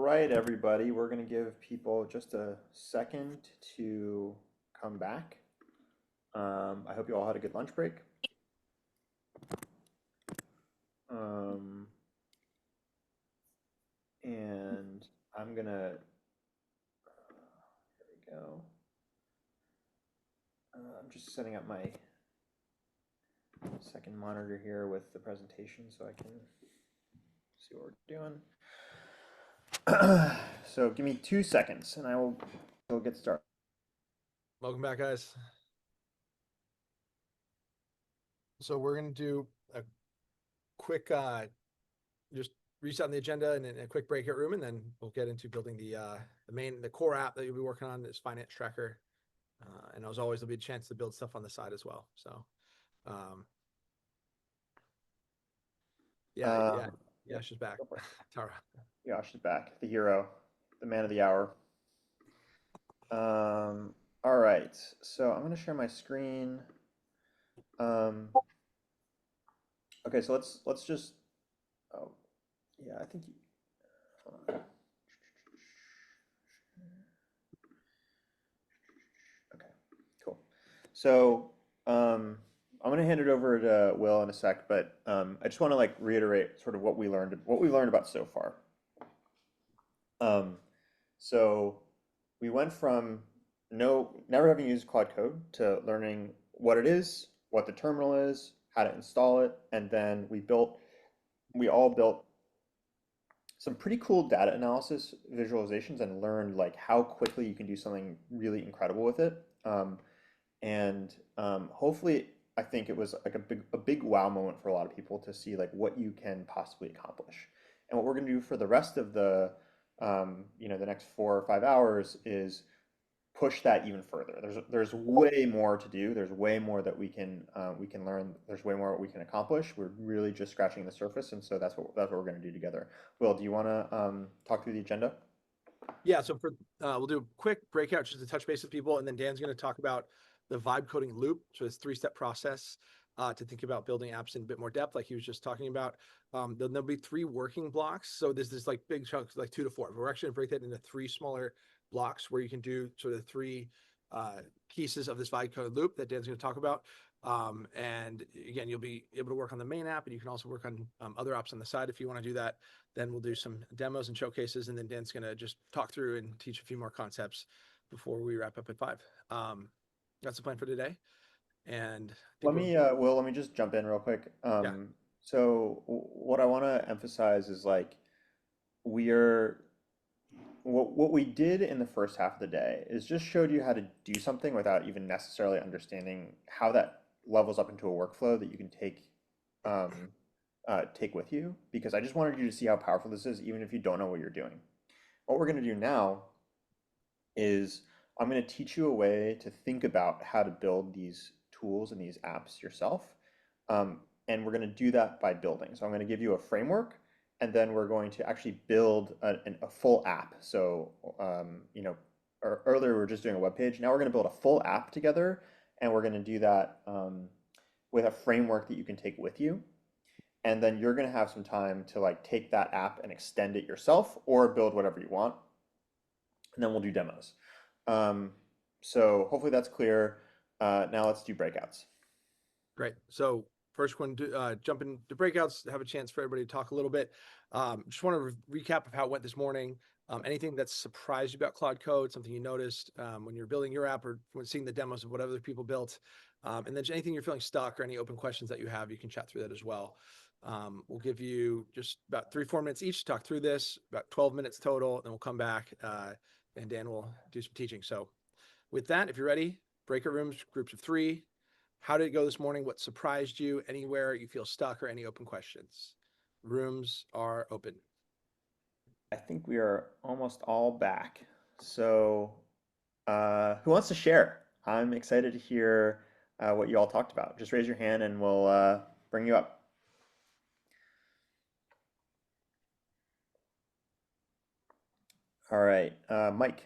right, everybody, we're going to give people just a second to come back. I hope you all had a good lunch break. Um, and I'm going to, here we go. I'm just setting up my second monitor here with the presentation so I can see what we're doing. So give me 2 seconds and we'll get started. Welcome back, guys. So we're going to do a quick, just reset on the agenda and a quick breakout room, and then we'll get into building the core app that you'll be working on, this finance tracker. And as always, there'll be a chance to build stuff on the side as well. So, she's back. Tara. Yash is back, the hero, the man of the hour. All right, so I'm going to share my screen. Okay, so let's just. Oh, yeah, I think. Hold on. Okay, cool. So I'm going to hand it over to Will in a sec, but I just want to like reiterate sort of what we learned about so far. So we went from never having used Claude Code to learning what it is, what the terminal is, how to install it, and then we all built some pretty cool data analysis visualizations and learned like how quickly you can do something really incredible with it. Hopefully, I think it was like a big wow moment for a lot of people to see like what you can possibly accomplish. And what we're going to do for the rest of the the next 4 or 5 hours is push that even further. There's way more to do. There's way more that we can learn. There's way more we can accomplish. We're really just scratching the surface, and so that's what we're going to do together. Will, do you want to talk through the agenda? Yeah, so we'll do a quick breakout just to touch base with people, and then Dan's going to talk about the vibe coding loop. So it's a 3-step process to think about building apps in a bit more depth, like he was just talking about. Then there'll be 3 working blocks. So there's this like big chunks, like 2 to 4. We're actually going to break that into 3 smaller blocks where you can do sort of 3 pieces of this vibe code loop that Dan's going to talk about. And again, you'll be able to work on the main app, and you can also work on other apps on the side if you want to do that. Then we'll do some demos and showcases, and then Dan's going to just talk through and teach a few more concepts before we wrap up at 5. That's the plan for today. And Let me just jump in real quick. Yeah. So what I want to emphasize is like we're what we did in the first half of the day is just showed you how to do something without even necessarily understanding how that levels up into a workflow that you can take with you, because I just wanted you to see how powerful this is, even if you don't know what you're doing. What we're going to do now is I'm going to teach you a way to think about how to build these tools and these apps yourself. And we're going to do that by building. So I'm going to give you a framework, and then we're going to actually build a full app. So, earlier we were just doing a web page. Now we're going to build a full app together, and we're going to do that with a framework that you can take with you. And then you're going to have some time to like take that app and extend it yourself or build whatever you want. And then we'll do demos. So hopefully that's clear. Now let's do breakouts. Great. So first one, jump into breakouts, have a chance for everybody to talk a little bit. Just want to recap of how it went this morning. Anything that surprised you about Claude Code, something you noticed when you're building your app or when seeing the demos of what other people built. And then anything you're feeling stuck or any open questions that you have, you can chat through that as well. We'll give you just about 3-4 minutes each to talk through this, about 12 minutes total, then we'll come back and Dan will do some teaching. So with that, if you're ready, breakout rooms, groups of 3. How did it go this morning? What surprised you? Anywhere you feel stuck or any open questions? Rooms are open. I think we are almost all back. So who wants to share? I'm excited to hear what you all talked about. Just raise your hand and we'll bring you up. All right, Mike.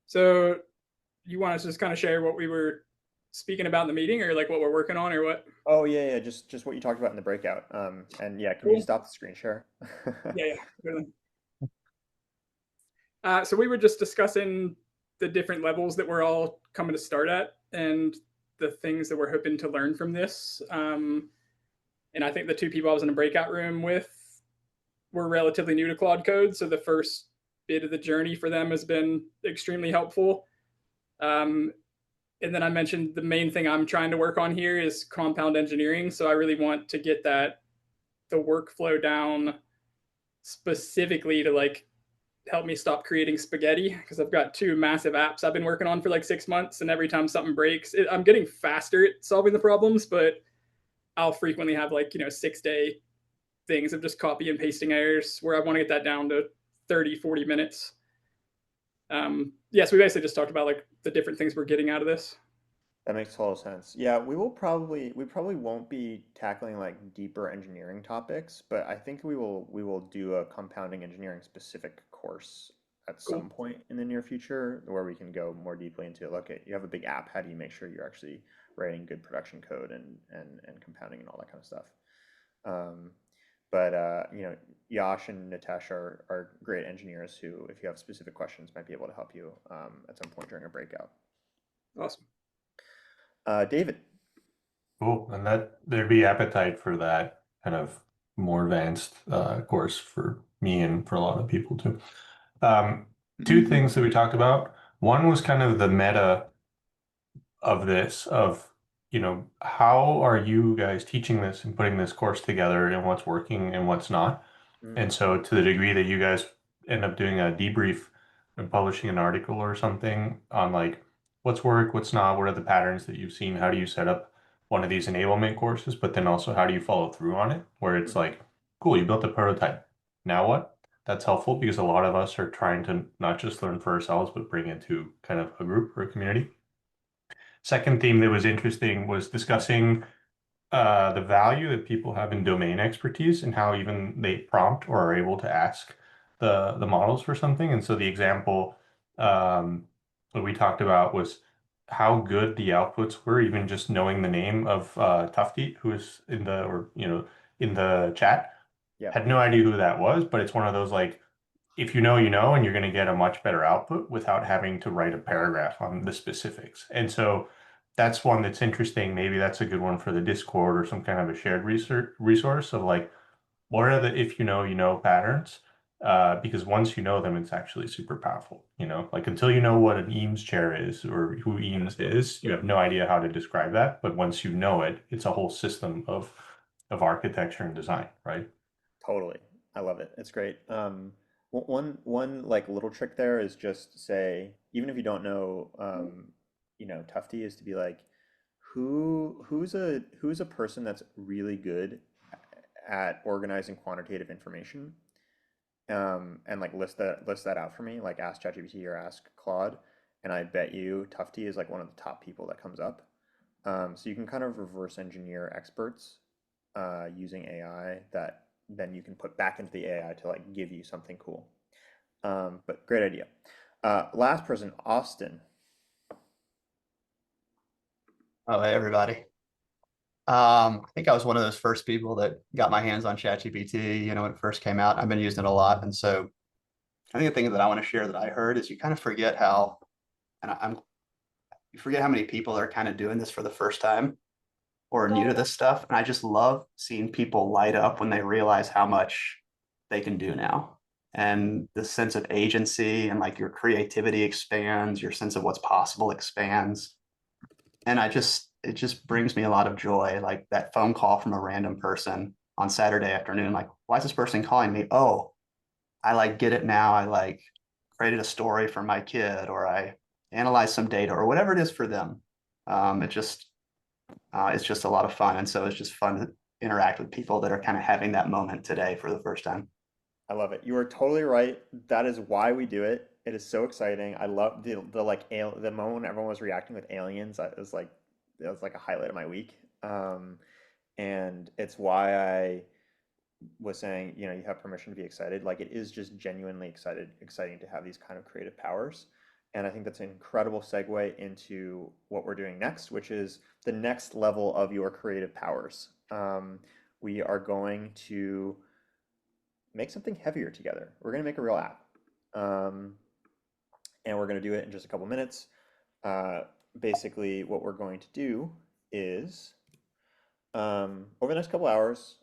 So you want us to just kind of share what we were speaking about in the meeting, or like what we're working on, or what? Oh yeah, yeah, just what you talked about in the breakout. And yeah, can you Cool. stop the screen share? Yeah, yeah. Really. So we were just discussing the different levels that we're all coming to start at, and the things that we're hoping to learn from this. And I think the two people I was in a breakout room with were relatively new to Claude Code, so the first bit of the journey for them has been extremely helpful. Um, and then I mentioned the main thing I'm trying to work on here is compound engineering. So I really want to get the workflow down specifically to like help me stop creating spaghetti, because I've got two massive apps I've been working on for like 6 months, and every time something breaks, I'm getting faster at solving the problems, but I'll frequently have like 6 day things of just copy and pasting errors where I want to get that down to 30-40 minutes. So we basically just talked about like the different things we're getting out of this. That makes total sense. Yeah, we probably won't be tackling like deeper engineering topics, but I think we will do a compounding engineering specific course at Cool. some point in the near future where we can go more deeply into look at you have a big app, how do you make sure you're actually writing good production code and compounding and all that kind of stuff. Um, but Yash and Nitesh are great engineers who, if you have specific questions, might be able to help you at some point during a breakout. Awesome. David. Cool. And that there'd be appetite for that kind of more advanced course for me and for a lot of people too. Two things that we talked about. One was kind of the meta of this, of, how are you guys teaching this and putting this course together and what's working and what's not? Mm, And so to the degree that you guys end up doing a debrief and publishing an article or something on like what's worked, what's not, what are the patterns that you've seen, how do you set up one of these enablement courses, but then also how do you follow through on it? Where it's mhm. like, cool, you built a prototype. Now what? That's helpful because a lot of us are trying to not just learn for ourselves, but bring it to kind of a group or a community. Second theme that was interesting was discussing the value that people have in domain expertise and how even they prompt or are able to ask the models for something. And so the example that we talked about was how good the outputs were, even just knowing the name of Tufty, who is in the or in the chat. Yeah, Had no idea who that was, but it's one of those like if you know, you know, and you're going to get a much better output without having to write a paragraph on the specifics. And so that's one that's interesting. Maybe that's a good one for the Discord or some kind of a shared resource of like, what are the if you know patterns? Because once you know them, it's actually super powerful. Like until you know what an Eames chair is or who Eames is, you have no idea how to describe that. But once you know it, it's a whole system of architecture and design, right? totally. I love it. It's great. One like little trick there is just say, even if you don't know, Tufty is to be like, who's a person that's really good at organizing quantitative information, and like list that out for me, like ask ChatGPT or ask Claude, and I bet you Tufty is like one of the top people that comes up. So you can kind of reverse engineer experts using AI that then you can put back into the AI to like give you something cool. But great idea. Last person, Austin. Oh, hey, everybody. I think I was one of those first people that got my hands on ChatGPT, when it first came out. I've been using it a lot. And so I think the thing that I want to share that I heard is you kind of forget how, and you forget how many people are kind of doing this for the first time or new to this stuff. And I just love seeing people light up when they realize how much they can do now. And the sense of agency and like your creativity expands, your sense of what's possible expands. And it just brings me a lot of joy, like that phone call from a random person on Saturday afternoon. Like, why is this person calling me? Oh, I like get it now. I like created a story for my kid, or I analyzed some data, or whatever it is for them. It's just a lot of fun, and so it's just fun to interact with people that are kind of having that moment today for the first time. I love it. You are totally right. That is why we do it. It is so exciting. I love the like the moment when everyone was reacting with aliens. It was like a highlight of my week. And it's why I was saying, you have permission to be excited. Like it is just genuinely exciting to have these kind of creative powers. And I think that's an incredible segue into what we're doing next, which is the next level of your creative powers. We are going to make something heavier together. We're going to make a real app. And we're going to do it in just a couple minutes. Basically, what we're going to do is, over the next couple hours,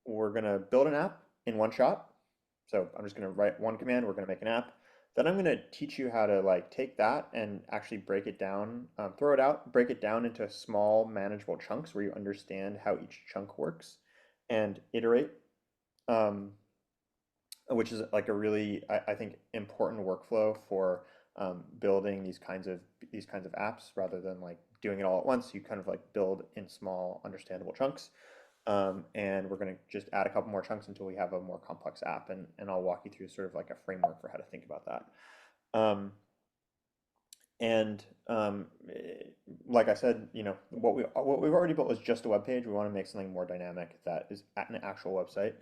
we're going to build an app in one shot. So I'm just going to write one command. We're going to make an app. Then I'm going to teach you how to like take that and actually break it down, throw it out, break it down into small manageable chunks where you understand how each chunk works, and iterate, which is like a really, I think, important workflow for building these kinds of apps rather than like doing it all at once. You kind of like build in small, understandable chunks. And we're going to just add a couple more chunks until we have a more complex app, and I'll walk you through sort of like a framework for how to think about that. Like I said, you know, what we've already built is just a web page. We want to make something more dynamic that is at an actual website,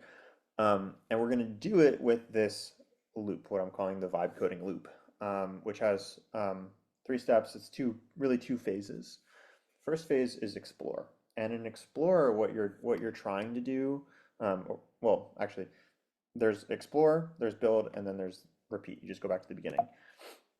and we're going to do it with this loop, what I'm calling the vibe coding loop, which has 3 steps. It's two phases. First phase is explore. And in Explorer, what you're trying to do, well, actually, there's explore, there's build, and then there's repeat. You just go back to the beginning.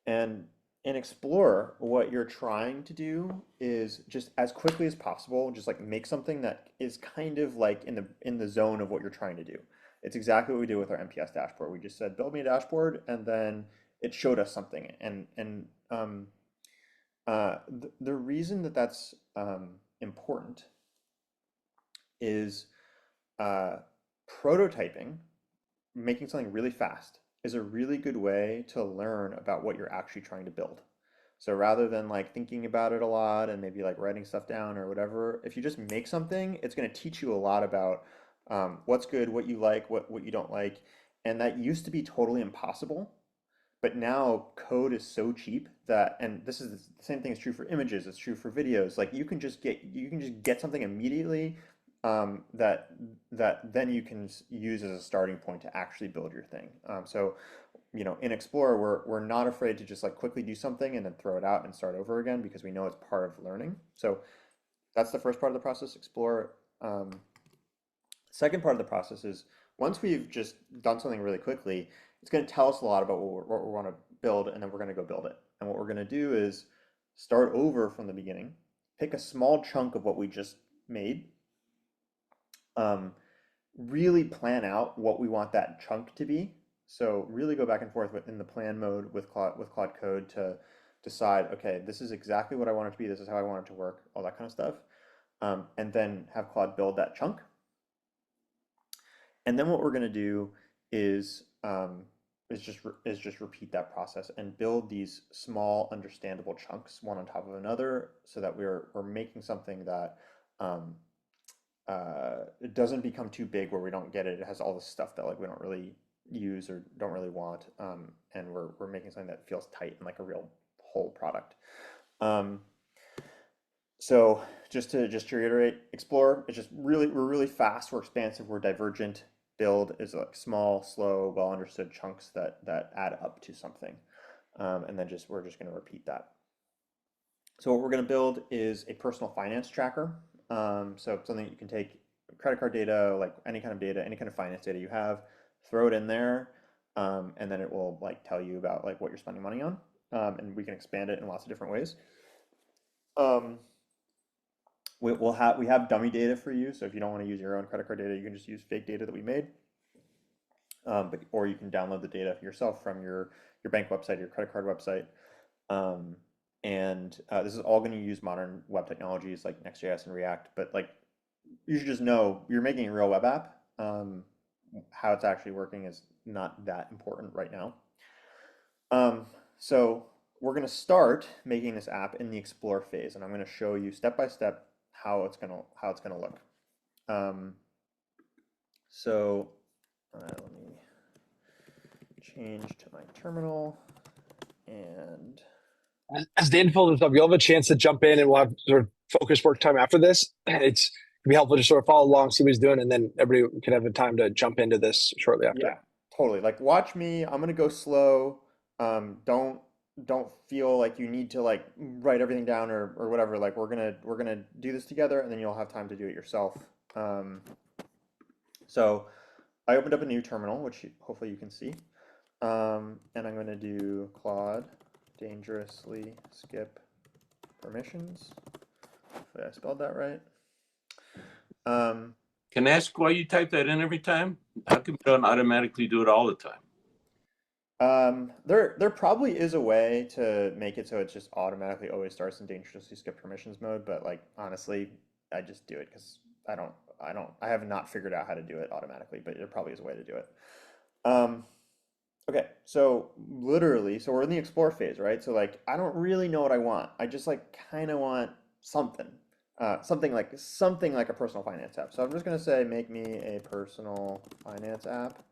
And in Explorer, what you're trying to do is just as quickly as possible, just like make something that is kind of like in the zone of what you're trying to do. It's exactly what we did with our MPS dashboard. We just said, build me a dashboard, and then it showed us something. And the reason that that's important is prototyping, making something really fast, is a really good way to learn about what you're actually trying to build. So rather than like thinking about it a lot and maybe like writing stuff down or whatever, if you just make something, it's going to teach you a lot about what's good, what you like, what you don't like. And that used to be totally impossible. But now code is so cheap that, and this is the same thing is true for images, it's true for videos. Like you can just get something immediately that then you can use as a starting point to actually build your thing. So, you know, in Explorer, we're not afraid to just like quickly do something and then throw it out and start over again because we know it's part of learning. So that's the first part of the process, explore. Second part of the process is once we've just done something really quickly, it's going to tell us a lot about what we want to build, and then we're going to go build it. And what we're going to do is start over from the beginning, pick a small chunk of what we just made, really plan out what we want that chunk to be. So really go back and forth in the plan mode with Claude Code to decide, okay, this is exactly what I want it to be, this is how I want it to work, all that kind of stuff. And then have Claude build that chunk. And then what we're going to do is just repeat that process and build these small, understandable chunks, one on top of another, so that we're making something that it doesn't become too big where we don't get it. It has all this stuff that like we don't really use or don't really want, and we're making something that feels tight and like a real whole product. So just to reiterate, explore is just we're really fast, we're expansive, we're divergent. Build is like small, slow, well understood chunks that add up to something, and then we're just going to repeat that. So what we're going to build is a personal finance tracker. So something you can take credit card data, like any kind of data, any kind of finance data you have, throw it in there, and then it will like tell you about like what you're spending money on, and we can expand it in lots of different ways. We have dummy data for you, so if you don't want to use your own credit card data, you can just use fake data that we made. Or you can download the data yourself from your bank website, your credit card website. This is all going to use modern web technologies like Next.js and React, but like you should just know you're making a real web app. How it's actually working is not that important right now. So we're going to start making this app in the explore phase, and I'm going to show you step by step how it's gonna look. So let me change to my terminal, and as Dan fills this up, you'll have a chance to jump in and we'll have sort of focus work time after this. It's can be helpful to sort of follow along, see what he's doing, and then everybody can have a time to jump into this shortly after. Yeah, totally. Like watch me. I'm gonna go slow. Don't don't feel like you need to like write everything down or whatever. Like we're gonna do this together, and then you'll have time to do it yourself. So I opened up a new terminal, which hopefully you can see, and I'm gonna do Claude dangerously skip permissions. Hopefully I spelled that right. Can I ask why you type that in every time? How come you don't automatically do it all the time? There probably is a way to make it so it just automatically always starts in dangerously skip permissions mode, but like honestly, I just do it because I have not figured out how to do it automatically, but there probably is a way to do it. Okay, so literally, so we're in the explore phase, right? So like I don't really know what I want. I just like kind of want something. Something like a personal finance app. So I'm just gonna say make me a personal finance app.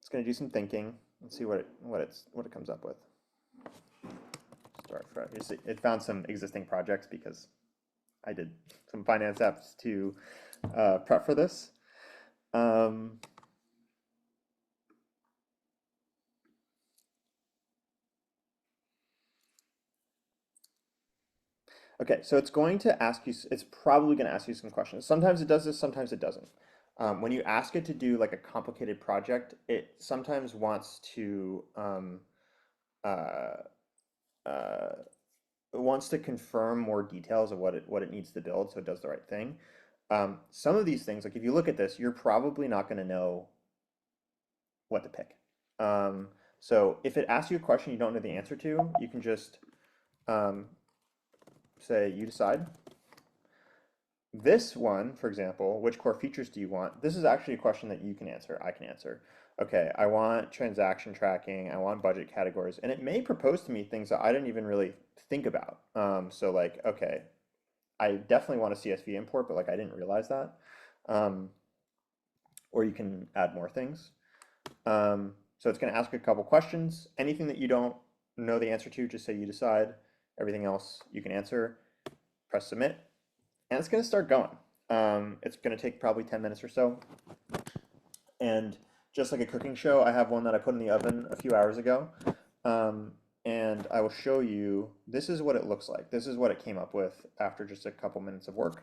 It's gonna do some thinking. Let's see what it comes up with. Start fresh. You see, it found some existing projects because I did some finance apps to prep for this. Okay, so it's going to ask you, it's probably going to ask you some questions. Sometimes it does this, sometimes it doesn't. When you ask it to do like a complicated project, it sometimes wants to uh, confirm more details of what it needs to build, so it does the right thing. Some of these things, like if you look at this, you're probably not going to know what to pick. So if it asks you a question you don't know the answer to, you can just say you decide. This one, for example, which core features do you want? This is actually a question that you can answer, I can answer. Okay, I want transaction tracking, I want budget categories, and it may propose to me things that I didn't even really think about. So like, okay, I definitely want a CSV import, but like I didn't realize that. Or you can add more things. So it's going to ask a couple questions. Anything that you don't know the answer to, just say you decide. Everything else you can answer. Press submit, and it's going to start going. It's going to take probably 10 minutes or so. And just like a cooking show, I have one that I put in the oven a few hours ago. And I will show you, this is what it looks like. This is what it came up with after just a couple minutes of work.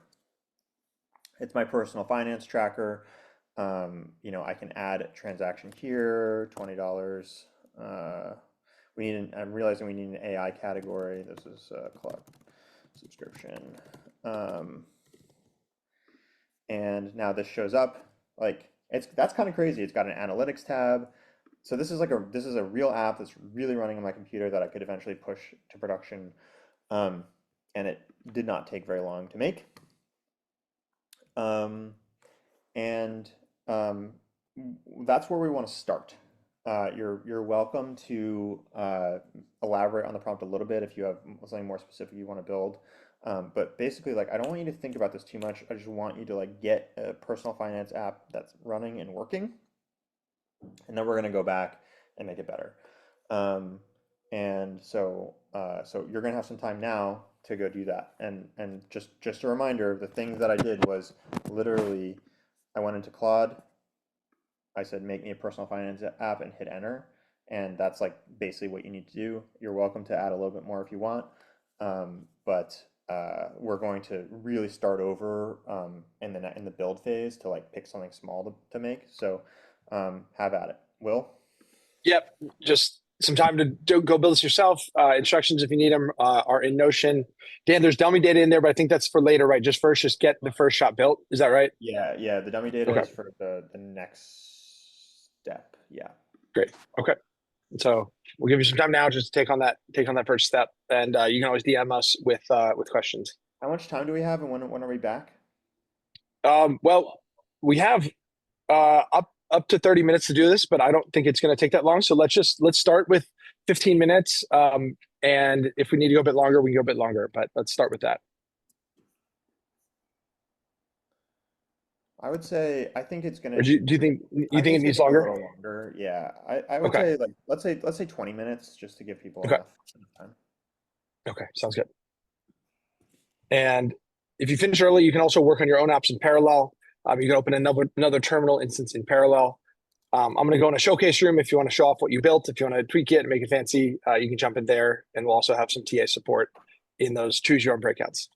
It's my personal finance tracker. You know, I can add a transaction here, $20. I'm realizing we need an AI category. This is Claude subscription. And now this shows up. Like that's kind of crazy. It's got an analytics tab. So this is a real app that's really running on my computer that I could eventually push to production. And it did not take very long to make. That's where we want to start. You're welcome to elaborate on the prompt a little bit if you have something more specific you want to build. But basically, like I don't want you to think about this too much. I just want you to like get a personal finance app that's running and working, and then we're gonna go back and make it better. So you're gonna have some time now to go do that. And just a reminder, the things that I did was literally I went into Claude. I said, make me a personal finance app and hit enter. And that's like basically what you need to do. You're welcome to add a little bit more if you want. But we're going to really start over in the build phase to like pick something small to make. So have at it. Will? Yep. Just some time to go build this yourself. Instructions, if you need them, are in Notion. Dan, there's dummy data in there, but I think that's for later, right? Just get the first shot built. Is that right? Yeah. The dummy data Okay. is for the next step. Yeah. Great. Okay. So we'll give you some time now just to take on that first step, and you can always DM us with questions. How much time do we have, and when are we back? Well, we have up to 30 minutes to do this, but I don't think it's going to take that long. So let's start with 15 minutes. And if we need to go a bit longer, we can go a bit longer, but let's start with that. I would say I think it's gonna. Or do you think I it it's needs gonna take a longer? little longer. Yeah, I would Okay. say like let's say 20 minutes just to give people Okay. enough time. Okay, sounds good. And if you finish early, you can also work on your own apps in parallel. You can open another terminal instance in parallel. I'm going to go in a showcase room. If you want to show off what you built, if you want to tweak it and make it fancy, you can jump in there, and we'll also have some TA support in those choose your own breakouts.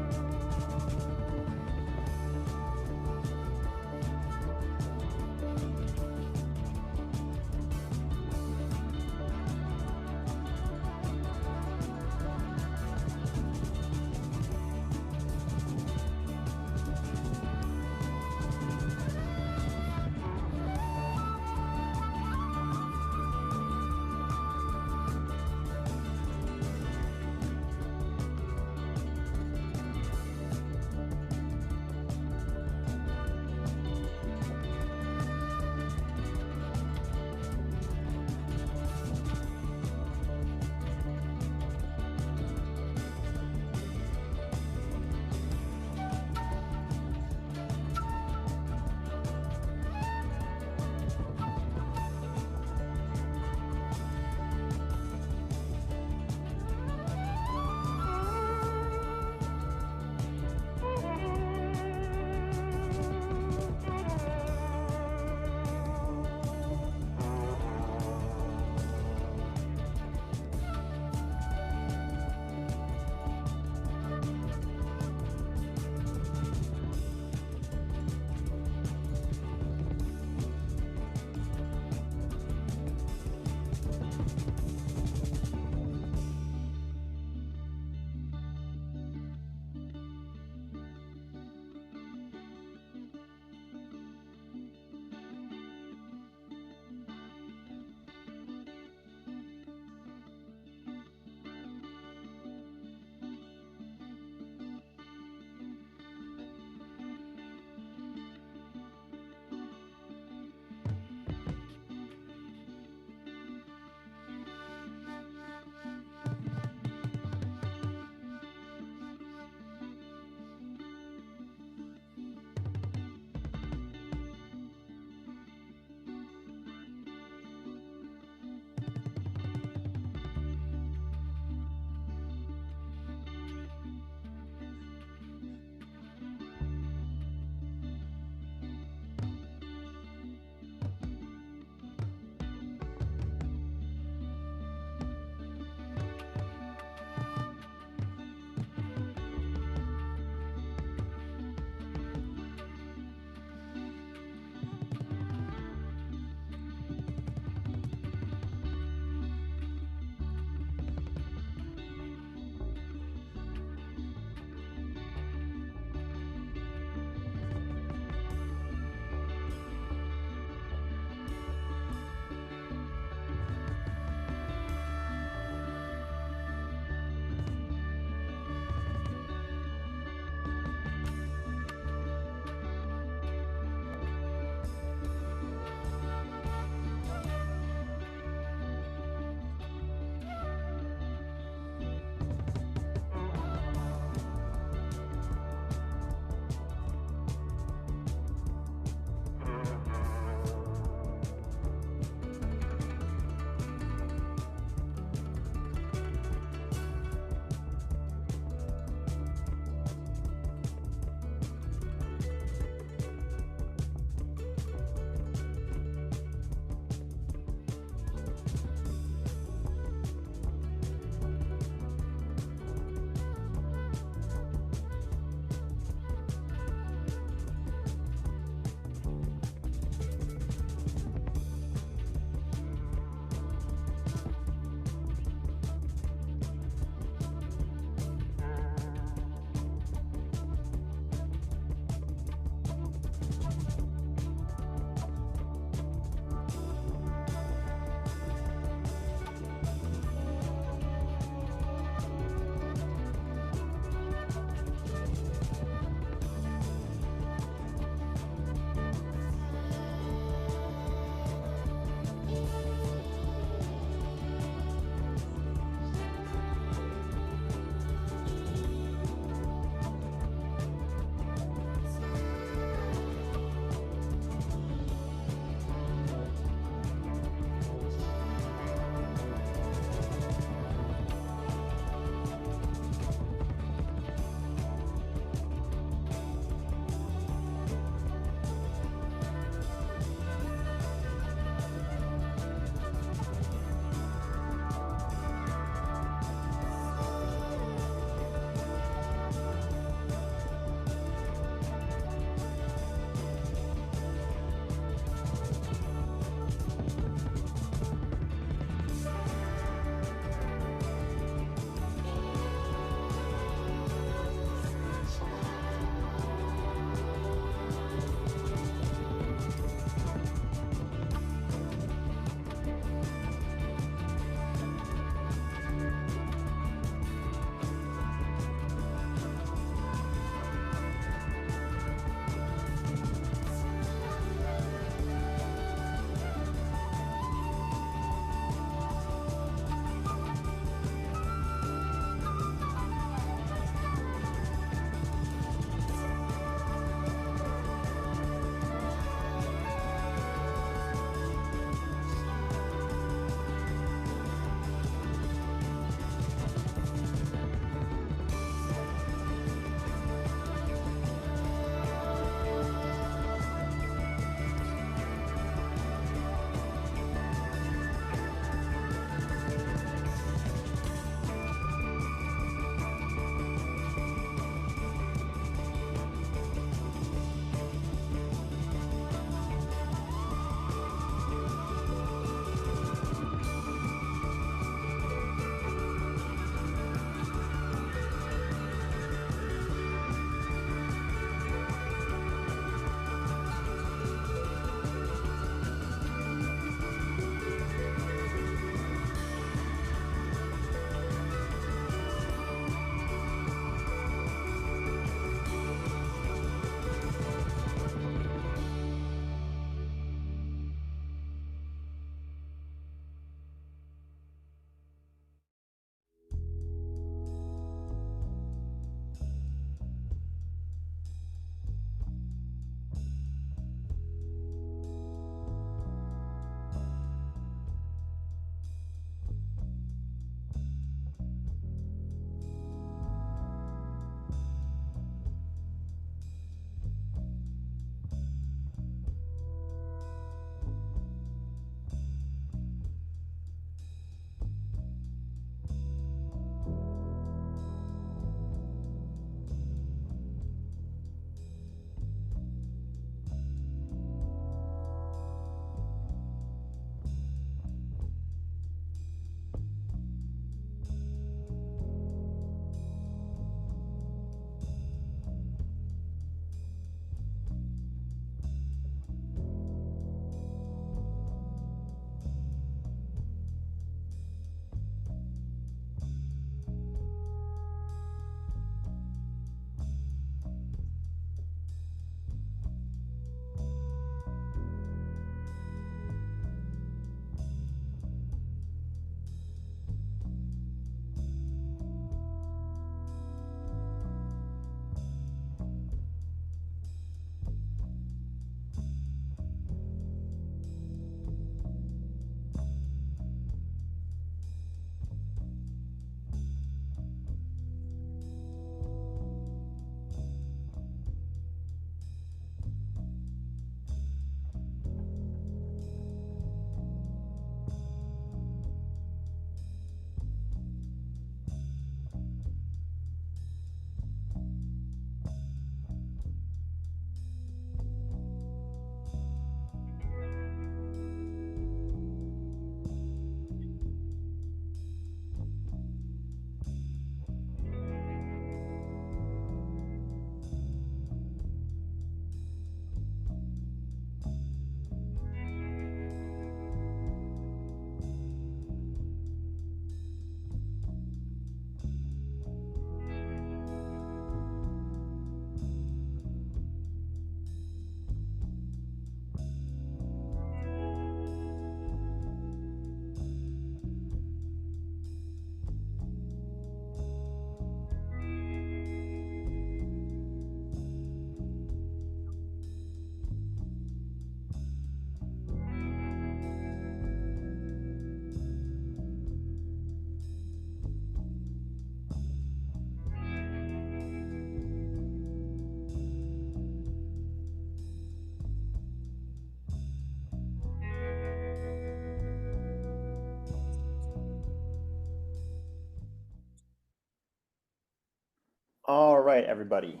All right, everybody.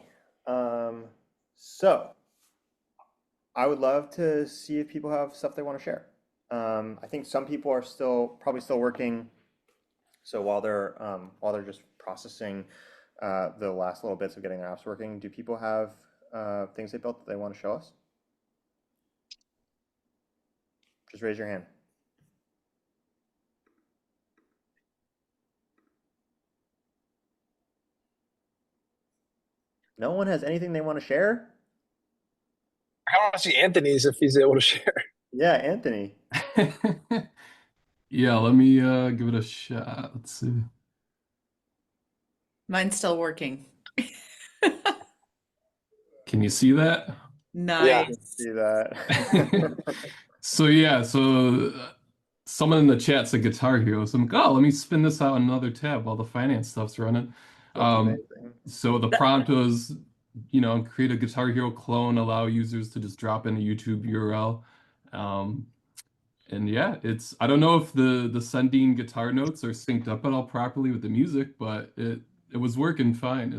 So I would love to see if people have stuff they want to share. I think some people are probably still working. So while they're just processing the last little bits of getting their apps working, do people have things they built that they want to show us? Just raise your hand. No one has anything they want to share? I want to see Anthony's if he's able to share. Yeah, Anthony. Yeah, let me give it a shot. Let's see. Mine's still working. Can you see that? Nice. See that. So yeah, someone in the chat said Guitar Hero. So I'm like, oh, let me spin this out on another tab while the finance stuff's running. That's amazing. So the prompt was, create a Guitar Hero clone, allow users to just drop in a YouTube URL. And yeah, I don't know if the sending guitar notes are synced up at all properly with the music, but it was working fine.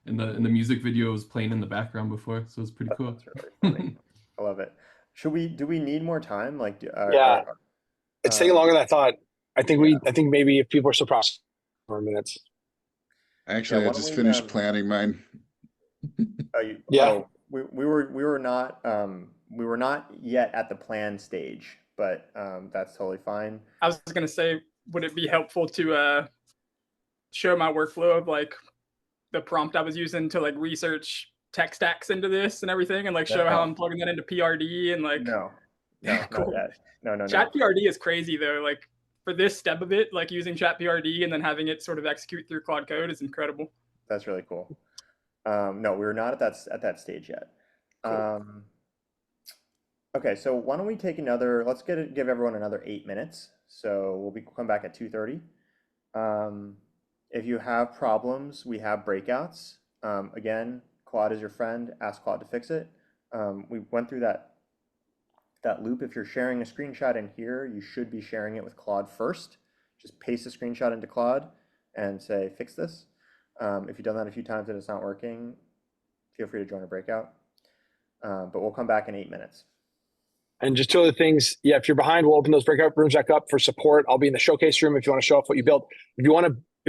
And the music video was playing in the background before, so it's pretty cool. That's really funny. I love it. Do we need more time? Like, Yeah. It's taking longer than I thought. I think maybe if people are surprised for minutes. Actually, why I don't just we, finished planning mine. We were not yet at the plan stage, but that's totally fine. I was gonna say, would it be helpful to show my workflow of like the prompt I was using to like research tech stacks into this and everything, and like show how I'm plugging that into PRD and like No, cool. not yet. No. Chat PRD is crazy though. Like for this step of it, like using Chat PRD and then having it sort of execute through Claude Code is incredible. That's really cool. No, we're not at that stage yet. Cool. Okay, so why don't we take let's give everyone another 8 minutes. So we'll come back at 2:30. If you have problems, we have breakouts. Again, Claude is your friend. Ask Claude to fix it. We went through that loop. If you're sharing a screenshot in here, you should be sharing it with Claude first. Just paste the screenshot into Claude and say, fix this. If you've done that a few times and it's not working, feel free to join a breakout. But we'll come back in 8 minutes. And just 2 other things. Yeah, if you're behind, we'll open those breakout rooms back up for support. I'll be in the showcase room if you want to show off what you built. If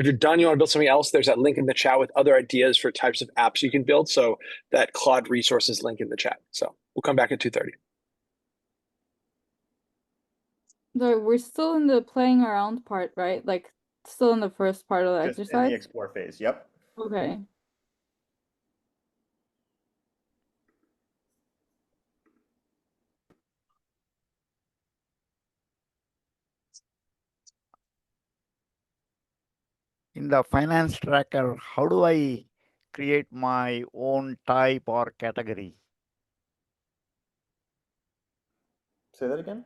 you're done, you want to build something else, there's that link in the chat with other ideas for types of apps you can build. So that Claude resources link in the chat. So we'll come back at 2:30. So we're still in the playing around part, right? Like still in the first part of the Just exercise? in the explore phase, yep. Okay. In the finance tracker, how do I create my own type or category? Say that again.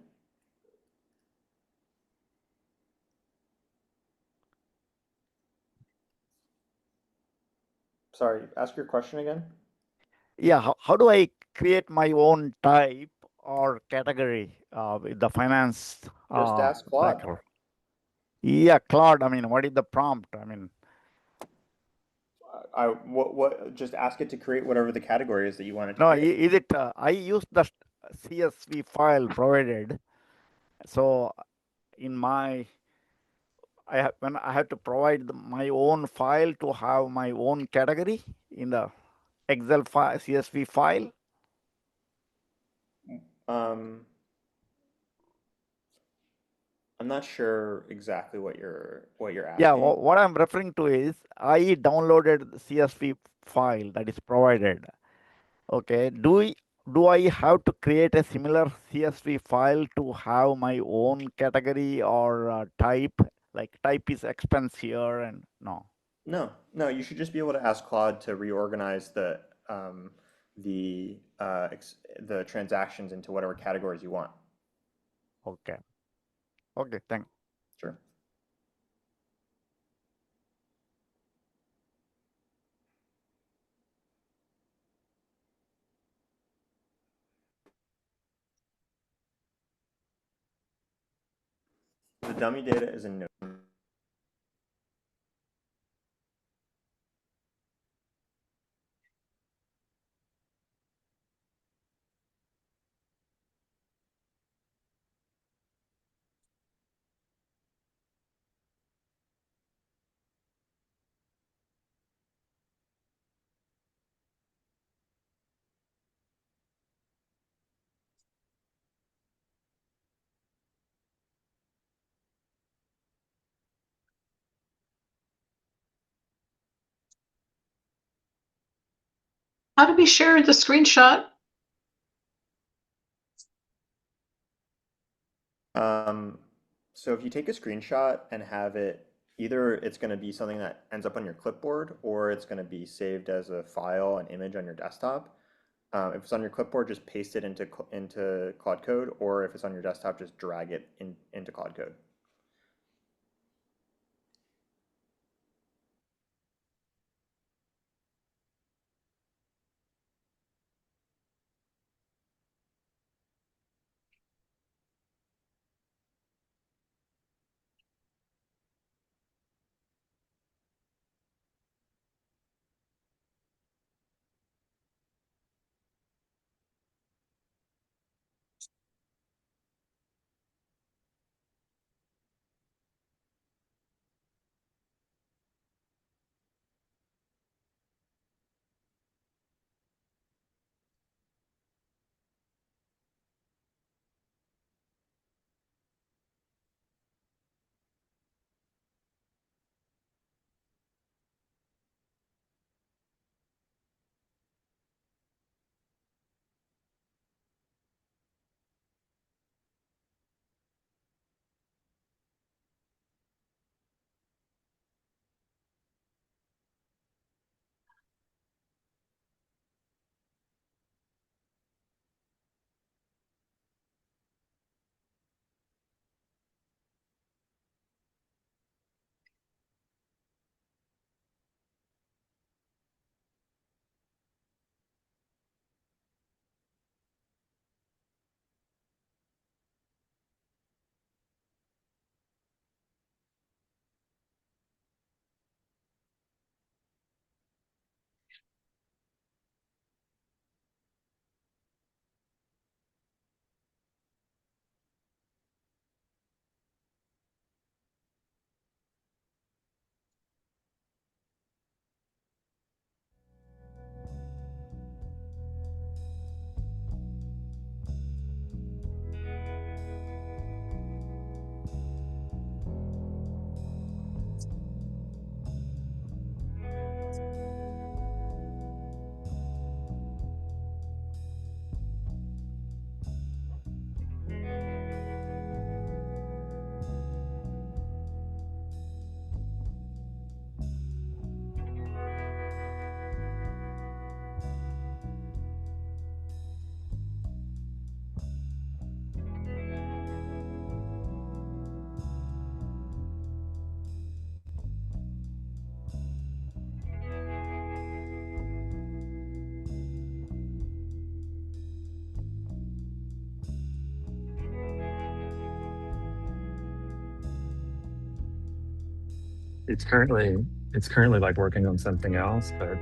Sorry, ask your question again. Yeah, how do I create my own type or category with the finance Just ask Claude. tracker? Yeah, Claude, I mean, what is the prompt? I mean, Just ask it to create whatever the category is that you want it to no, create. is it, I use the CSV file provided. So in my, when I have to provide my own file to have my own category in the Excel file, CSV file. I'm not sure exactly what you're asking. Yeah, what I'm referring to is I downloaded the CSV file that is provided. Okay, do I have to create a similar CSV file to have my own category or type? Like type is expense here and no. No, you should just be able to ask Claude to reorganize the transactions into whatever categories you want. Okay. Okay, thanks. Sure. The dummy data is a node. How do we share the screenshot? So if you take a screenshot and have it, either it's going to be something that ends up on your clipboard or it's going to be saved as a file, an image on your desktop. If it's on your clipboard, just paste it into Claude Code, or if it's on your desktop, just drag it into Claude Code. It's currently like working on something else, but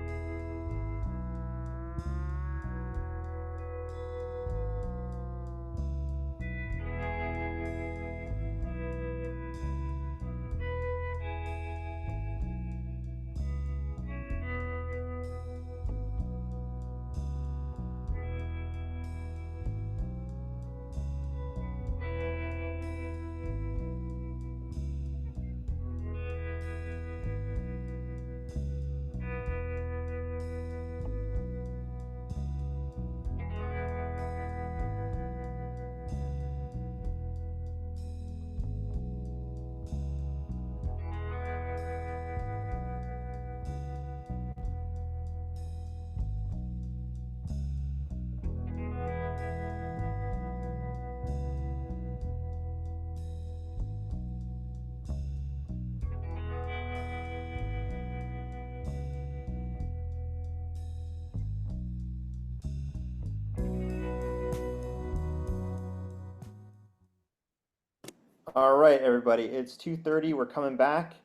All right, everybody, it's 2:30. We're coming back.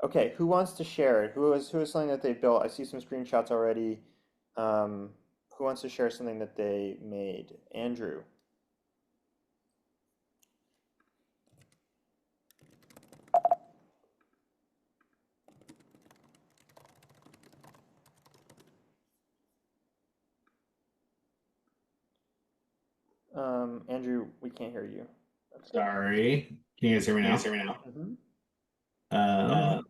Okay, who wants to share it? Who has something that they built? I see some screenshots already. Who wants to share something that they made? Andrew. Andrew, we can't hear you. Sorry. Can you guys hear me now? Mhm.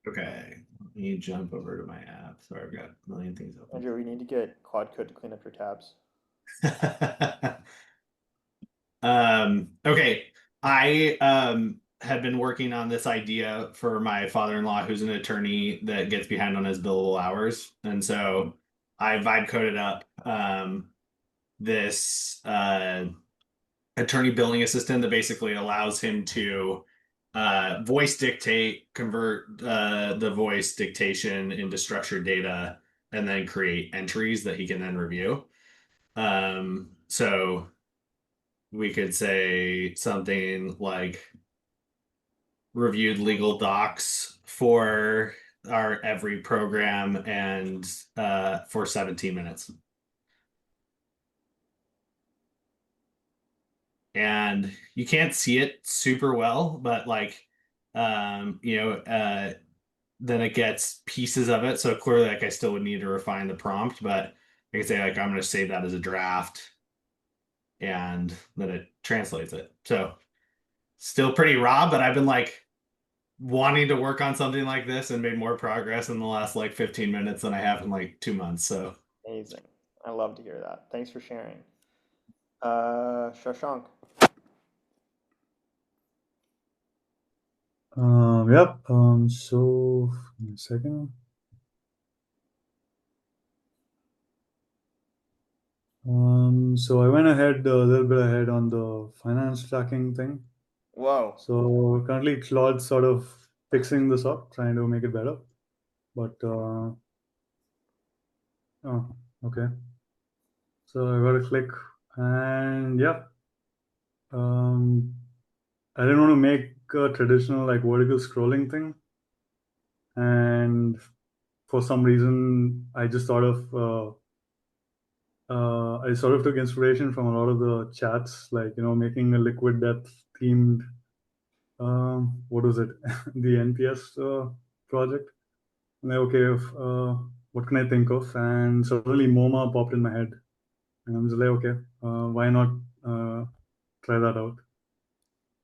Okay. Let me jump over to my app. Sorry, I've got a million things open. Andrew, we need to get Claude Code to clean up your tabs. Okay. I had been working on this idea for my father-in-law, who's an attorney that gets behind on his billable hours. And so I vibe coded up this attorney billing assistant that basically allows him to voice dictate, convert the voice dictation into structured data, and then create entries that he can then review. So we could say something like reviewed legal docs for our every program and for 17 minutes. And you can't see it super well, but like, then it gets pieces of it. So clearly, like I still would need to refine the prompt, but I can say like, I'm going to save that as a draft and then it translates it. So still pretty raw, but I've been like wanting to work on something like this and made more progress in the last like 15 minutes than I have in like 2 months. So Amazing. I love to hear that. Thanks for sharing. Shashank. Yep. So give me a second. So I went ahead a little bit ahead on the finance tracking thing. Whoa. So currently Claude's sort of fixing this up, trying to make it better. But oh, okay. So I got to click, and yeah. I didn't want to make a traditional like vertical scrolling thing, and for some reason I just thought of I sort of took inspiration from a lot of the chats, like making a liquid death themed what was it the NPS project. And like, okay, what can I think of? And suddenly MoMA popped in my head, and I was like, okay, why not try that out?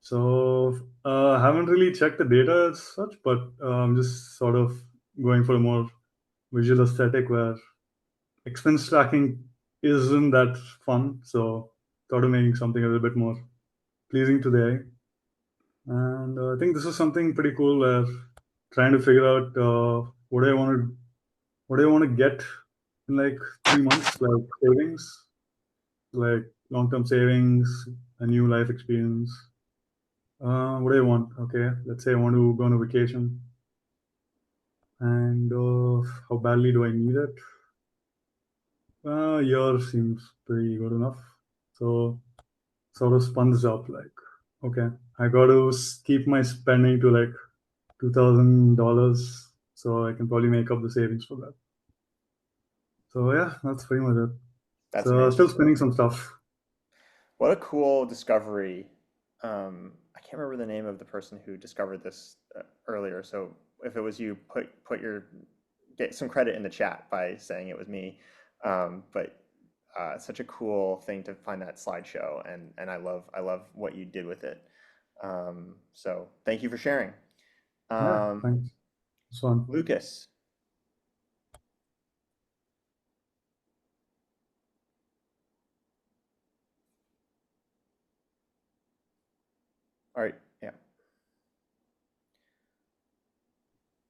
So I haven't really checked the data as such, but I'm just sort of going for a more visual aesthetic where expense tracking isn't that fun. So thought of making something a little bit more pleasing to the eye. And I think this is something pretty cool where trying to figure out what I want to get in like 3 months, like savings, like long-term savings, a new life experience. What do I want? Okay, let's say I want to go on a vacation. And how badly do I need it? A year seems pretty good enough. So sort of spun this up like, okay, I got to keep my spending to like $2,000, so I can probably make up the savings for that. So yeah, that's pretty much it. That's so amazing. Still spinning some stuff. What a cool discovery. I can't remember the name of the person who discovered this earlier. So if it was you, get some credit in the chat by saying it was me. But such a cool thing to find that slideshow, and I love what you did with it. So thank you for sharing. Yeah, thanks. It's fun. Lucas. All right, yeah.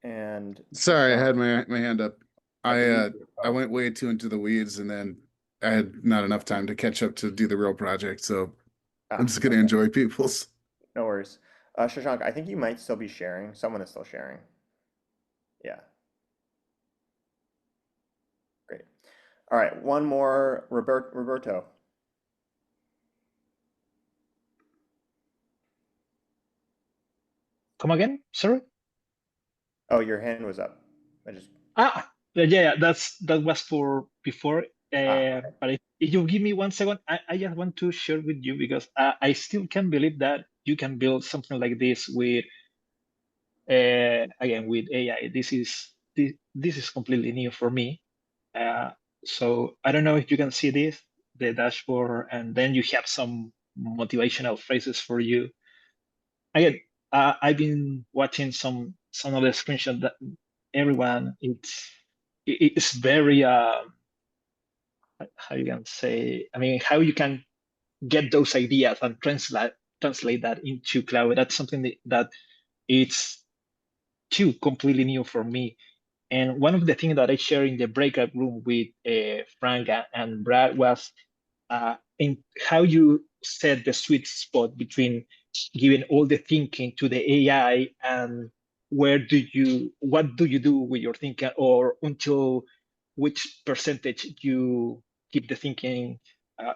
And Sorry, I had my hand up. I believe went way too into the weeds, and then I had not enough time to catch up to do the real project. So I'm just gonna enjoy people's. No worries. Shashank, I think you might still be sharing. Someone is still sharing. Yeah. Great. All right, one more, Roberto. Come again? Sorry. Oh, your hand was up. I just. Yeah, that was for before. Okay. But if you give me 1 second, I just want to share with you because I still can't believe that you can build something like this with again with AI. This is completely new for me. So I don't know if you can see this, the dashboard, and then you have some motivational phrases for you. Again, I've been watching some of the screenshots that everyone it's very how you can say, I mean, how you can get those ideas and translate that into Claude. That's something that it's too completely new for me. And one of the things that I shared in the breakout room with Frank and Brad was in how you set the sweet spot between giving all the thinking to the AI and what do you do with your thinking, or until which percentage you keep the thinking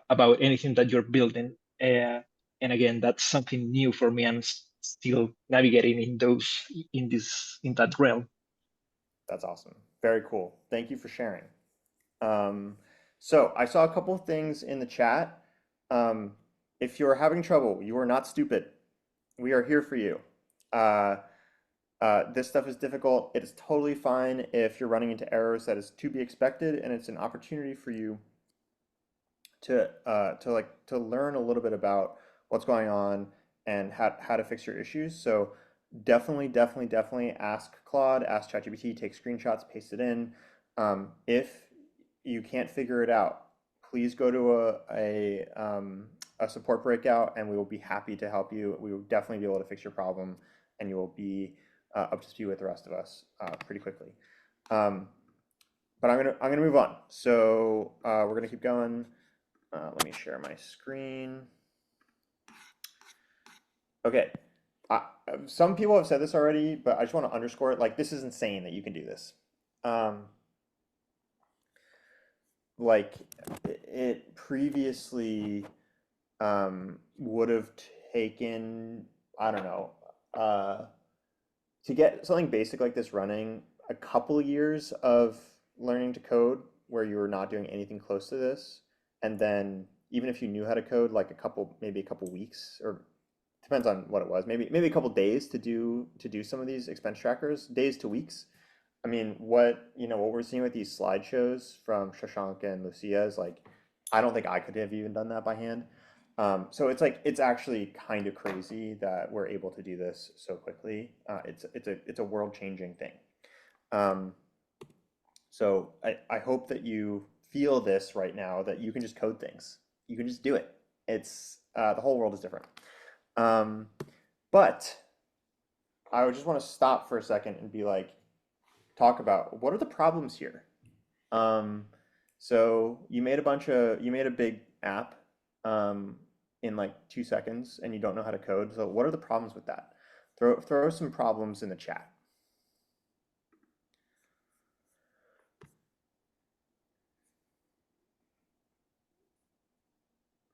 about anything that you're building. And again, that's something new for me. I'm still navigating in that realm. That's awesome. Very cool. Thank you for sharing. So I saw a couple of things in the chat. If you're having trouble, you are not stupid. We are here for you. This stuff is difficult. It is totally fine if you're running into errors. That is to be expected, and it's an opportunity for you to learn a little bit about what's going on and how to fix your issues. So definitely ask Claude, ask ChatGPT, take screenshots, paste it in. If you can't figure it out, please go to a support breakout, and we will be happy to help you. We will definitely be able to fix your problem, and you will be up to speed with the rest of us pretty quickly. But I'm gonna move on. So we're gonna keep going. Let me share my screen. Okay. Some people have said this already, but I just want to underscore it. Like, this is insane that you can do this. Like, it previously would have taken, I don't know, to get something basic like this running, a couple of years of learning to code where you were not doing anything close to this. And then even if you knew how to code, like maybe a couple weeks, or depends on what it was, maybe a couple days to do some of these expense trackers, days to weeks. I mean, what we're seeing with these slideshows from Shashank and Lucia is like, I don't think I could have even done that by hand. So it's actually kind of crazy that we're able to do this so quickly. It's a world-changing thing. So I hope that you feel this right now, that you can just code things. You can just do it. It's the whole world is different. But I would just want to stop for a second and be like, talk about what are the problems here. So you made a big app in like 2 seconds, and you don't know how to code. So what are the problems with that? Throw some problems in the chat.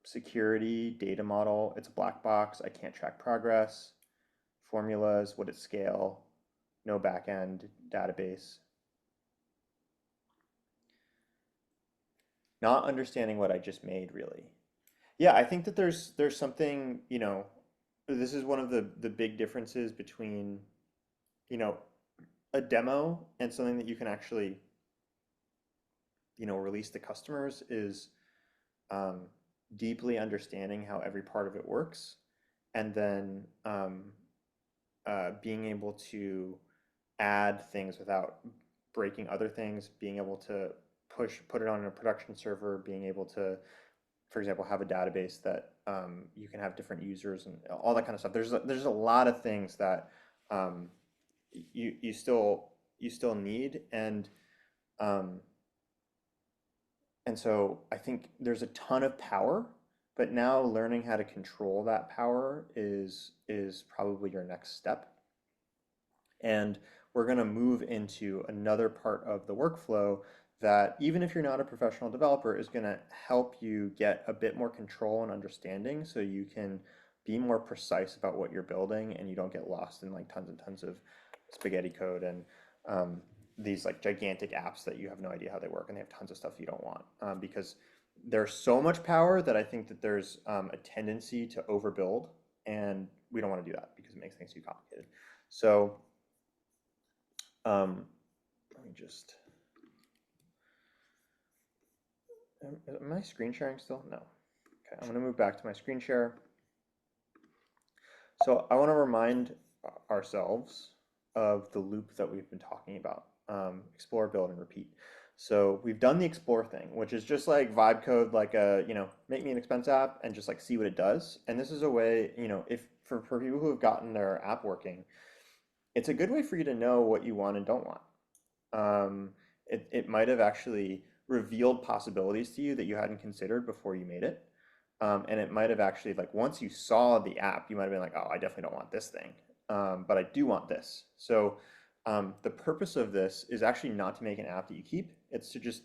Security, data model, it's a black box. I can't track progress. Formulas, would it scale? No backend database. Not understanding what I just made, really. Yeah, I think that there's something, this is one of the big differences between, a demo and something that you can actually, release to customers is deeply understanding how every part of it works, and then being able to add things without breaking other things, being able to put it on a production server, being able to, for example, have a database that you can have different users and all that kind of stuff. There's a lot of things that you still need, and so I think there's a ton of power, but now learning how to control that power is probably your next step. And we're going to move into another part of the workflow that, even if you're not a professional developer, is going to help you get a bit more control and understanding, so you can be more precise about what you're building and you don't get lost in like tons and tons of spaghetti code and these like gigantic apps that you have no idea how they work, and they have tons of stuff you don't want, because there's so much power that I think that there's a tendency to overbuild, and we don't want to do that because it makes things too complicated. So let me just, am I screen sharing still? No. Okay, I'm going to move back to my screen share. So I want to remind ourselves of the loop that we've been talking about, explore, build, and repeat. So we've done the explore thing, which is just like vibe code, like a, make me an expense app and just like see what it does. And this is a way, if for people who have gotten their app working, it's a good way for you to know what you want and don't want. It might have actually revealed possibilities to you that you hadn't considered before you made it. And it might have actually, like, once you saw the app, you might have been like, oh, I definitely don't want this thing, but I do want this. So the purpose of this is actually not to make an app that you keep. It's to just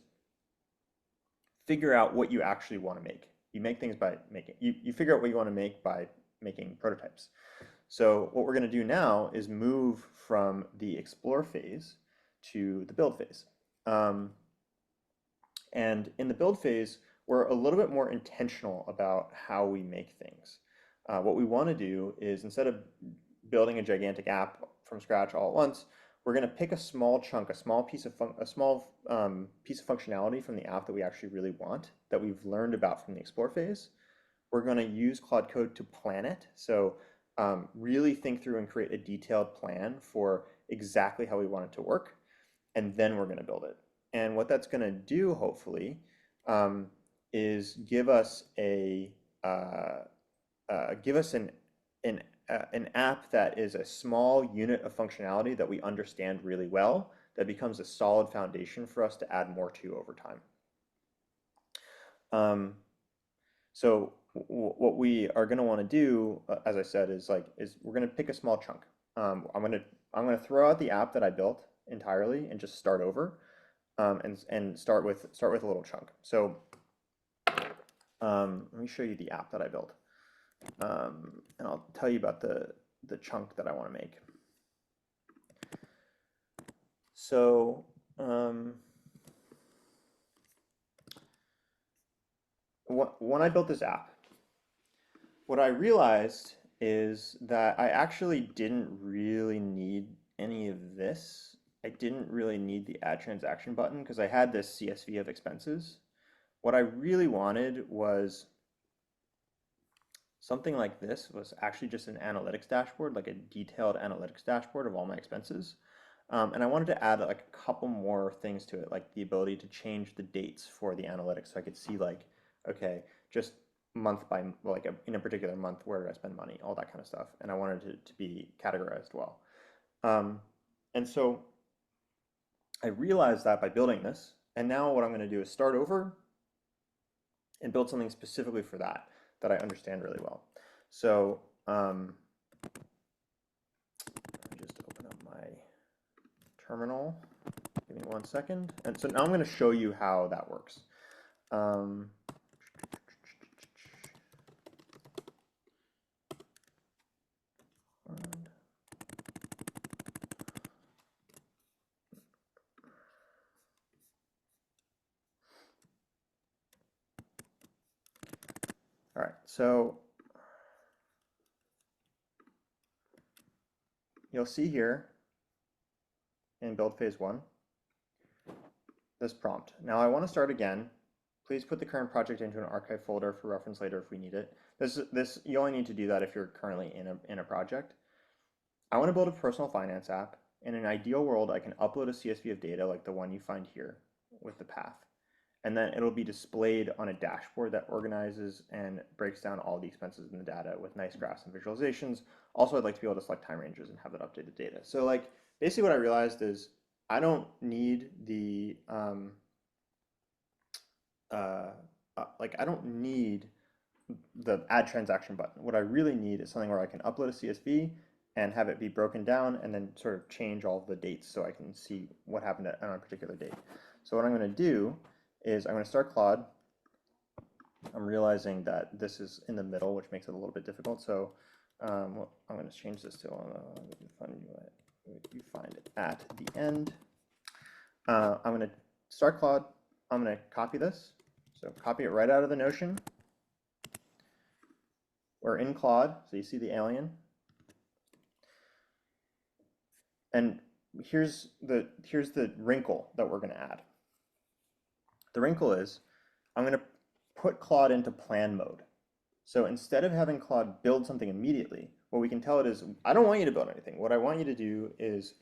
figure out what you actually want to make. You make things by making, you figure out what you want to make by making prototypes. So what we're going to do now is move from the explore phase to the build phase. And in the build phase, we're a little bit more intentional about how we make things. What we want to do is, instead of building a gigantic app from scratch all at once, we're going to pick a small chunk, a small piece of functionality from the app that we actually really want, that we've learned about from the explore phase. We're going to use Claude Code to plan it. So really think through and create a detailed plan for exactly how we want it to work, and then we're going to build it. And what that's going to do, hopefully, is give us an app that is a small unit of functionality that we understand really well, that becomes a solid foundation for us to add more to over time. So what we are going to want to do, as I said, is we're going to pick a small chunk. I'm going to throw out the app that I built entirely and just start over, and start with a little chunk. So let me show you the app that I built, and I'll tell you about the chunk that I want to make. So when I built this app, what I realized is that I actually didn't really need any of this. I didn't really need the add transaction button because I had this CSV of expenses. What I really wanted was something like this, was actually just an analytics dashboard, like a detailed analytics dashboard of all my expenses. And I wanted to add like a couple more things to it, like the ability to change the dates for the analytics, so I could see, like, okay, just month by, like, in a particular month, where did I spend money, all that kind of stuff. And I wanted it to be categorized well. And so I realized that by building this, and now what I'm going to do is start over and build something specifically for that I understand really well. So let me just open up my terminal. Give me 1 second. And so now I'm going to show you how that works. All right, so you'll see here in build phase 1, this prompt. Now I want to start again. Please put the current project into an archive folder for reference later if we need it. This you only need to do that if you're currently in a project. I want to build a personal finance app. In an ideal world, I can upload a CSV of data like the one you find here with the path. And then it'll be displayed on a dashboard that organizes and breaks down all the expenses in the data with nice graphs and visualizations. Also, I'd like to be able to select time ranges and have that updated data. So, like, basically what I realized is I don't need the I don't need the add transaction button. What I really need is something where I can upload a CSV and have it be broken down, and then sort of change all the dates so I can see what happened on a particular date. So what I'm going to do is I'm going to start Claude. I'm realizing that this is in the middle, which makes it a little bit difficult. So I'm going to change this to you find it at the end. I'm going to start Claude. I'm going to copy this. So copy it right out of the Notion. We're in Claude, so you see the alien. And here's the wrinkle that we're going to add. The wrinkle is I'm going to put Claude into plan mode. So instead of having Claude build something immediately, what what we can tell it is, I don't want you to build anything. What I want you to do is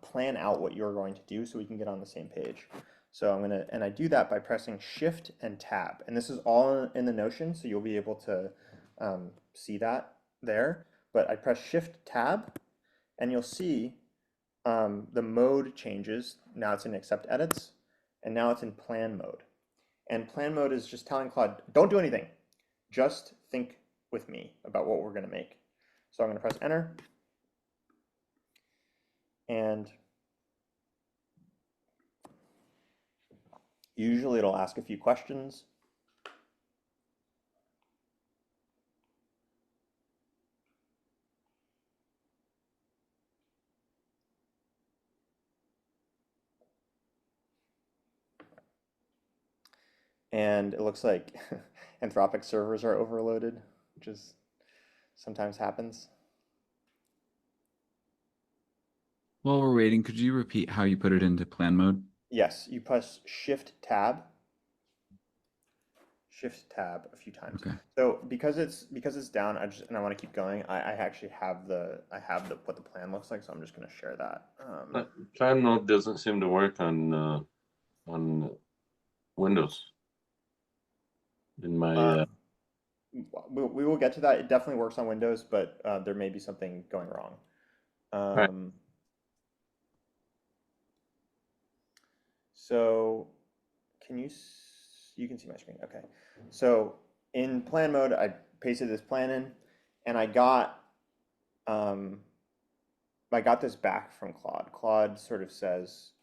plan out what you're going to do so we can get on the same page. So and I do that by pressing Shift and Tab. And this is all in the Notion, so you'll be able to see that there. But I press Shift Tab, and you'll see the mode changes. Now it's in Accept Edits, and now it's in Plan mode. And Plan mode is just telling Claude, don't do anything. Just think with me about what we're going to make. So I'm going to press Enter. And usually it'll ask a few questions. And it looks like Anthropic servers are overloaded, which is sometimes happens. While we're waiting, could you repeat how you put it into plan mode? Yes, you press Shift Tab a few times. Okay. So because it's down, I want to keep going. I actually have what the plan looks like, so I'm just going to share that. Plan mode doesn't seem to work on Windows. In my we will get to that. It definitely works on Windows, but there may be something going wrong. Right. So you can see my screen. Okay. So in plan mode, I pasted this plan in, and I got this back from Claude. Claude sort of says,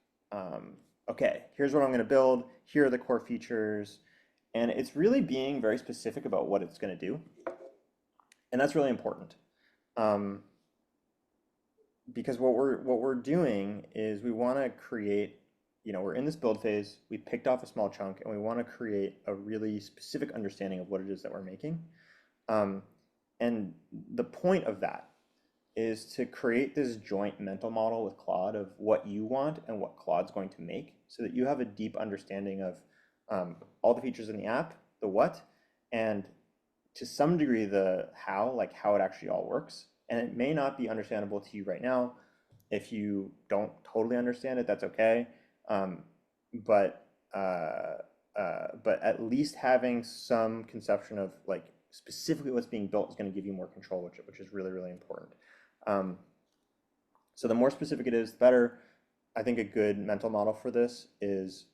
okay, here's what I'm going to build. Here are the core features. And it's really being very specific about what it's going to do. And that's really important. Because what we're doing is we want to create, we're in this build phase, we picked off a small chunk, and we want to create a really specific understanding of what it is that we're making. And the point of that is to create this joint mental model with Claude of what you want and what Claude's going to make, so that you have a deep understanding of all the features in the app, the what, and to some degree the how, like how it actually all works. And it may not be understandable to you right now. If you don't totally understand it, that's okay. But at least having some conception of like specifically what's being built is going to give you more control, which is really, really important. So the more specific it is, the better. I think a good mental model for this is,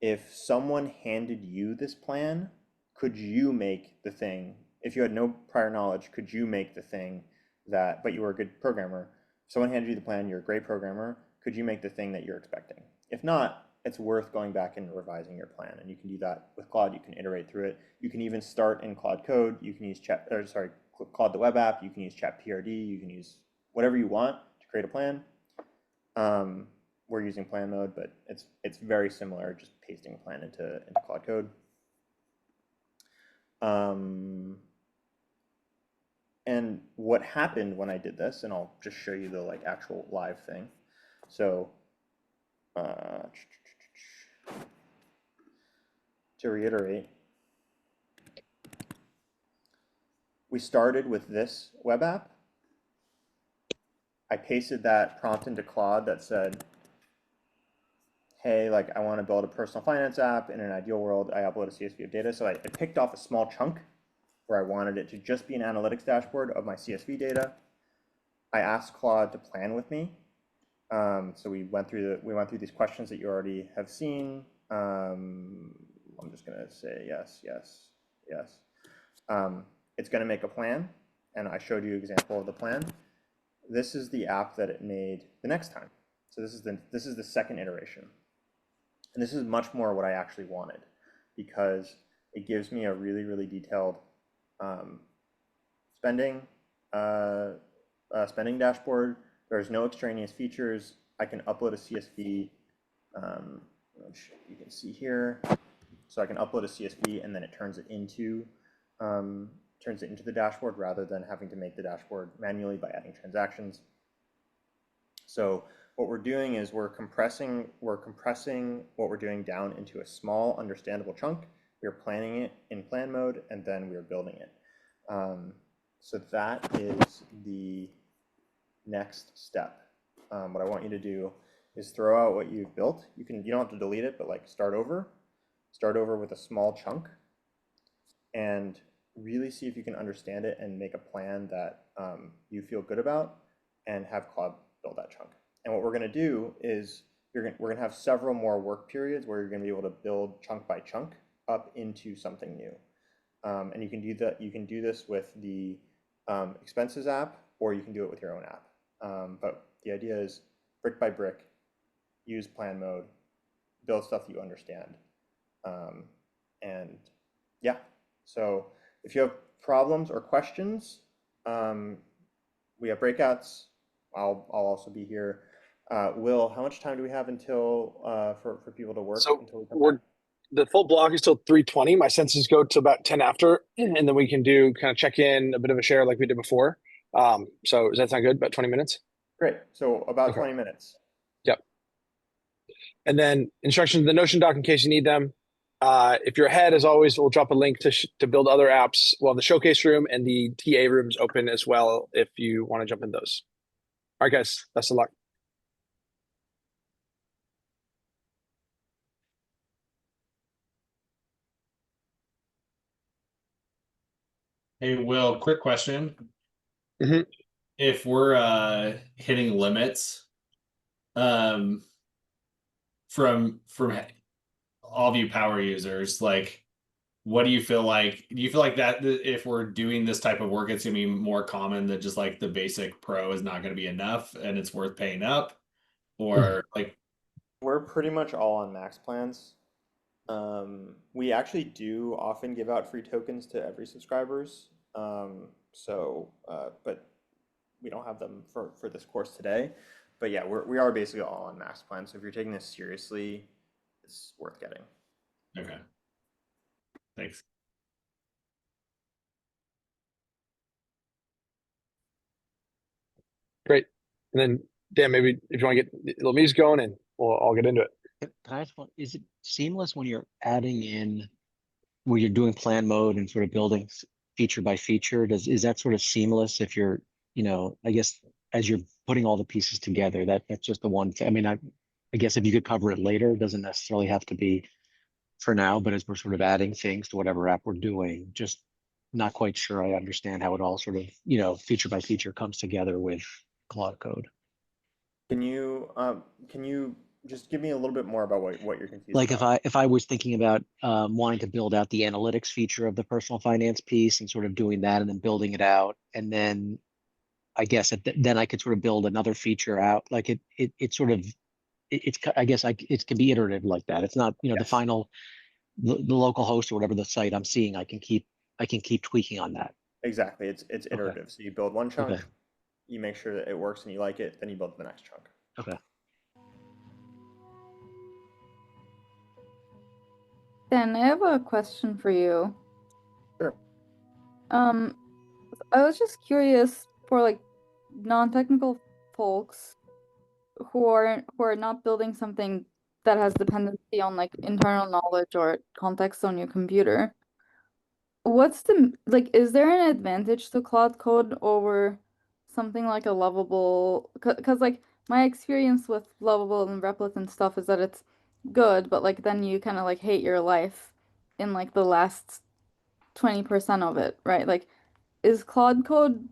if someone handed you this plan, could you make the thing, if you had no prior knowledge, could you make the thing but you were a good programmer, if someone handed you the plan, you're a great programmer, could you make the thing that you're expecting? If not, it's worth going back and revising your plan. And you can do that with Claude. You can iterate through it. You can even start in Claude Code. You can use Claude the web app. You can use ChatPRD. You can use whatever you want to create a plan. We're using plan mode, but it's very similar, just pasting a plan into Claude Code. And what happened when I did this, and I'll just show you the like actual live thing. So to reiterate, we started with this web app. I pasted that prompt into Claude that said, hey, like I want to build a personal finance app. In an ideal world, I upload a CSV of data. So I picked off a small chunk where I wanted it to just be an analytics dashboard of my CSV data. I asked Claude to plan with me. So we went through these questions that you already have seen. I'm just gonna say yes, yes, yes. It's gonna make a plan, and I showed you an example of the plan. This is the app that it made the next time. So this is the second iteration. And this is much more what I actually wanted, because it gives me a really, really detailed spending dashboard. There's no extraneous features. I can upload a CSV, which you can see here. So I can upload a CSV, and then it turns it into the dashboard, rather than having to make the dashboard manually by adding transactions. So what we're doing is we're compressing what we're doing down into a small, understandable chunk. We're planning it in plan mode, and then we're building it. So that is the next step. What I want you to do is throw out what you've built. You don't have to delete it, but like start over. Start over with a small chunk and really see if you can understand it and make a plan that you feel good about and have Claude build that chunk. And what we're going to do is we're going to have several more work periods where you're going to be able to build chunk by chunk up into something new. And you can do that. You can do this with the expenses app, or you can do it with your own app. But the idea is brick by brick, use plan mode, build stuff that you understand. And yeah, so if you have problems or questions, we have breakouts. I'll also be here. Will, how much time do we have until for people to work So until we come back? the full block is till 3:20. My senses go to about 10 after, and then we can do kind of check in, a bit of a share like we did before. So does that sound good? About 20 minutes? Great. So about Okay. 20 minutes. Yep. And then instructions, the Notion doc in case you need them. If you're ahead, as always, we'll drop a link to build other apps. We'll have the showcase room and the TA rooms open as well if you want to jump in those. All right, guys, best of luck. Hey, Will, quick question. Mhm. If we're hitting limits, from all of you power users, like, what do you feel like? Do you feel like that if we're doing this type of work, it's gonna be more common that just like the basic pro is not gonna be enough and it's worth paying up? Or like, We're pretty much all on max plans. We actually do often give out free tokens to every subscribers. But we don't have them for this course today. But yeah, we are basically all on max plan. So if you're taking this seriously, it's worth getting. okay. Thanks. Great. And then, Dan, maybe if you want to get a little music going, and I'll get into it. Can I ask one, is it seamless when you're adding in, where you're doing plan mode and sort of building feature by feature? Is that sort of seamless if you're, I guess as you're putting all the pieces together, that's just the one thing. I mean, I guess if you could cover it later, it doesn't necessarily have to be for now, but as we're sort of adding things to whatever app we're doing, just not quite sure I understand how it all sort of, feature by feature comes together with Claude Code. Can you just give me a little bit more about what you're confused Like about? if I was thinking about wanting to build out the analytics feature of the personal finance piece and sort of doing that and then building it out, and then I guess then I could sort of build another feature out. Like it sort of I guess it can be iterative like that. It's not the Yes. final the local host or whatever the site I'm seeing. I can keep tweaking on that. Exactly. It's Okay. iterative. So you build one chunk, Okay. you make sure that it works and you like it, then you build the next chunk. Okay. Dan, I have a question for you. Sure. I was just curious for like non-technical folks who are not building something that has dependency on like internal knowledge or context on your computer. What's is there an advantage to Cloud Code over something like a Lovable? Because like my experience with Lovable and Replit and stuff is that it's good, but like then you kind of like hate your life in like the last 20% of it, right? Like, is Claude Code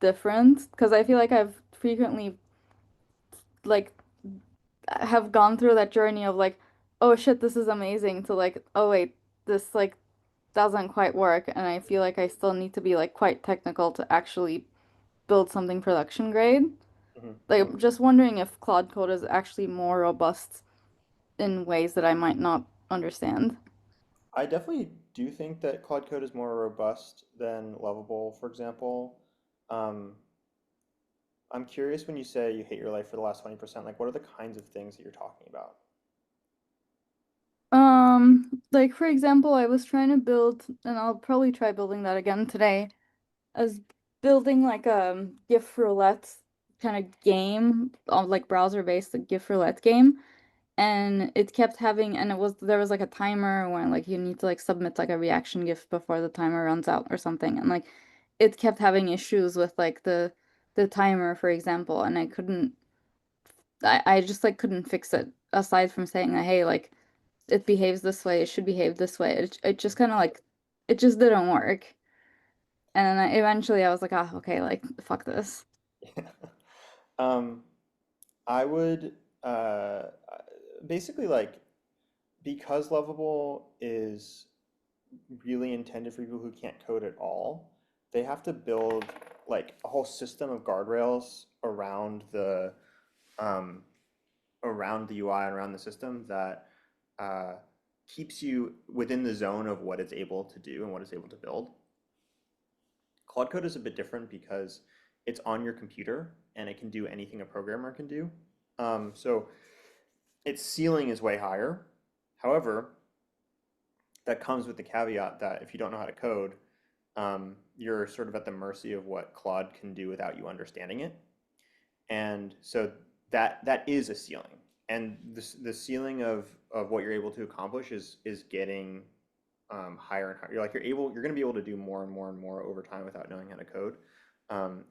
different? Because I feel like I've frequently like have gone through that journey of like, oh shit, this is amazing, to like, oh wait, this like doesn't quite work, and I feel like I still need to be like quite technical to actually build something production grade. Like, I'm just wondering if Claude Code is actually more robust in ways that I might not understand. I definitely do think that Claude Code is more robust than Lovable, for example. I'm curious when you say you hate your life for the last 20%, like what are the kinds of things that you're talking about? Like for example, I was trying to build, and I'll probably try building that again today, as building like a GIF roulette kind of game, like browser-based GIF roulette game. And it kept having, and there was like a timer when like you need to like submit like a reaction GIF before the timer runs out or something. And like it kept having issues with like the timer, for example, and I just like couldn't fix it aside from saying that, hey, like it behaves this way, it should behave this way. It just kind of like it just didn't work. And then eventually I was like, ah, okay, like fuck this. Um, I would basically like because Lovable is really intended for people who can't code at all, they have to build like a whole system of guardrails um, around the UI and around the system that uh, keeps you within the zone of what it's able to do and what it's able to build. Claude Code is a bit different because it's on your computer and it can do anything a programmer can do. So its ceiling is way higher. However, that comes with the caveat that if you don't know how to code, you're sort of at the mercy of what Claude can do without you understanding it. And so that is a ceiling. And the ceiling of what you're able to accomplish is getting higher and higher. You're going to be able to do more and more and more over time without knowing how to code.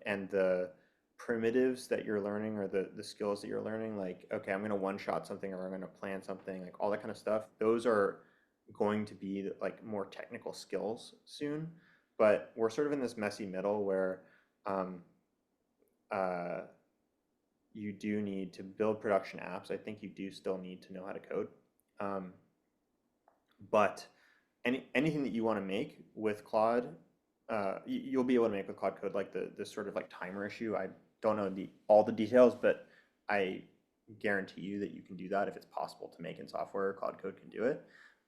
And the primitives that you're learning or the skills that you're learning, like, okay, I'm going to one-shot something or I'm going to plan something, like all that kind of stuff, those are going to be like more technical skills soon. But we're sort of in this messy middle where you do need to build production apps. I think you do still need to know how to code. But anything that you want to make with Claude, you'll be able to make with Claude Code, like the sort of like timer issue. I don't know all the details, but I guarantee you that you can do that if it's possible to make in software. Claude Code can do it.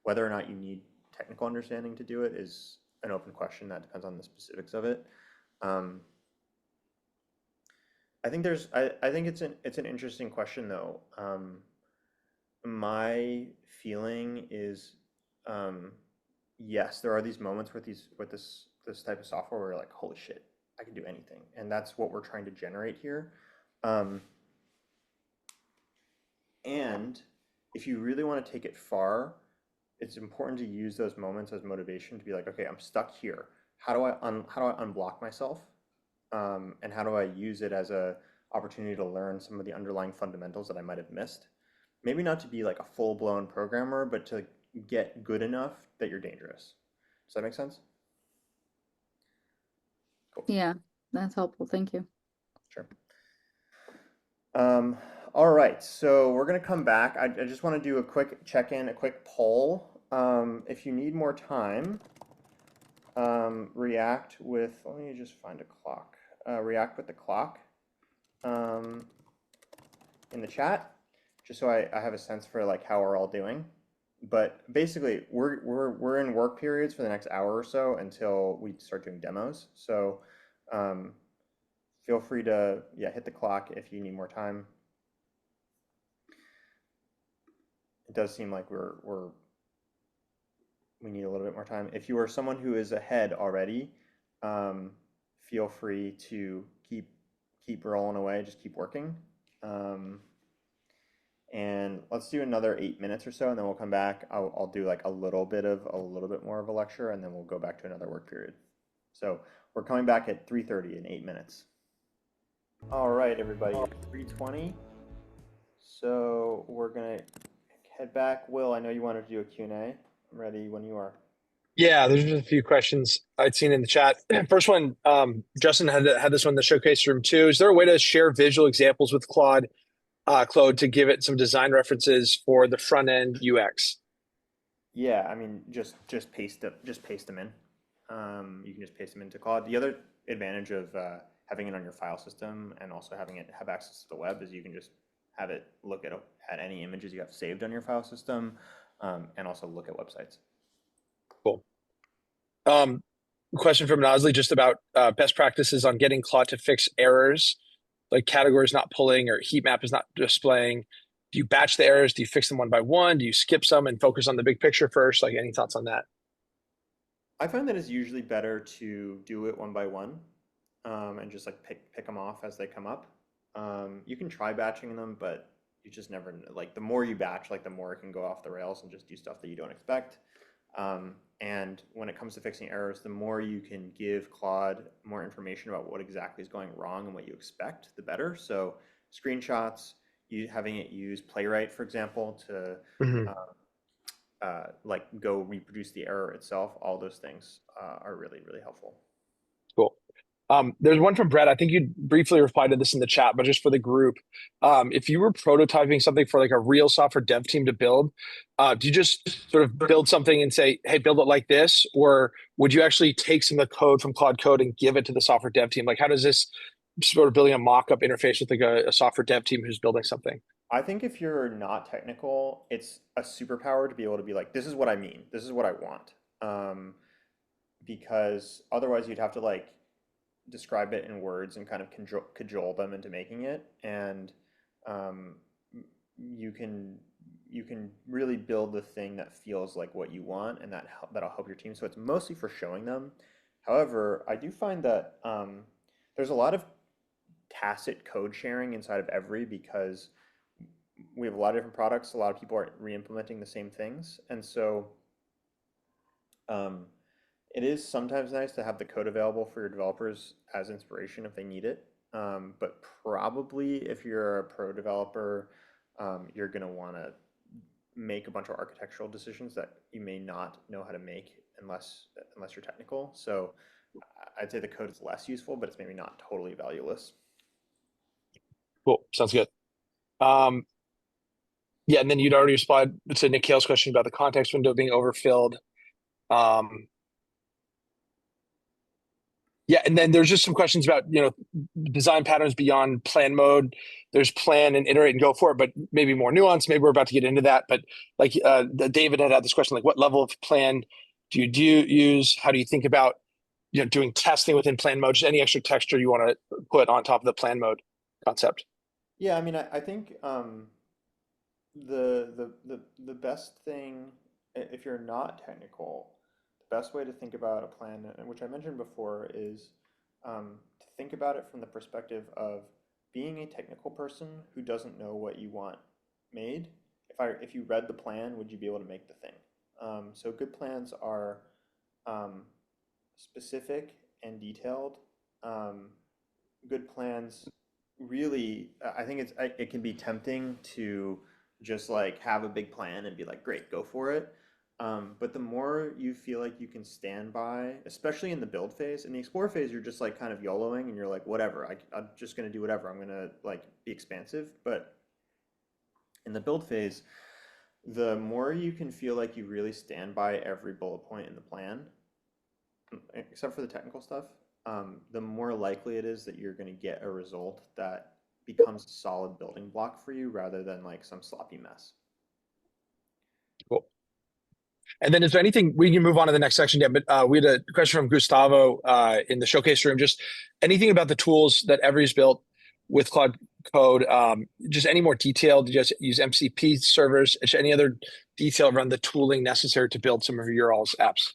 Whether or not you need technical understanding to do it is an open question. That depends on the specifics of it. I think it's an interesting question though. My feeling is, yes, there are these moments with this type of software where you're like, holy shit, I can do anything, and that's what we're trying to generate here. And if you really want to take it far, it's important to use those moments as motivation to be like, okay, I'm stuck here. How do I unblock myself? And how do I use it as a opportunity to learn some of the underlying fundamentals that I might have missed? Maybe not to be like a full-blown programmer, but to get good enough that you're dangerous. Does that make sense? Cool. Yeah, that's helpful. Thank you. Sure. All right, so we're gonna come back. I just want to do a quick check-in, a quick poll. If you need more time, react with, let me just find a clock. React with the clock in the chat, just so I have a sense for like how we're all doing. But basically, we're in work periods for the next hour or so until we start doing demos. So feel free to hit the clock if you need more time. It does seem like we need a little bit more time. If you are someone who is ahead already, feel free to keep rolling away, just keep working. And let's do another 8 minutes or so, and then we'll come back. I'll do like a little bit more of a lecture, and then we'll go back to another work period. So we're coming back at 3:30 in 8 minutes. All right, everybody, it's 3:20. So we're gonna head back. Will, I know you wanted to do a Q&A. I'm ready when you are. Yeah, there's just a few questions I'd seen in the chat. First one, Justin had this one in the showcase room too. Is there a way to share visual examples with Claude to give it some design references for the front end UX? Yeah, I mean, just paste them in. You can just paste them into Claude. The other advantage of having it on your file system and also having it have access to the web is you can just have it look at any images you have saved on your file system, and also look at websites. Cool. Question from Nosley just about best practices on getting Claude to fix errors, like categories not pulling or heat map is not displaying. Do you batch the errors? Do you fix them one by one? Do you skip some and focus on the big picture first? Like, any thoughts on that? I find that it's usually better to do it one by one, and just like pick them off as they come up. You can try batching them, but you just never, like, the more you batch, like the more it can go off the rails and just do stuff that you don't expect. And when it comes to fixing errors, the more you can give Claude more information about what exactly is going wrong and what you expect, the better. So screenshots, having it use Playwright, for example, to like go reproduce the error itself, all those things are really, really helpful. Cool. There's one from Brett. I think you briefly replied to this in the chat, but just for the group, if you were prototyping something for like a real software dev team to build, do you just sort of build something and say, hey, build it like this? Or would you actually take some of the code from Claude Code and give it to the software dev team? Like, how does this sort of building a mock-up interface with like a software dev team who's building something? I think if you're not technical, it's a superpower to be able to be like, this is what I mean, this is what I want. Because otherwise you'd have to like describe it in words and kind of cajole them into making it. And um, you can really build the thing that feels like what you want, and that'll help your team. So it's mostly for showing them. However, I do find that there's a lot of tacit code sharing inside of Every, because we have a lot of different products. A lot of people are re-implementing the same things, and so it is sometimes nice to have the code available for your developers as inspiration if they need it. But probably if you're a pro developer, you're going to want to make a bunch of architectural decisions that you may not know how to make unless you're technical. So I'd say the code is less useful, but it's maybe not totally valueless. Cool. Sounds good. Yeah, and then you'd already replied to Nikhil's question about the context window being overfilled. Yeah, and then there's just some questions about, design patterns beyond plan mode. There's plan and iterate and go for it, but maybe more nuance. Maybe we're about to get into that. But like David had this question, like what level of plan do you use? How do you think about, doing testing within plan mode? Just any extra texture you want to put on top of the plan mode concept. Yeah, I mean, I think the best thing, if you're not technical, the best way to think about a plan, which I mentioned before, is to think about it from the perspective of being a technical person who doesn't know what you want made. If you read the plan, would you be able to make the thing? So good plans are specific and detailed. Good plans really, I think it can be tempting to just like have a big plan and be like, great, go for it. But the more you feel like you can stand by, especially in the build phase, in the explore phase, you're just like kind of YOLOing and you're like, whatever, I'm just going to do whatever. I'm going to like be expansive. But in the build phase, the more you can feel like you really stand by every bullet point in the plan, except for the technical stuff, the more likely it is that you're going to get a result that becomes a solid building block for you rather than like some sloppy mess. Cool. And then is there anything, we can move on to the next section, Dan, but we had a question from Gustavo in the showcase room, just anything about the tools that Every's built with Claude Code, just any more detail? Did you just use MCP servers? Any other detail around the tooling necessary to build some of your all's apps?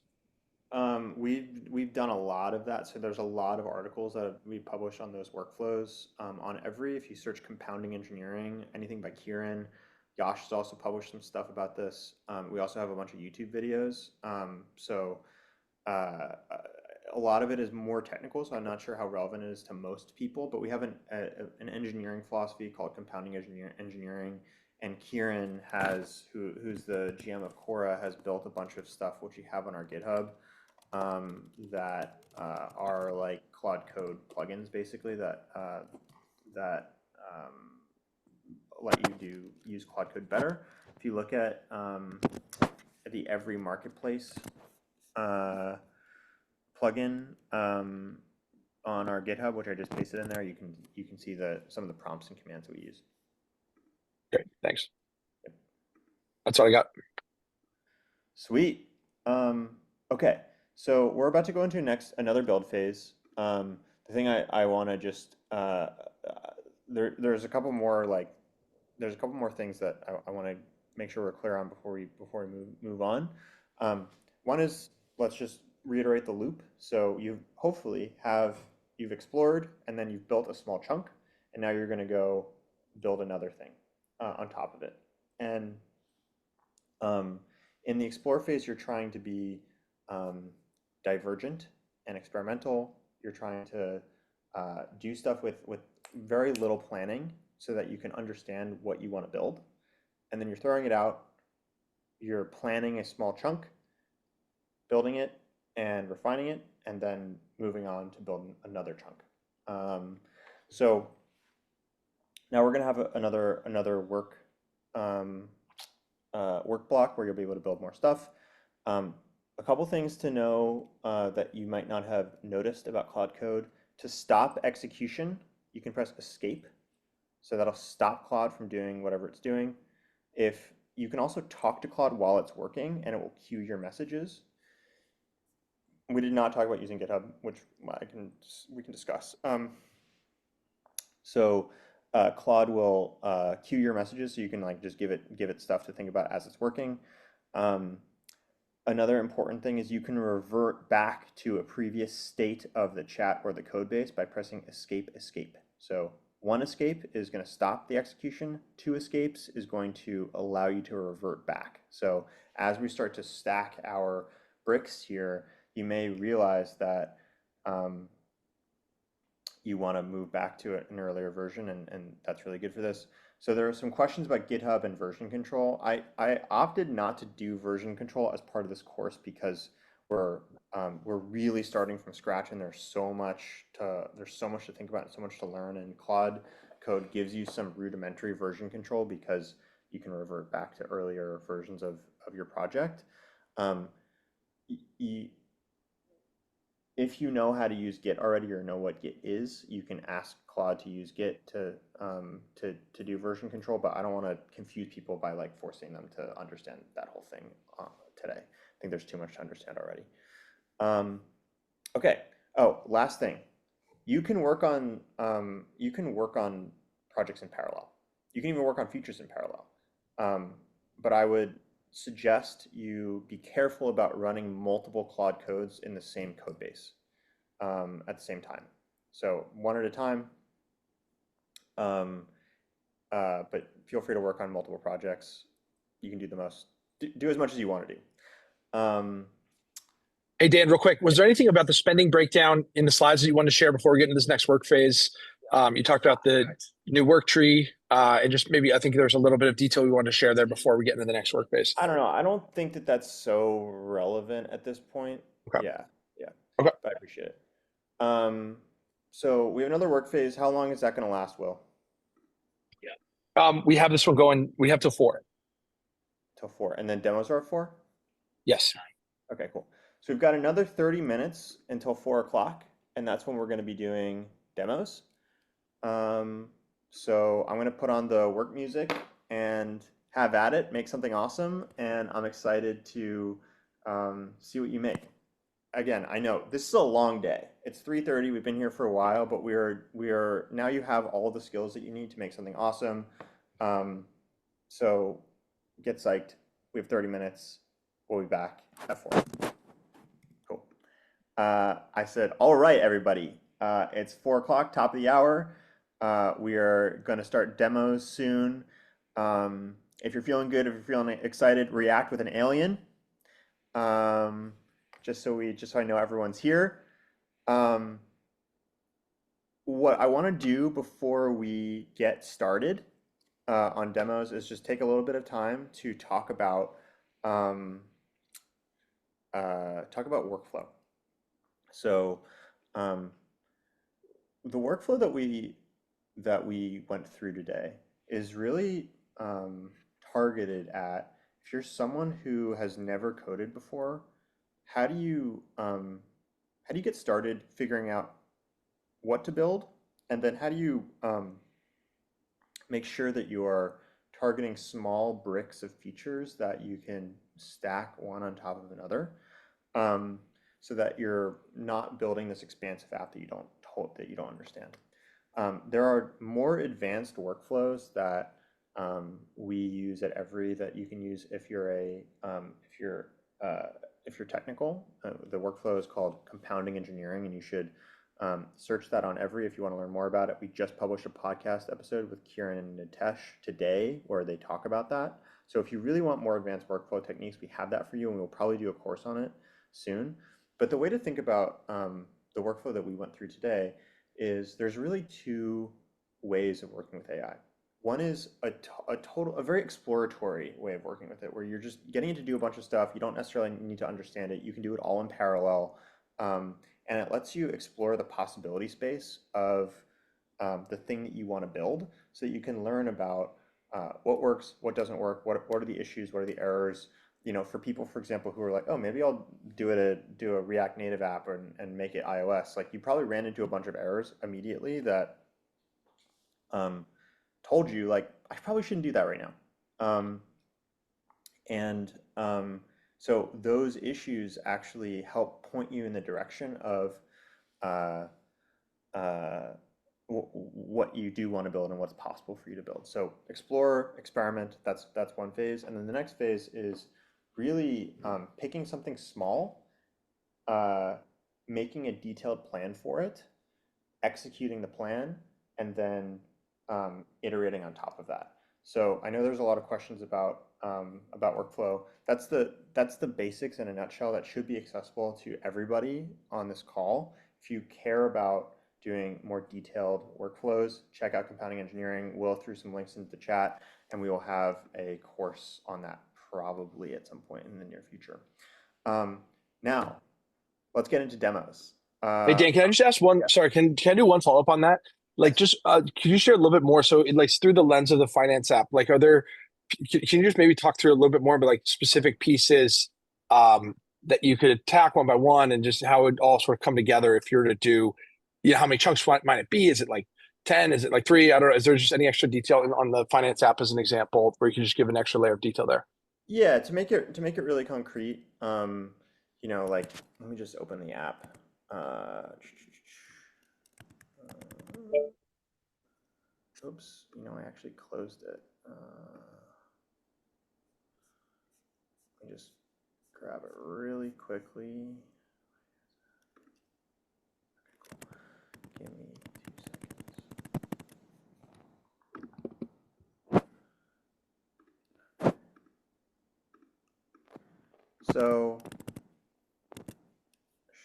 We've done a lot of that. So there's a lot of articles that we publish on those workflows on Every. If you search compounding engineering, anything by Kieran, Yash has also published some stuff about this. We also have a bunch of YouTube videos. So a lot of it is more technical, so I'm not sure how relevant it is to most people, but we have an engineering philosophy called compounding engineering. And Kieran who's the GM of Cora, has built a bunch of stuff which you have on our GitHub that are like Claude Code plugins, basically, that let you use Claude Code better. If you look at the Every Marketplace plugin on our GitHub, which I just pasted in there, you can see some of the prompts and commands that we use. Great, thanks. Yep. That's all I got. Sweet. Okay, so we're about to go into another build phase. The thing I want to just there's a couple more things that I want to make sure we're clear on before we move on. One is, let's just reiterate the loop. So you've explored, and then you've built a small chunk, and now you're going to go build another thing on top of it. And In the explore phase, you're trying to be divergent and experimental. You're trying to do stuff with very little planning so that you can understand what you want to build. And then you're throwing it out. You're planning a small chunk, building it and refining it, and then moving on to build another chunk. So now we're going to have another work work block where you'll be able to build more stuff. A couple things to know that you might not have noticed about Claude Code. To stop execution, you can press escape. So that'll stop Claude from doing whatever it's doing. If you can also talk to Claude while it's working, and it will queue your messages. We did not talk about using GitHub, which we can discuss. Claude will queue your messages, so you can like just give it stuff to think about as it's working. Another important thing is you can revert back to a previous state of the chat or the code base by pressing escape. So 1 escape is going to stop the execution. 2 escapes is going to allow you to revert back. So as we start to stack our bricks here, you may realize that you want to move back to an earlier version, and that's really good for this. So there are some questions about GitHub and version control. I opted not to do version control as part of this course because we're really starting from scratch, and there's so much to think about and so much to learn. And Claude Code gives you some rudimentary version control because you can revert back to earlier versions of your project. If you know how to use Git already or know what Git is, you can ask Claude to use Git to do version control, but I don't want to confuse people by like forcing them to understand that whole thing today. I think there's too much to understand already. Okay. Oh, last thing. You can work on projects in parallel. You can even work on features in parallel. But I would suggest you be careful about running multiple Claude codes in the same code base at the same time. So one at a time, but feel free to work on multiple projects. You can do as much as you want to do. Hey, Dan, real quick, was there anything about the spending breakdown in the slides that you wanted to share before we get into this next work phase? You talked about the new work tree, and just maybe I think there's a little bit of detail we wanted to share there before we get into the next work phase. I don't know. I don't think that that's so relevant at this point. Okay. Yeah. Okay. But I appreciate it. So we have another work phase. How long is that going to last, Will? We have this one going. We have till 4. Till 4, and then demos are at 4. Yes. Okay, cool. So we've got another 30 minutes until 4 o'clock, and that's when we're going to be doing demos. So I'm going to put on the work music and have at it, make something awesome, and I'm excited to see what you make. Again, I know this is a long day. It's 3:30. We've been here for a while, but we are now. You have all the skills that you need to make something awesome. So get psyched. We have 30 minutes. We'll be back at 4. Cool. I said, all right, everybody. It's 4 o'clock, top of the hour. We are going to start demos soon. If you're feeling good, if you're feeling excited, react with an alien. Just so I know everyone's here. What I want to do before we get started on demos is just take a little bit of time to talk about workflow. So the workflow that we went through today is really targeted at if you're someone who has never coded before. How do you get started figuring out what to build, and then how do you make sure that you are targeting small bricks of features that you can stack one on top of another, so that you're not building this expansive app that you don't understand. There are more advanced workflows that we use at Every that you can use if you're technical. The workflow is called compounding engineering, and you should search that on Every if you want to learn more about it. We just published a podcast episode with Kieran and Nitesh today where they talk about that. So if you really want more advanced workflow techniques, we have that for you, and we'll probably do a course on it soon. But the way to think about the workflow that we went through today is there's really two ways of working with AI. One is a very exploratory way of working with it, where you're just getting it to do a bunch of stuff. You don't necessarily need to understand it. You can do it all in parallel. And it lets you explore the possibility space of the thing that you want to build, so that you can learn about what works, what doesn't work, what are the issues, what are the errors. You know, for people, for example, who are like, oh, maybe I'll do a React Native app and make it iOS. Like, you probably ran into a bunch of errors immediately that told you, like, I probably shouldn't do that right now. So those issues actually help point you in the direction of what you do want to build and what's possible for you to build. So explore, experiment, that's one phase. And then the next phase is really picking something small, making a detailed plan for it, executing the plan, and then iterating on top of that. So I know there's a lot of questions about workflow. That's the basics in a nutshell. That should be accessible to everybody on this call. If you care about doing more detailed workflows, check out Compounding Engineering. We'll throw some links into the chat, and we will have a course on that probably at some point in the near future. Now, let's get into demos. Hey, Dan, can I just ask one? Sorry, can I do one follow up on that? Like, just could you share a little bit more? So, like, through the lens of the finance app, like, can you just maybe talk through a little bit more about like specific pieces that you could attack one by one, and just how it would all sort of come together if you were to do, how many chunks might it be? Is it like 10? Is it like 3? I don't know. Is there just any extra detail on the finance app as an example where you can just give an extra layer of detail there? Yeah, to make it really concrete, like, let me just open the app. Oops, I actually closed it. Let me just grab it really quickly. Give me 2 seconds. So,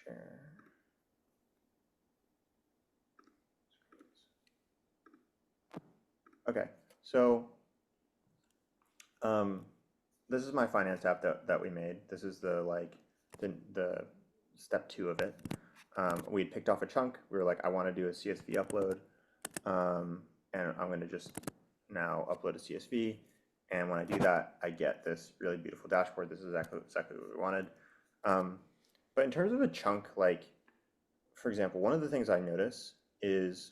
share. Okay, so this is my finance app that we made. This is the step 2 of it. We picked off a chunk. We were like, I want to do a CSV upload, and I'm going to just now upload a CSV. And when I do that, I get this really beautiful dashboard. This is exactly what we wanted. But in terms of a chunk, like, for example, one of the things I notice is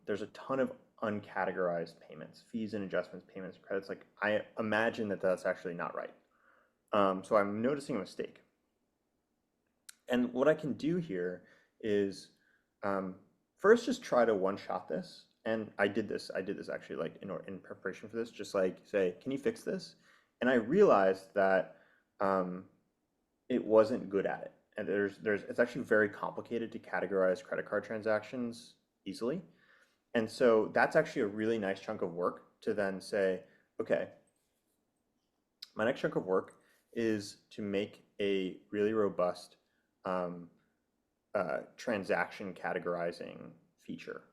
there's a ton of uncategorized payments, fees and adjustments, payments, credits. Like, I imagine that that's actually not right. So I'm noticing a mistake. And what I can do here is first just try to one-shot this. And I did this actually, like, in preparation for this, just like say, can you fix this? And I realized that it wasn't good at it. And it's actually very complicated to categorize credit card transactions easily. And so that's actually a really nice chunk of work to then say, okay, my next chunk of work is to make a really robust transaction categorizing feature.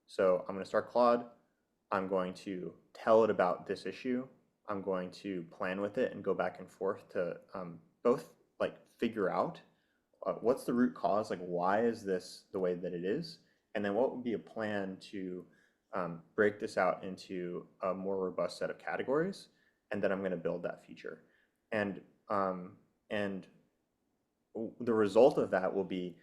So I'm going to start Claude. I'm going to tell it about this issue. I'm going to plan with it and go back and forth to both like figure out what's the root cause, like why is this the way that it is, and then what would be a plan to break this out into a more robust set of categories, and then I'm going to build that feature. And the result of that will be,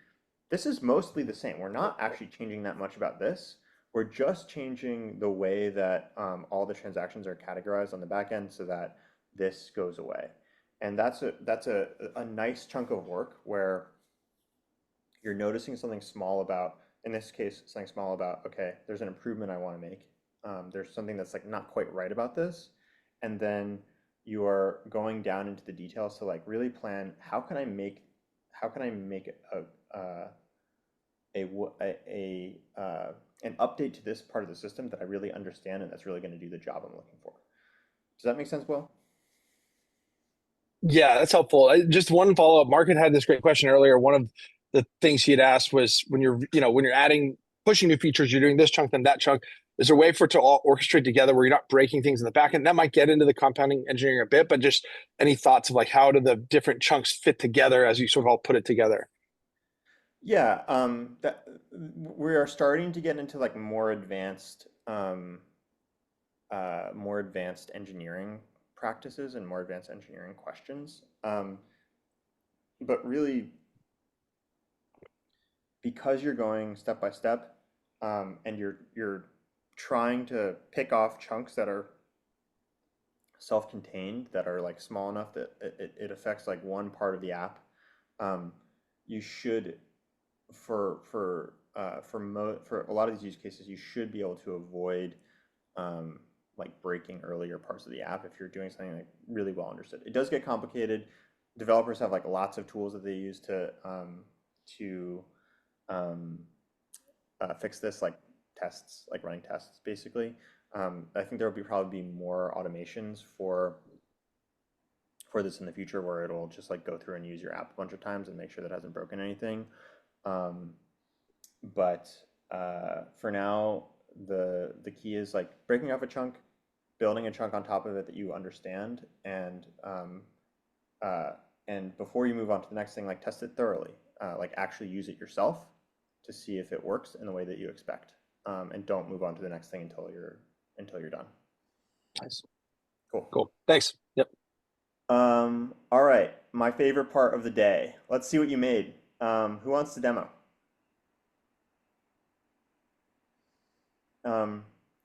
this is mostly the same. We're not actually changing that much about this. We're just changing the way that all the transactions are categorized on the back end so that this goes away. And that's a nice chunk of work where you're noticing something small about, in this case, something small about, okay, there's an improvement I want to make. There's something that's like not quite right about this. And then you are going down into the details to like really plan, how can I make an update to this part of the system that I really understand and that's really going to do the job I'm looking for. Does that make sense, Will? Yeah, that's helpful. Just one follow up. Mark had this great question earlier. One of the things he had asked was when you're pushing new features, you're doing this chunk, then that chunk. Is there a way for it to all orchestrate together where you're not breaking things in the back end? That might get into the compounding engineering a bit, but just any thoughts of like how do the different chunks fit together as you sort of all put it together? Yeah, that we are starting to get into like more advanced engineering practices and more advanced engineering questions. But really, because you're going step by step, and you're trying to pick off chunks that are self-contained, that are like small enough that it affects like one part of the app, you should for a lot of these use cases, you should be able to avoid like breaking earlier parts of the app if you're doing something like really well understood. It does get complicated. Developers have like lots of tools that they use to fix this, like tests, like running tests, basically. I think there will probably be more automations for this in the future, where it'll just like go through and use your app a bunch of times and make sure that it hasn't broken anything. But for now, the key is like breaking off a chunk, building a chunk on top of it that you understand, and before you move on to the next thing, like test it thoroughly, like actually use it yourself to see if it works in the way that you expect, and don't move on to the next thing until you're done. Nice. Cool. Thanks. Yep. All right, my favorite part of the day. Let's see what you made. Who wants to demo?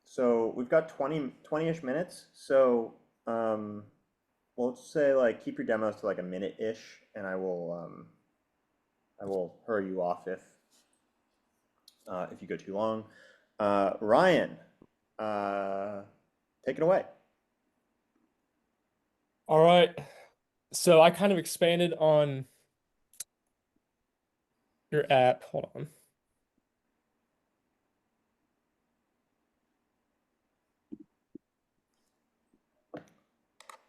So we've got 20-ish minutes. So we'll say like keep your demos to like a minute-ish, and I will hurry you off if you go too long. Ryan, take it away. All right. So I kind of expanded on your app. Hold on.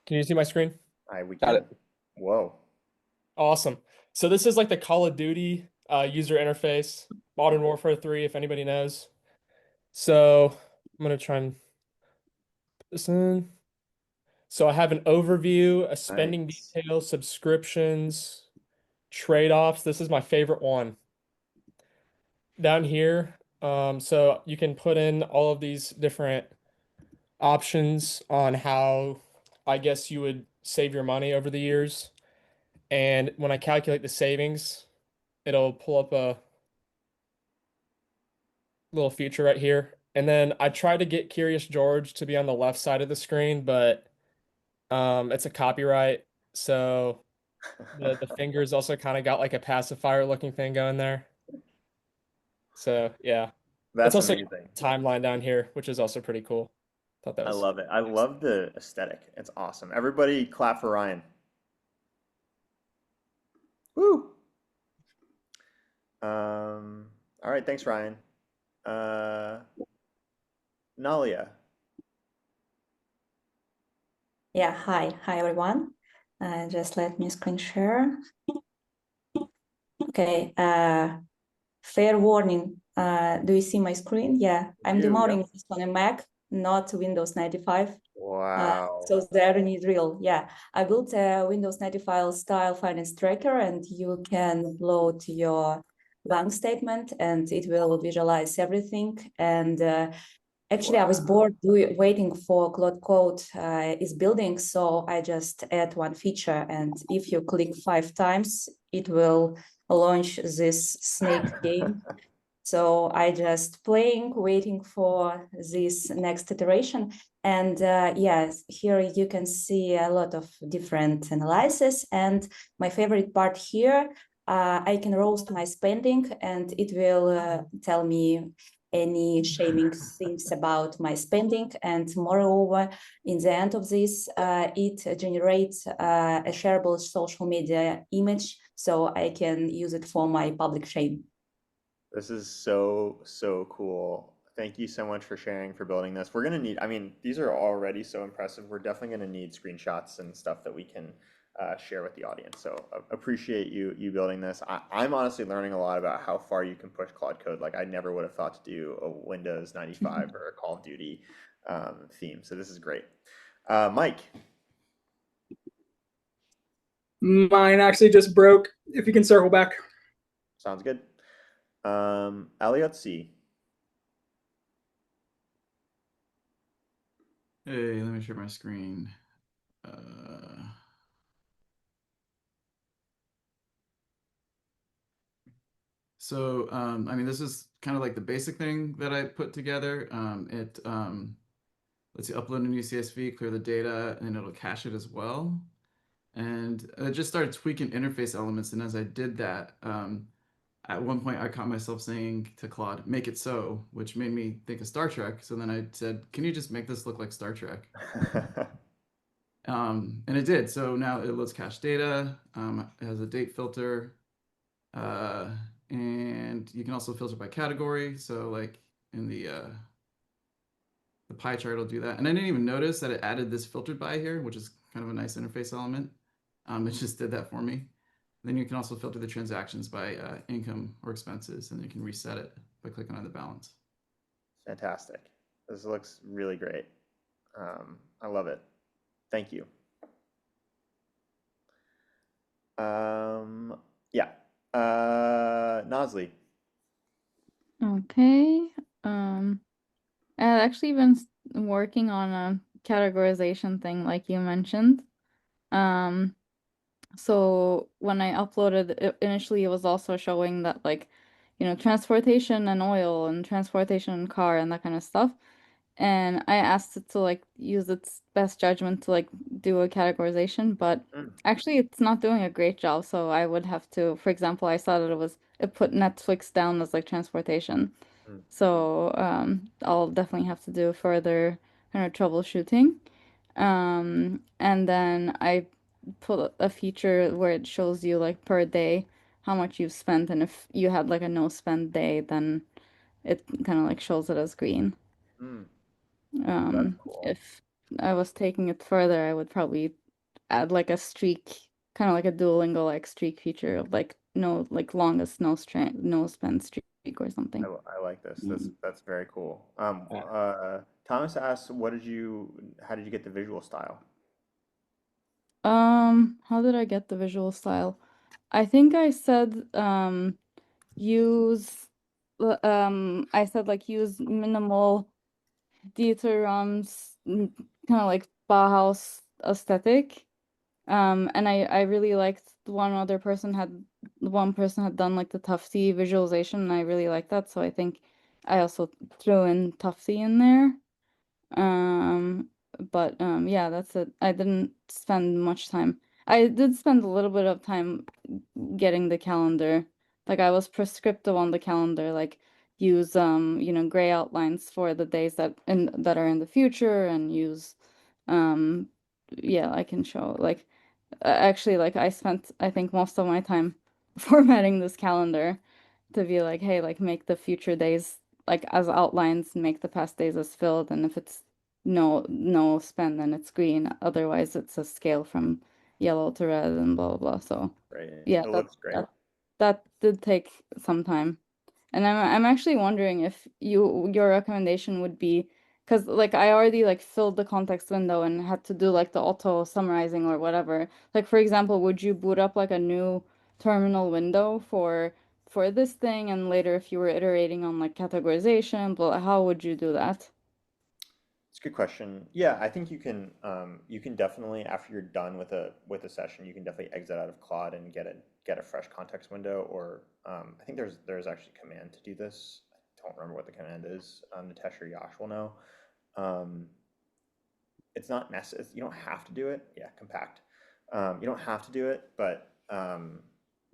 Can you see my screen? We got it. Whoa. Awesome. So this is like the Call of Duty user interface, Modern Warfare 3, if anybody knows. So I'm going to try and put this in. So I have an overview, a spending detail, subscriptions, trade-offs. This is my favorite one. Down here, so you can put in all of these different options on how I guess you would save your money over the years. And when I calculate the savings, it'll pull up a little feature right here. And then I try to get Curious George to be on the left side of the screen, but it's a copyright. So the fingers also kind of got like a pacifier looking thing going there. So yeah. That's it's also amazing. Timeline down here, which is also pretty cool. Thought that I was love it. I love the aesthetic. It's awesome. Everybody clap for Ryan. Woo! All right, thanks, Ryan. Nalia. Yeah, hi everyone. Just let me screen share. Okay, fair warning. Do you see my screen? Yeah, I'm demoing this on a Mac, not Windows 95. Wow. So the irony is real. Yeah, I built a Windows 95 style finance tracker, and you can load your bank statement and it will visualize everything. And actually, I was bored waiting for Claude Code is building, so I just add one feature, and if you click 5 times, it will launch this snake game. So I just playing, waiting for this next iteration. And yes, here you can see a lot of different analysis. And my favorite part here, I can roast my spending, and it will tell me any shaming things about my spending. And moreover, in the end of this, it generates a shareable social media image, so I can use it for my public shame. This is so cool. Thank you so much for sharing, for building this. We're gonna need, I mean, these are already so impressive. We're definitely gonna need screenshots and stuff that we can share with the audience. So appreciate you building this. I'm honestly learning a lot about how far you can push Claude Code. Like I never would have thought to do a Windows 95 or a Call of Duty theme. So this is great. Mike. Mine actually just broke. If you can circle back. Sounds good. Elliot C. Hey, let me share my screen. So, I mean, this is kind of like the basic thing that I put together. Let's see, upload a new CSV, clear the data, and it'll cache it as well. And I just started tweaking interface elements. And as I did that, at one point I caught myself saying to Claude, make it so, which made me think of Star Trek. So then I said, can you just make this look like Star Trek? And it did. So now it loads cache data, it has a date filter, and you can also filter by category. So like in the pie chart will do that. And I didn't even notice that it added this filtered by here, which is kind of a nice interface element. It just did that for me. Then you can also filter the transactions by income or expenses, and you can reset it by clicking on the balance. Fantastic. This looks really great. I love it. Thank you. Yeah. Nosley. Okay. I've actually been working on a categorization thing like you mentioned. So when I uploaded it, initially it was also showing that like, transportation and oil and transportation and car and that kind of stuff. And I asked it to like use its best judgment to like do a categorization, but actually it's not doing a great job. So I would have to, for example, I saw that it put Netflix down as like transportation. So I'll definitely have to do further kind of troubleshooting. And then I put a feature where it shows you like per day how much you've spent, and if you had like a no spend day, then it kind of like shows it as green. That's cool. If I was taking it further, I would probably add like a streak, kind of like a Duolingo like streak feature of like no like longest no spend streak or something. I like this. That's very cool. Thomas asks, how did you get the visual style? How did I get the visual style? I think I said use I said like use minimal Dieter's kind of like Bauhaus aesthetic. And I really liked one person had done like the Tufty visualization, and I really liked that, so I think I also threw in Tufty in there. But yeah, that's it. I didn't spend much time. I did spend a little bit of time getting the calendar. Like I was prescriptive on the calendar, like use gray outlines for the days that are in the future, and use yeah, I can show like actually like I spent I think most of my time formatting this calendar to be like, hey, like make the future days like as outlines, make the past days as filled, and if it's no spend, then it's green. Otherwise, it's a scale from yellow to red and blah blah blah. So Great. yeah, It looks great. that did take some time. And I'm actually wondering if your recommendation would be, because like I already like filled the context window and had to do like the auto summarizing or whatever. Like for example, would you boot up like a new terminal window for this thing, and later if you were iterating on like categorization, but how would you do that? It's a good question. Yeah, I think you can definitely, after you're done with a session, you can definitely exit out of Claude and get a fresh context window. Or I think there's actually a command to do this. I don't remember what the command is. Nitesh or Yash will know. It's not necessary. You don't have to do it. Yeah, compact. You don't have to do it, but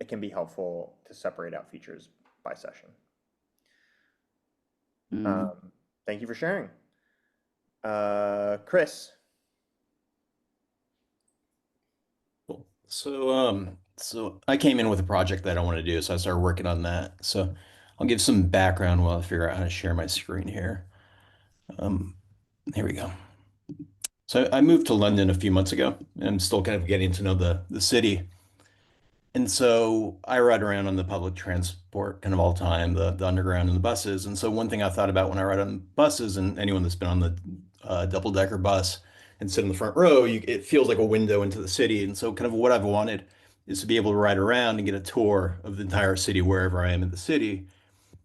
it can be helpful to separate out features by session. Thank you for sharing. Chris. Cool. So I came in with a project that I want to do, so I started working on that. So I'll give some background while I figure out how to share my screen here. Here we go. So I moved to London a few months ago, and I'm still kind of getting to know the city. And so I ride around on the public transport kind of all the time, the underground and the buses. And so one thing I thought about when I ride on buses, and anyone that's been on the double-decker bus and sit in the front row, it feels like a window into the city. And so kind of what I've wanted is to be able to ride around and get a tour of the entire city wherever I am in the city.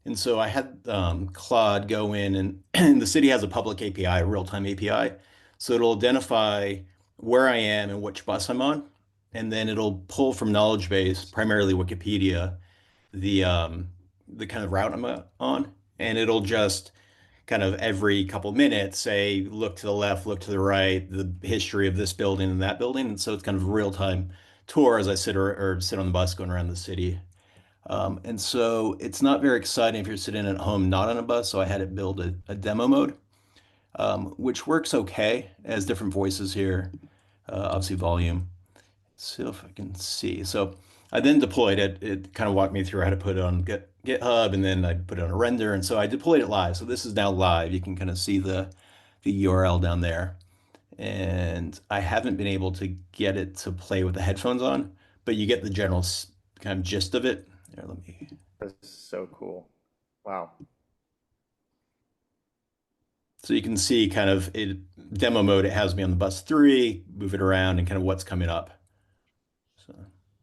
And so I had Claude go in, and the city has a public API, a real-time API. So it'll identify where I am and which bus I'm on, and then it'll pull from knowledge base, primarily Wikipedia, the kind of route I'm on, and it'll just kind of every couple minutes say, look to the left, look to the right, the history of this building and that building. And so it's kind of a real-time tour as I sit or sit on the bus going around the city. And so it's not very exciting if you're sitting at home not on a bus. So I had it build a demo mode, which works okay. It has different voices here, obviously volume. See if I can see. So I then deployed it. It kind of walked me through how to put it on GitHub, and then I put it on a render. And so I deployed it live. So this is now live. You can kind of see the URL down there. And I haven't been able to get it to play with the headphones on, but you get the general kind of gist of it. Here, let me. This is so cool. Wow. So you can see kind of demo mode. It has me on the bus 3, move it around, and kind of what's coming up. So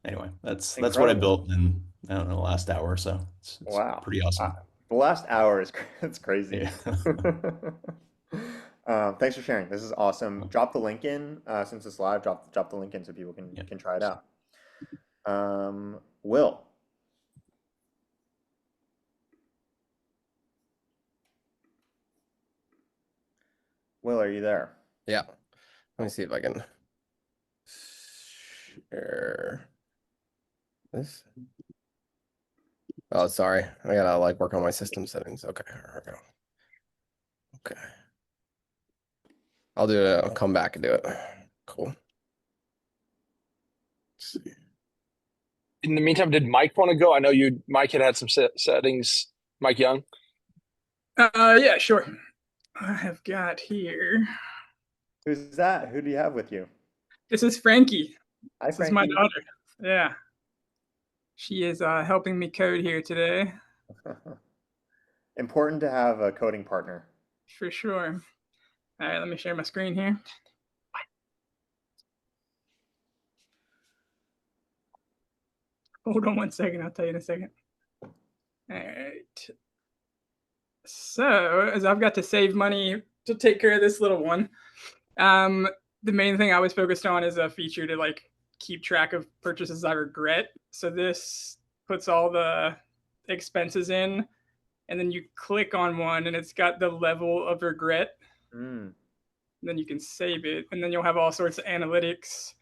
anyway, that's what I built in, I don't know, the last hour or so. It's Wow. pretty awesome. The last hour is it's crazy. Yeah. Thanks for sharing. This is awesome. Drop the link in since it's live. Drop the link in so people can try it out. Will. Will, are you there? Yeah. Let me see if I can share this. Oh, sorry. I gotta like work on my system settings. Okay, here we go. Okay. I'll do it. I'll come back and do it. Cool. Let's see. In the meantime, did Mike want to go? I know Mike had some settings. Mike Young. Yeah, sure. I have got here. Who's that? Who do you have with you? This is Frankie. Hi, This Frankie. is my daughter. Yeah. She is helping me code here today. Important to have a coding partner. For sure. All right, let me share my screen here. Hold on one second. I'll tell you in a second. All right. So, as I've got to save money to take care of this little one, the main thing I was focused on is a feature to like keep track of purchases I regret. So this puts all the expenses in, and then you click on one, and it's got the level of regret. Mm. Then you can save it, and then you'll have all sorts of analytics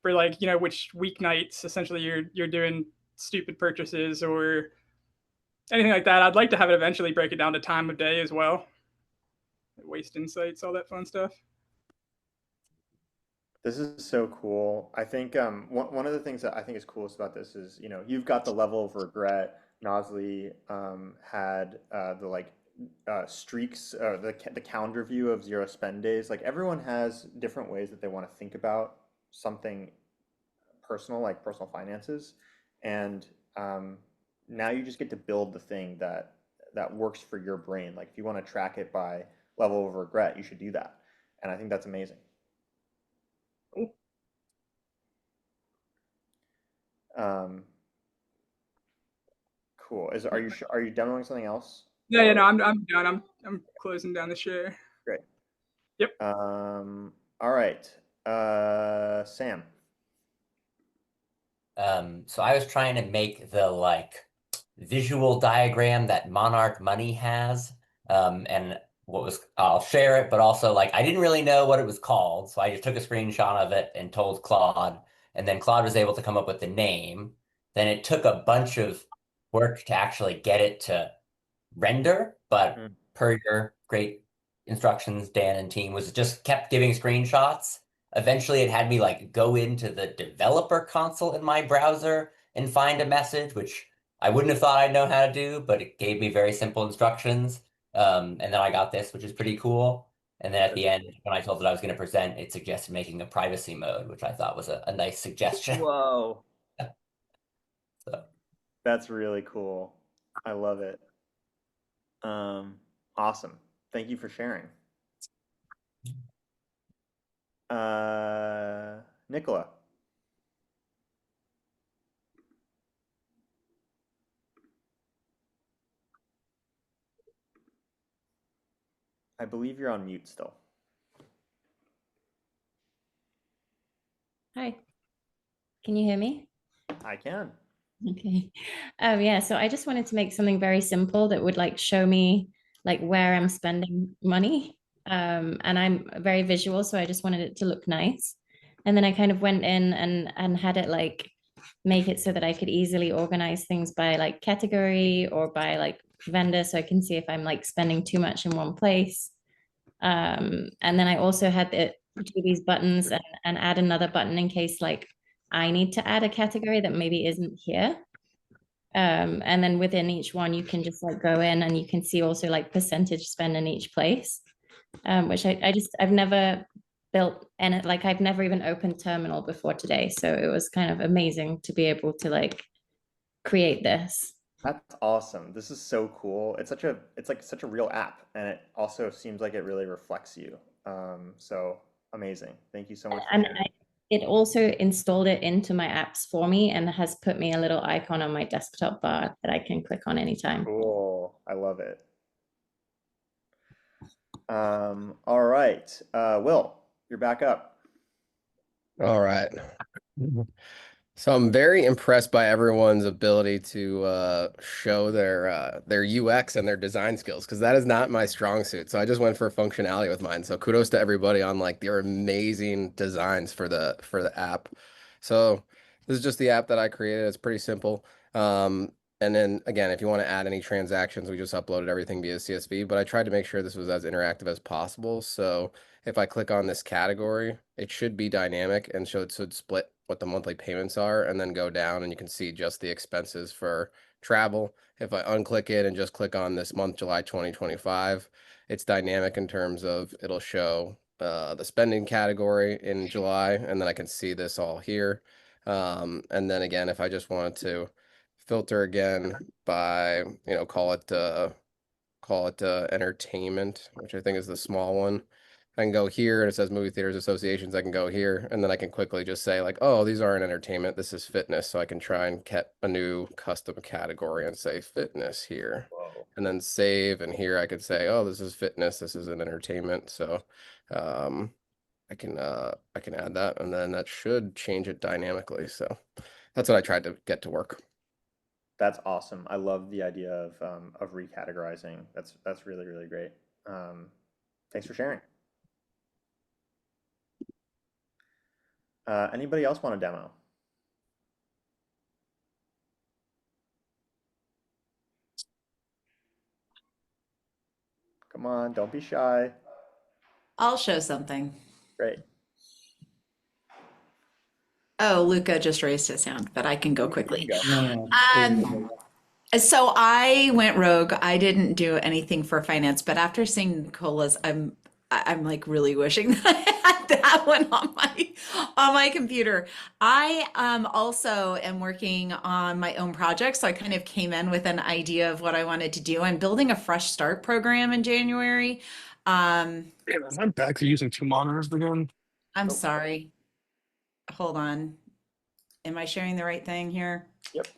for like, you know, which weeknights essentially you're doing stupid purchases or anything like that. I'd like to have it eventually break it down to time of day as well. Waste insights, all that fun stuff. This is so cool. I think one of the things that I think is coolest about this is, you know, you've got the level of regret. Nosley had the like streaks, the calendar view of zero spend days. Like everyone has different ways that they want to think about something personal, like personal finances, and now you just get to build the thing that works for your brain. Like if you want to track it by level of regret, you should do that, and I think that's amazing. Cool. Are you demoing something else? Yeah, no, I'm done. I'm closing down the share. Great. Yep. All right. Sam. So I was trying to make the like visual diagram that Monarch Money has. And I'll share it, but also like I didn't really know what it was called. So I just took a screenshot of it and told Claude, and then Claude was able to come up with the name. Then it took a bunch of work to actually get it to render, but per your great instructions, Dan and team was just kept giving screenshots. Eventually it had me like go into the developer console in my browser and find a message, which I wouldn't have thought I'd know how to do, but it gave me very simple instructions. And then I got this, which is pretty cool. And then at the end, when I told it I was going to present, it suggested making a privacy mode, which I thought was a nice suggestion. Whoa. So. That's really cool. I love it. Awesome. Thank you for sharing. Nicola. I believe you're on mute still. Hi. Can you hear me? I can. Okay. Yeah, so I just wanted to make something very simple that would like show me like where I'm spending money. And I'm very visual, so I just wanted it to look nice. And then I kind of went in and had it like make it so that I could easily organize things by like category or by like vendor, so I can see if I'm like spending too much in one place. And then I also had it do these buttons and add another button in case like I need to add a category that maybe isn't here. And then within each one, you can just like go in and you can see also like percentage spend in each place, which I've never built, and like I've never even opened terminal before today. So it was kind of amazing to be able to like create this. That's awesome. This is so cool. It's like such a real app, and it also seems like it really reflects you. So amazing. Thank you so much for And sharing. it also installed it into my apps for me and has put me a little icon on my desktop bar that I can click on anytime. Cool. I love it. All right. Will, you're back up. All right. So I'm very impressed by everyone's ability to show their UX and their design skills, because that is not my strong suit. So I just went for functionality with mine. So kudos to everybody on like their amazing designs for the app. So this is just the app that I created. It's pretty simple. And then again, if you want to add any transactions, we just uploaded everything via CSV, but I tried to make sure this was as interactive as possible. So if I click on this category, it should be dynamic and should split what the monthly payments are, and then go down and you can see just the expenses for travel. If I unclick it and just click on this month, July 2025, it's dynamic in terms of it'll show the spending category in July, and then I can see this all here. And then again, if I just wanted to filter again by, call it entertainment, which I think is the small one. I can go here and it says movie theaters associations. I can go here and then I can quickly just say like, oh, these aren't entertainment. This is fitness. So I can try and get a new custom category and say fitness here. Whoa. And then save. And here I could say, oh, this is fitness. This is an entertainment. So I can add that, and then that should change it dynamically. So that's what I tried to get to work. That's awesome. I love the idea of recategorizing. That's really, really great. Thanks for sharing. Anybody else want a demo? Come on, don't be shy. I'll show something. Great. Oh, Luca just raised his hand, but I can go quickly. Go. So I went rogue. I didn't do anything for finance, but after seeing Nicola's, I'm like really wishing that I had that one on my computer. I also am working on my own project, so I kind of came in with an idea of what I wanted to do. I'm building a fresh start program in January. I'm back to using 2 monitors again. I'm sorry. Hold on. Am I sharing the right thing here? Yep.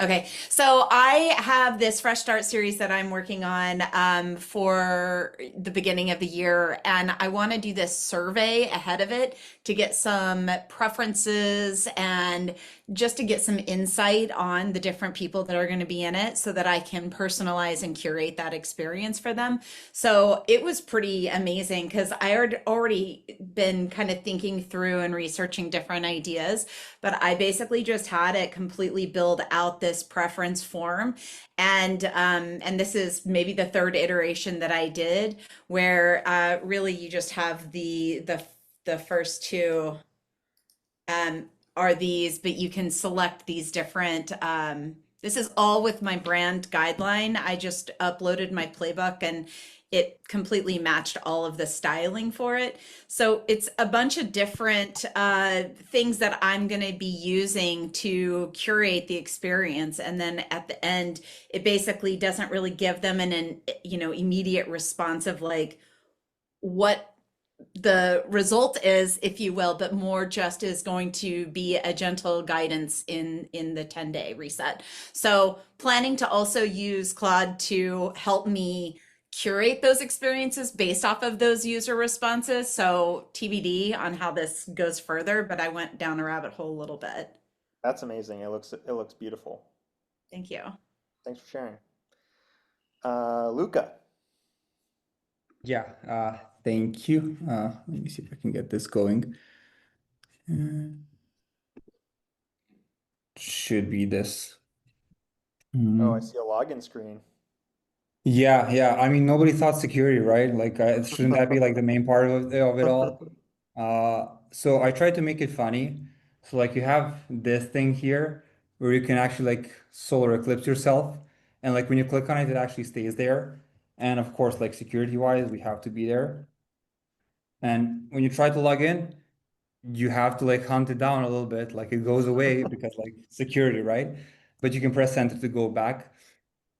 Okay, so I have this Fresh Start series that I'm working on for the beginning of the year, and I want to do this survey ahead of it to get some preferences and just to get some insight on the different people that are going to be in it so that I can personalize and curate that experience for them. So it was pretty amazing because I had already been kind of thinking through and researching different ideas, but I basically just had it completely build out this preference form. And this is maybe the 3rd iteration that I did, where really you just have the first 2 are these, but you can select these different This is all with my brand guideline. I just uploaded my playbook and it completely matched all of the styling for it. So it's a bunch of different things that I'm going to be using to curate the experience. And then at the end, it basically doesn't really give them an immediate response of like what the result is, if you will, but more just is going to be a gentle guidance in the 10-day reset. So planning to also use Claude to help me curate those experiences based off of those user responses. So TBD on how this goes further, but I went down a rabbit hole a little bit. That's amazing. It looks beautiful. Thank you. Thanks for sharing. Luca. Yeah, thank you. Let me see if I can get this going. Should be this. Oh, I see a login screen. Yeah. I mean, nobody thought security, right? Like, shouldn't that be like the main part of it all? So I tried to make it funny. So like you have this thing here where you can actually like solar eclipse yourself. And like when you click on it, it actually stays there. And of course, like security wise, we have to be there. And when you try to log in, you have to like hunt it down a little bit. Like it goes away because like security, right? But you can press enter to go back.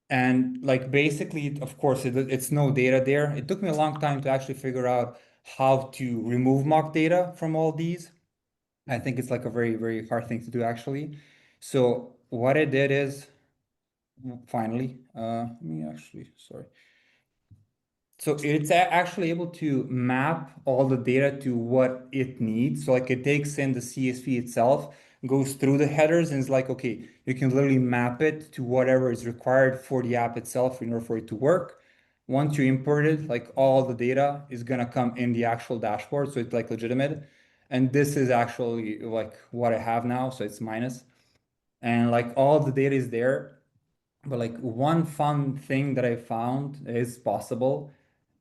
And like basically, of course, it's no data there. It took me a long time to actually figure out how to remove mock data from all these. I think it's like a very, very hard thing to do actually. So what I did is finally, let me actually, sorry. So it's actually able to map all the data to what it needs. So like it takes in the CSV itself, goes through the headers and is like, okay, you can literally map it to whatever is required for the app itself in order for it to work. Once you import it, like all the data is gonna come in the actual dashboard. So it's like legitimate. And this is actually like what I have now. So it's minus. And like all the data is there. But like one fun thing that I found is possible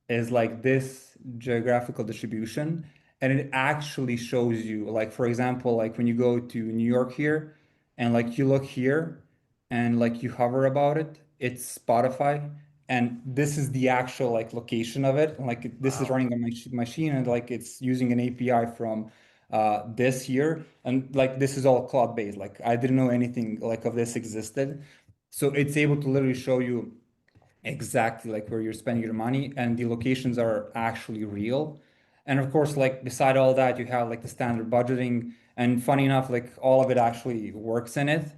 is like this geographical distribution, and it actually shows you like for example like when you go to New York here and like you look here and like you hover about it, it's Spotify, and this is the actual like location of it, and like this is running on my machine, and like it's using an API from this here, and like this is all cloud based. Like I didn't know anything like of this existed, so it's able to literally show you exactly like where you're spending your money, and the locations are actually real. And of course, like beside all that, you have like the standard budgeting, and funny enough, like all of it actually works in it.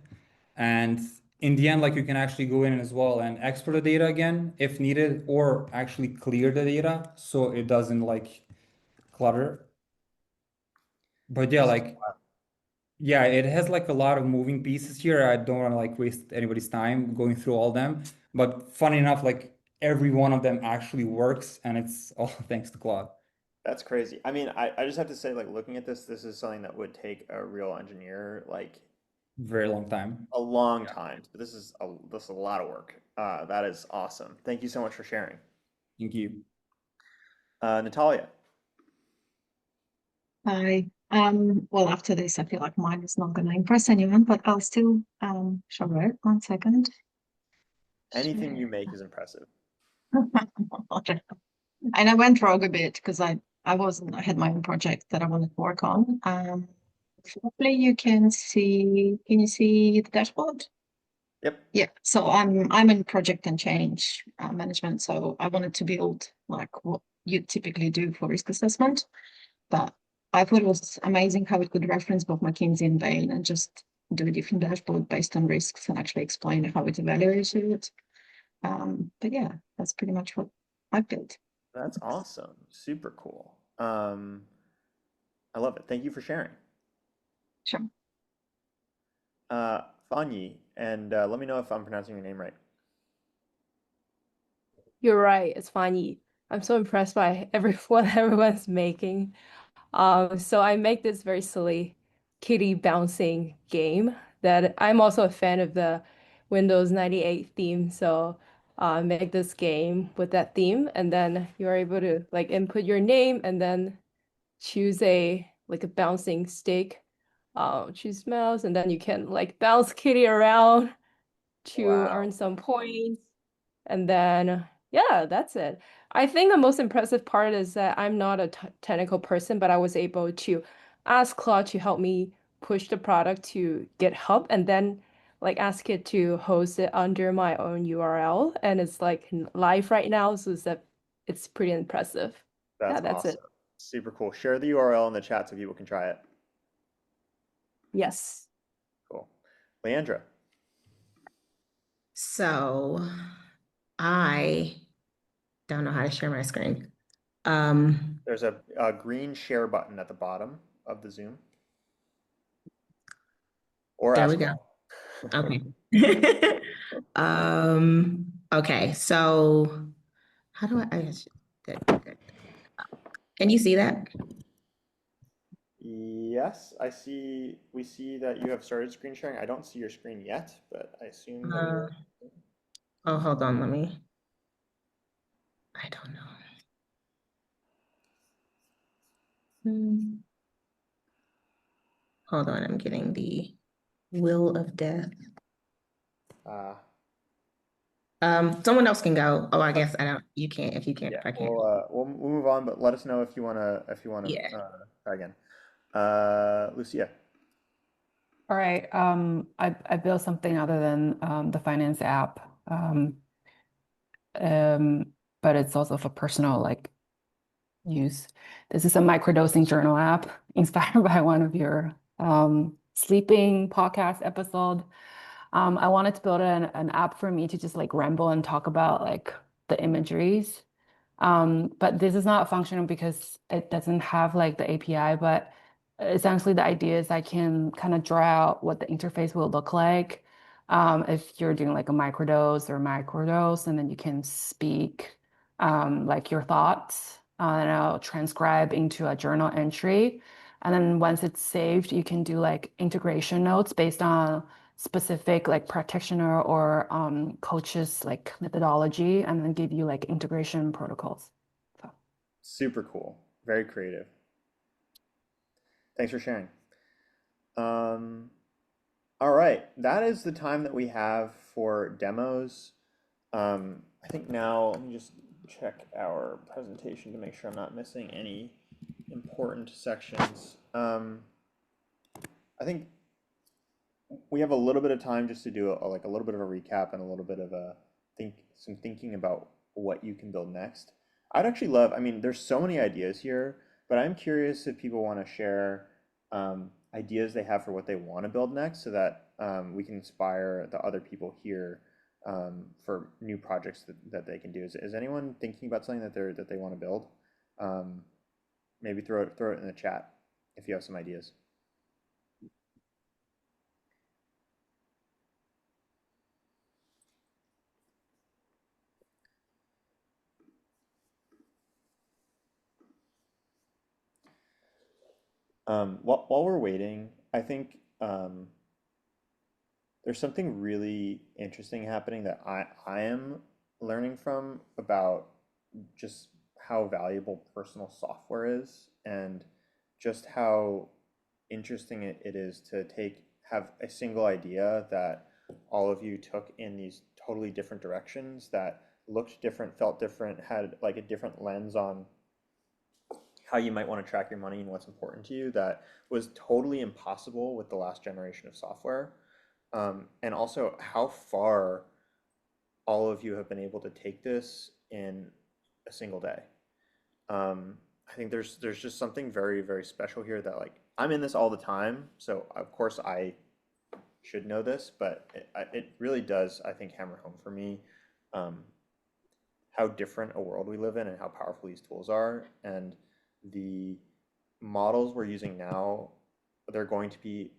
And in the end, like you can actually go in as well and export the data again if needed, or actually clear the data so it doesn't like clutter. But yeah, like yeah, it has like a lot of moving pieces here. I don't want to like waste anybody's time going through all them. But funny enough, like every one of them actually works, and it's all thanks to Claude. That's crazy. I mean, I just have to say, like, looking at this is something that would take a real engineer, like, Very long time. a long time. But this is a lot of work. That is awesome. Thank you so much for sharing. Thank you. Natalia. Hi. Well, after this, I feel like mine is not going to impress anyone, but I'll still show it. 1 second. Anything you make is impressive. And I went rogue a bit because I had my own project that I wanted to work on. Hopefully you can you see the dashboard? Yep. Yeah. So I'm in project and change management. So I wanted to build like what you typically do for risk assessment, but I thought it was amazing how it could reference both McKinsey and Bain and just do a different dashboard based on risks and actually explain how it evaluated it. But yeah, that's pretty much what I built. That's awesome. Super cool. I love it. Thank you for sharing. Sure. Fanyi, and let me know if I'm pronouncing your name right. You're right, it's funny. I'm so impressed by what everyone's making. So I make this very silly kitty bouncing game that I'm also a fan of the Windows 98 theme. So make this game with that theme, and then you're able to like input your name and then choose a bouncing stick. Choose mouse, and then you can like bounce kitty around. to earn some points. And then, yeah, that's it. I think the most impressive part is that I'm not a technical person, but I was able to ask Claude to help me push the product to GitHub and then like ask it to host it under my own URL. And it's like live right now. So it's pretty impressive. That's Yeah, that's awesome. it. Super cool. Share the URL in the chat so people can try it. Yes. Cool. Leandra. So I don't know how to share my screen. There's a green share button at the bottom of the Zoom. Or There ask we go. Claude. Okay. Okay, so how do I guess there. Can you see that? Yes, I see. We see that you have started screen sharing. I don't see your screen yet, but I assume that you are. Oh, hold on, I don't know. Hold on, I'm getting the will of death. Someone else can go. Oh, I guess I don't. You can't. If you can't, Yeah, I can't. we'll move on, but let us know if you wanna Yeah. try again. Lucia. All right. I built something other than the finance app. But it's also for personal like use. This is a microdosing journal app inspired by one of your sleeping podcast episode. I wanted to build an app for me to just like ramble and talk about like the imageries. But this is not functional because it doesn't have like the API, but essentially the idea is I can kind of draw out what the interface will look like if you're doing like a microdose, and then you can speak like your thoughts, and I'll transcribe into a journal entry. And then once it's saved, you can do like integration notes based on specific like practitioner or coaches like methodology, and then give you like integration protocols. Super cool. Very creative. Thanks for sharing. All right, that is the time that we have for demos. I think now, let me just check our presentation to make sure I'm not missing any important sections. I think we have a little bit of time just to do like a little bit of a recap and a little bit of some thinking about what you can build next. I'd actually love, I mean, there's so many ideas here, but I'm curious if people want to share ideas they have for what they want to build next, so that we can inspire the other people here for new projects that they can do. Is anyone thinking about something that they want to build? Maybe throw it in the chat if you have some ideas. While we're waiting, I think there's something really interesting happening that I am learning from about just how valuable personal software is, and just how interesting it is to have a single idea that all of you took in these totally different directions that looked different, felt different, had like a different lens on how you might want to track your money and what's important to you, that was totally impossible with the last generation of software. And also how far all of you have been able to take this in a single day. I think there's just something very, very special here that, like, I'm in this all the time, so of course I should know this, but it really does, I think, hammer home for me how different a world we live in and how powerful these tools are. And the models we're using now, they're going to be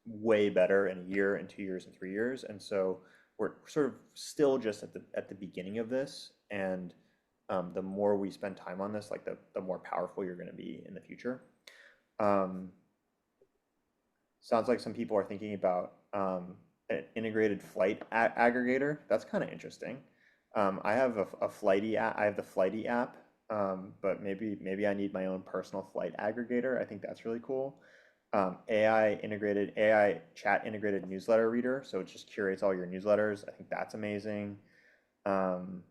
way better in a year and 2 years and 3 years. And so we're sort of still just at the beginning of this. And the more we spend time on this, like the more powerful you're going to be in the future. Sounds like some people are thinking about an integrated flight aggregator. That's kind of interesting. I have a flighty app. I have the flighty app, but maybe I need my own personal flight aggregator. I think that's really cool. AI chat integrated newsletter reader, so it just curates all your newsletters. I think that's amazing. And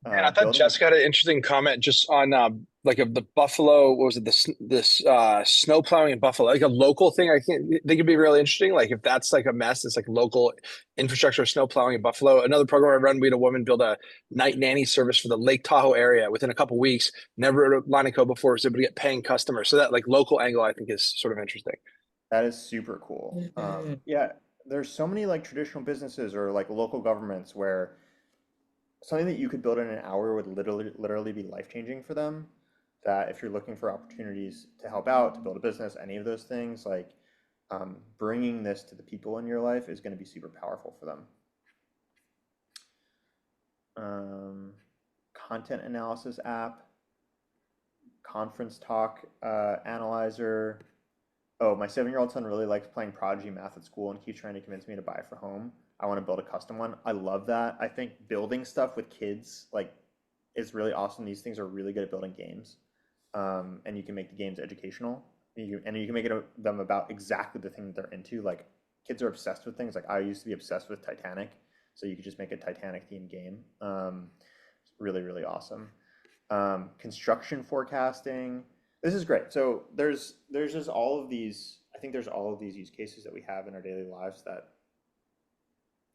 I thought Building Jessica had an interesting comment just on like of the Buffalo, what was it, this snow plowing in Buffalo, like a local thing. I think could be really interesting. Like if that's like a mess, it's like local infrastructure of snow plowing in Buffalo. Another program I run, we had a woman build a night nanny service for the Lake Tahoe area within a couple weeks. Never wrote a line of code before, was able to get paying customers. So that like local angle I think is sort of interesting. That is super cool. Yeah, there's so many like traditional businesses or like local governments where something that you could build in an hour would literally be life-changing for them. That if you're looking for opportunities to help out, to build a business, any of those things, like bringing this to the people in your life is going to be super powerful for them. Content analysis app, conference talk analyzer. Oh, my 7-year-old son really likes playing Prodigy Math at school and keeps trying to convince me to buy it for home. I want to build a custom one. I love that. I think building stuff with kids like is really awesome. These things are really good at building games, and you can make the games educational. You can make them about exactly the thing that they're into. Like kids are obsessed with things. Like I used to be obsessed with Titanic, so you could just make a Titanic themed game. It's really really awesome. Construction forecasting. This is great. So there's just all of these. I think there's all of these use cases that we have in our daily lives that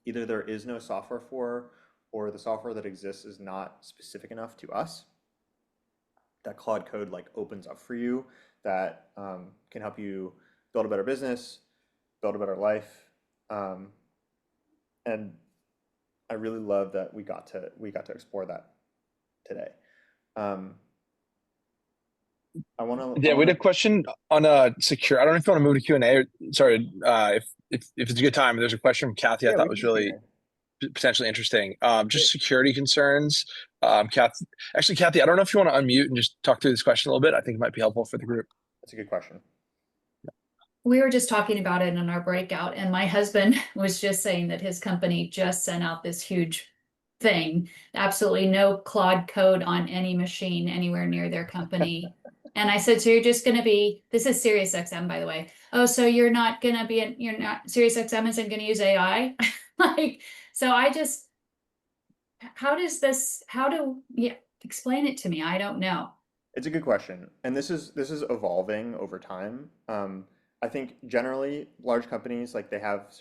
either there is no software for, or the software that exists is not specific enough to us. That Claude Code like opens up for you, that can help you build a better business, build a better life, and I really love that we got to explore that today. Yeah, we had a question on secure. I don't know if you want to move to Q&A or sorry, if it's a good time. There's a question from Kathy I thought was really potentially interesting. Just security concerns. Kathy, I don't know if you want to unmute and just talk through this question a little bit. I think it might be helpful for the group. That's a good question. We were just talking about it in our breakout, and my husband was just saying that his company just sent out this huge thing. Absolutely no Claude Code on any machine anywhere near their company. And I said, so you're just going to be, this is SiriusXM, by the way. Oh, so you're not going to be, you're not, SiriusXM isn't going to use AI? Like, so I just, explain it to me. I don't know. It's a good question. And this is evolving over time. I think generally large companies, like they have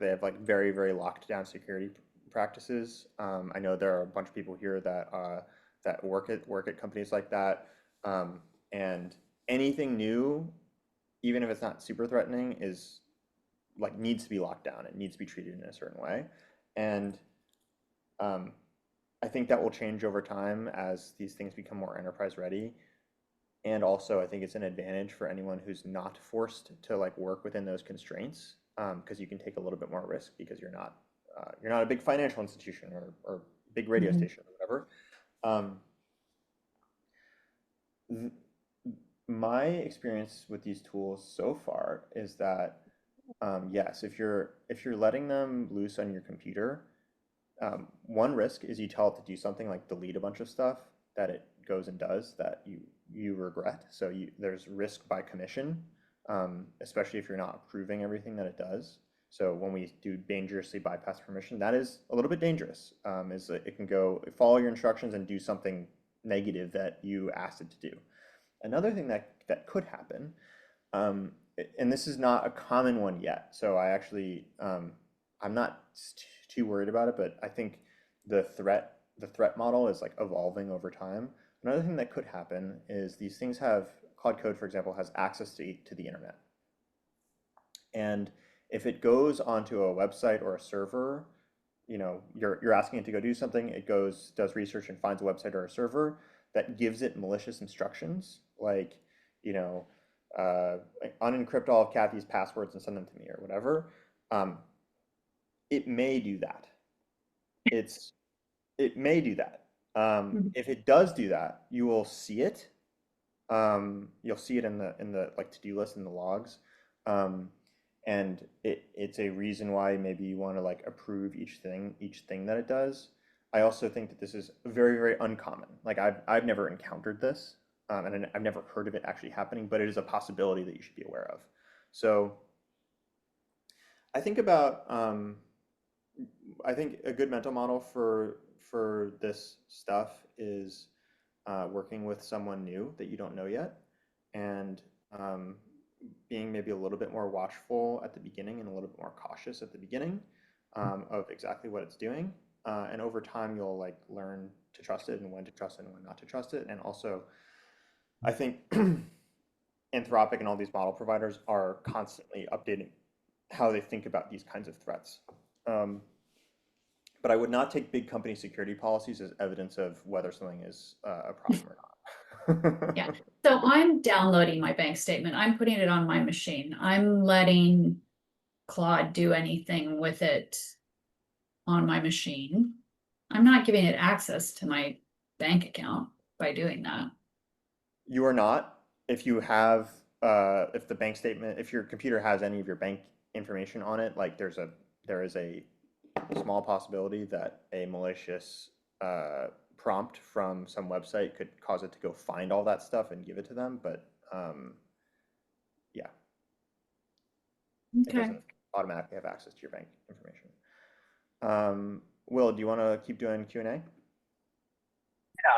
they have like very, very locked down security practices. I know there are a bunch of people here that work at companies like that. And anything new, even if it's not super threatening, is like needs to be locked down. It needs to be treated in a certain way. And I think that will change over time as these things become more enterprise ready. And also, I think it's an advantage for anyone who's not forced to like work within those constraints, because you can take a little bit more risk because you're not a big financial institution or big radio station or whatever. My experience with these tools so far is that yes, if you're letting them loose on your computer, one risk is you tell it to do something like delete a bunch of stuff that it goes and does that you regret. So there's risk by commission, especially if you're not approving everything that it does. So when we do dangerously bypass permission, that is a little bit dangerous. It can go follow your instructions and do something negative that you asked it to do. Another thing that could happen, and this is not a common one yet, so I actually I'm not too worried about it, but I think the threat model is like evolving over time. Another thing that could happen is these things Claude Code, for example, has access to the internet. And if it goes onto a website or a server, you're asking it to go do something, it does research and finds a website or a server that gives it malicious instructions, like, like unencrypt all of Kathy's passwords and send them to me or whatever. It may do that. It may do that. If it does do that, you will see it. You'll see it in the like to-do list in the logs. And it's a reason why maybe you want to like approve each thing that it does. I also think that this is very, very uncommon. Like I've never encountered this. and I've never heard of it actually happening, but it is a possibility that you should be aware of. So I think about I think a good mental model for this stuff is working with someone new that you don't know yet, and being maybe a little bit more watchful at the beginning and a little bit more cautious at the beginning of exactly what it's doing. And over time, you'll like learn to trust it and when to trust it and when not to trust it. And also, I think Anthropic and all these model providers are constantly updating how they think about these kinds of threats. But I would not take big company security policies as evidence of whether something is a problem or not. Yeah. So I'm downloading my bank statement. I'm putting it on my machine. I'm letting Claude do anything with it on my machine. I'm not giving it access to my bank account by doing that. You are not. If you have, if the bank statement, if your computer has any of your bank information on it, like there is a small possibility that a malicious prompt from some website could cause it to go find all that stuff and give it to them. But yeah, it Okay. doesn't automatically have access to your bank information. Will, do you want to keep doing Q&A? Yeah,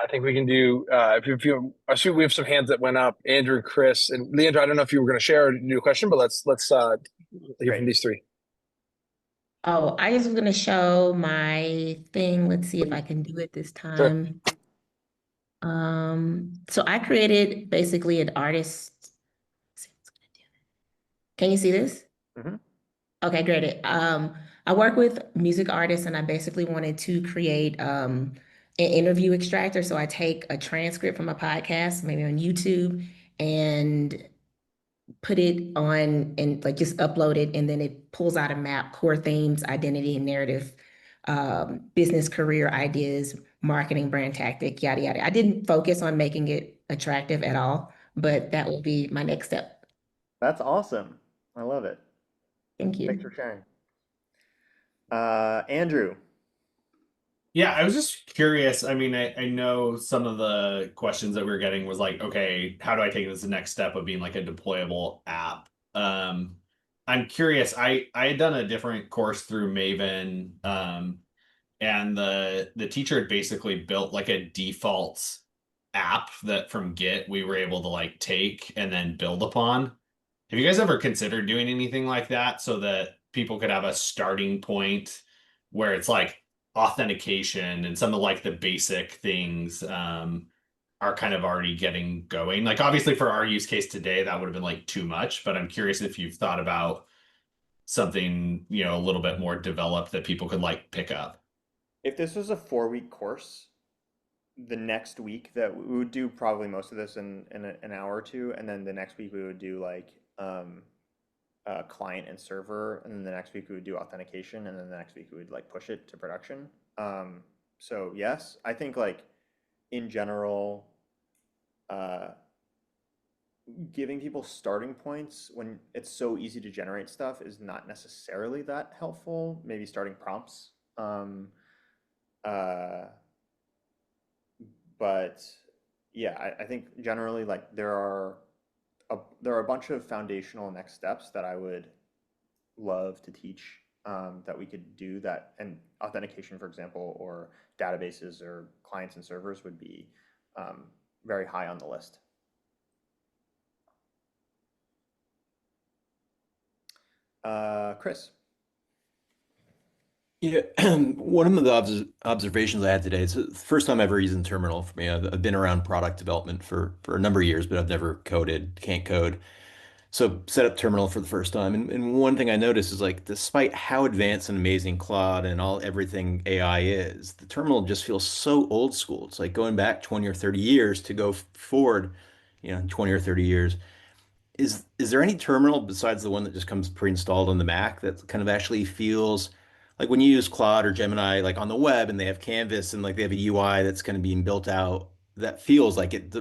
I think we can do. If you, I see we have some hands that went up. Andrew, Chris, and Leandro. I don't know if you were going to share or do a question, but let's hear from these three. Oh, I was gonna show my thing. Let's see if I can do it this time. So I created basically an artist. Can you see this? Mm-hmm. Okay, great. I work with music artists and I basically wanted to create an interview extractor. So I take a transcript from a podcast, maybe on YouTube, and put it on and like just upload it, and then it pulls out a map, core themes, identity and narrative, business career ideas, marketing, brand tactic, yada yada. I didn't focus on making it attractive at all, but that will be my next step. That's awesome. I love it. Thank you. Thanks for sharing. Andrew. Yeah, I was just curious. I mean, I know some of the questions that we were getting was like, okay, how do I take this to the next step of being like a deployable app? I'm curious. I had done a different course through Maven, and the teacher had basically built like a default app that from Git we were able to like take and then build upon. Have you guys ever considered doing anything like that so that people could have a starting point where it's like authentication and some of like the basic things are kind of already getting going? Like obviously for our use case today, that would have been like too much, but I'm curious if you've thought about something, you know, a little bit more developed that people could like pick up. If this was a 4-week course, the next week that we would do probably most of this in an hour or two, and then the next week we would do like client and server, and then the next week we would do authentication, and then the next week we would like push it to production. So yes, I think like in general, giving people starting points when it's so easy to generate stuff is not necessarily that helpful. Maybe starting prompts. But yeah, I think generally like there are a bunch of foundational next steps that I would love to teach that we could do that, and authentication, for example, or databases or clients and servers would be very high on the list. Chris. Yeah, one of the observations I had today, it's the first time ever using Terminal for me. I've been around product development for a number of years, but I've never coded, can't code. So set up Terminal for the first time. And one thing I noticed is like, despite how advanced and amazing Claude and everything AI is, the Terminal just feels so old school. It's like going back 20 or 30 years to go forward, 20 or 30 years. Is there any terminal besides the one that just comes pre-installed on the Mac that kind of actually feels like when you use Claude or Gemini like on the web and they have Canvas and like they have a UI that's kind of being built out that feels like it,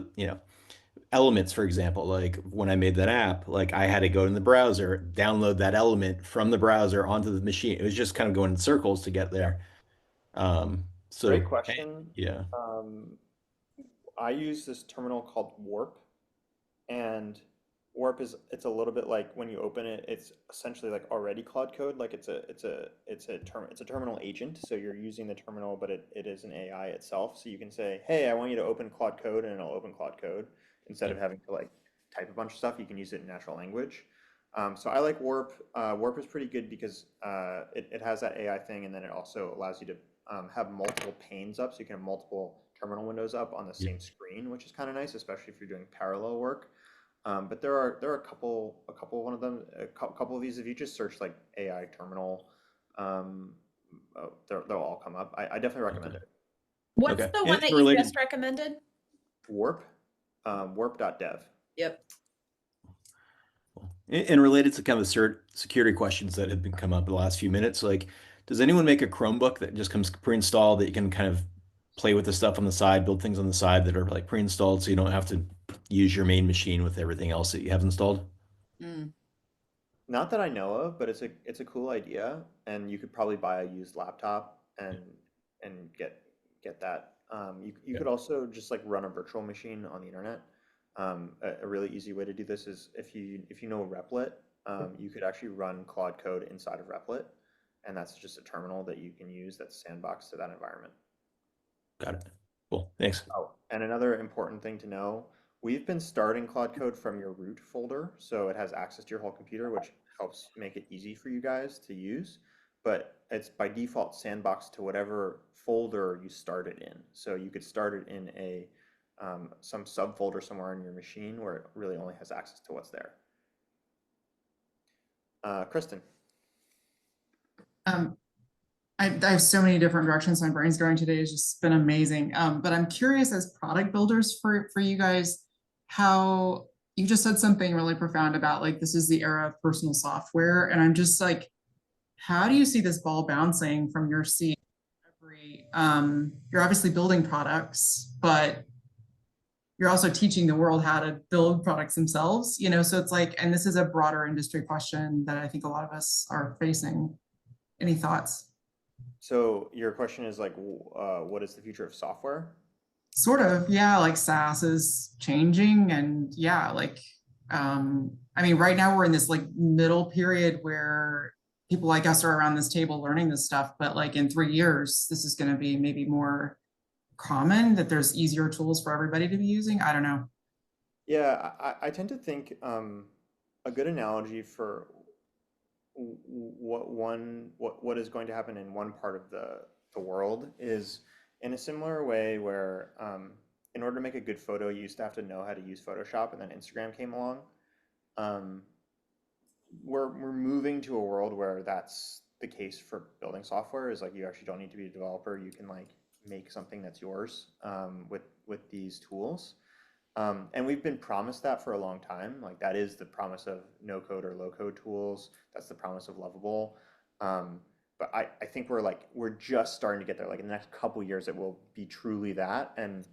elements, for example, like when I made that app, like I had to go in the browser, download that element from the browser onto the machine. It was just kind of going in circles to get there. So Great question. yeah. I use this terminal called Warp, and Warp it's a little bit like when you open it, it's essentially like already Claude code. Like it's a terminal agent. So you're using the terminal, but it is an AI itself. So you can say, hey, I want you to open Claude code, and it'll open Claude code instead of having to like type a bunch of stuff. You can use it in natural language. So I like Warp. Warp is pretty good because it has that AI thing, and then it also allows you to have multiple panes up, so you can have multiple terminal windows up on the same screen, which is kind of nice, especially if you're doing parallel work. But there are a couple one of them, a couple of these. If you just search like AI terminal, they'll all come up. I definitely recommend it. What's Okay. the one that you just recommended? Warp, warp.dev. Yep. And related to kind of the security questions that have been come up in the last few minutes, like, does anyone make a Chromebook that just comes pre-installed that you can kind of play with the stuff on the side, build things on the side that are like pre-installed so you don't have to use your main machine with everything else that you have installed? Not that I know of, but it's a cool idea, and you could probably buy a used laptop and get that. You could also just like run a virtual machine on the internet. A really easy way to do this is if you know Replit, you could actually run Claude code inside of Replit, and that's just a terminal that you can use that's sandboxed to that environment. Got it. Cool. Thanks. Oh, and another important thing to know, we've been starting Claude Code from your root folder, so it has access to your whole computer, which helps make it easy for you guys to use. But it's by default sandboxed to whatever folder you start it in. So you could start it in a some subfolder somewhere in your machine where it really only has access to what's there. Kristen. I have so many different directions my brain's going today. It's just been amazing. But I'm curious as product builders for you guys, how you just said something really profound about like, this is the era of personal software. And I'm just like, how do you see this ball bouncing from your seat? You're obviously building products, but you're also teaching the world how to build products themselves, you know? So it's like, and this is a broader industry question that I think a lot of us are facing. Any thoughts? So your question is like, what is the future of software? Sort of, yeah, like SaaS is changing, and yeah, like I mean, right now we're in this like middle period where people like us are around this table learning this stuff, but like in 3 years, this is going to be maybe more common that there's easier tools for everybody to be using. I don't know. Yeah, I tend to think a good analogy for what is going to happen in one part of the world is in a similar way where in order to make a good photo, you used to have to know how to use Photoshop, and then Instagram came along. We're moving to a world where that's the case for building software. Is like you actually don't need to be a developer. You can like make something that's yours with these tools. And we've been promised that for a long time. Like that is the promise of no code or low code tools. That's the promise of Lovable. But I think we're just starting to get there. Like in the next couple years, it will be truly that. And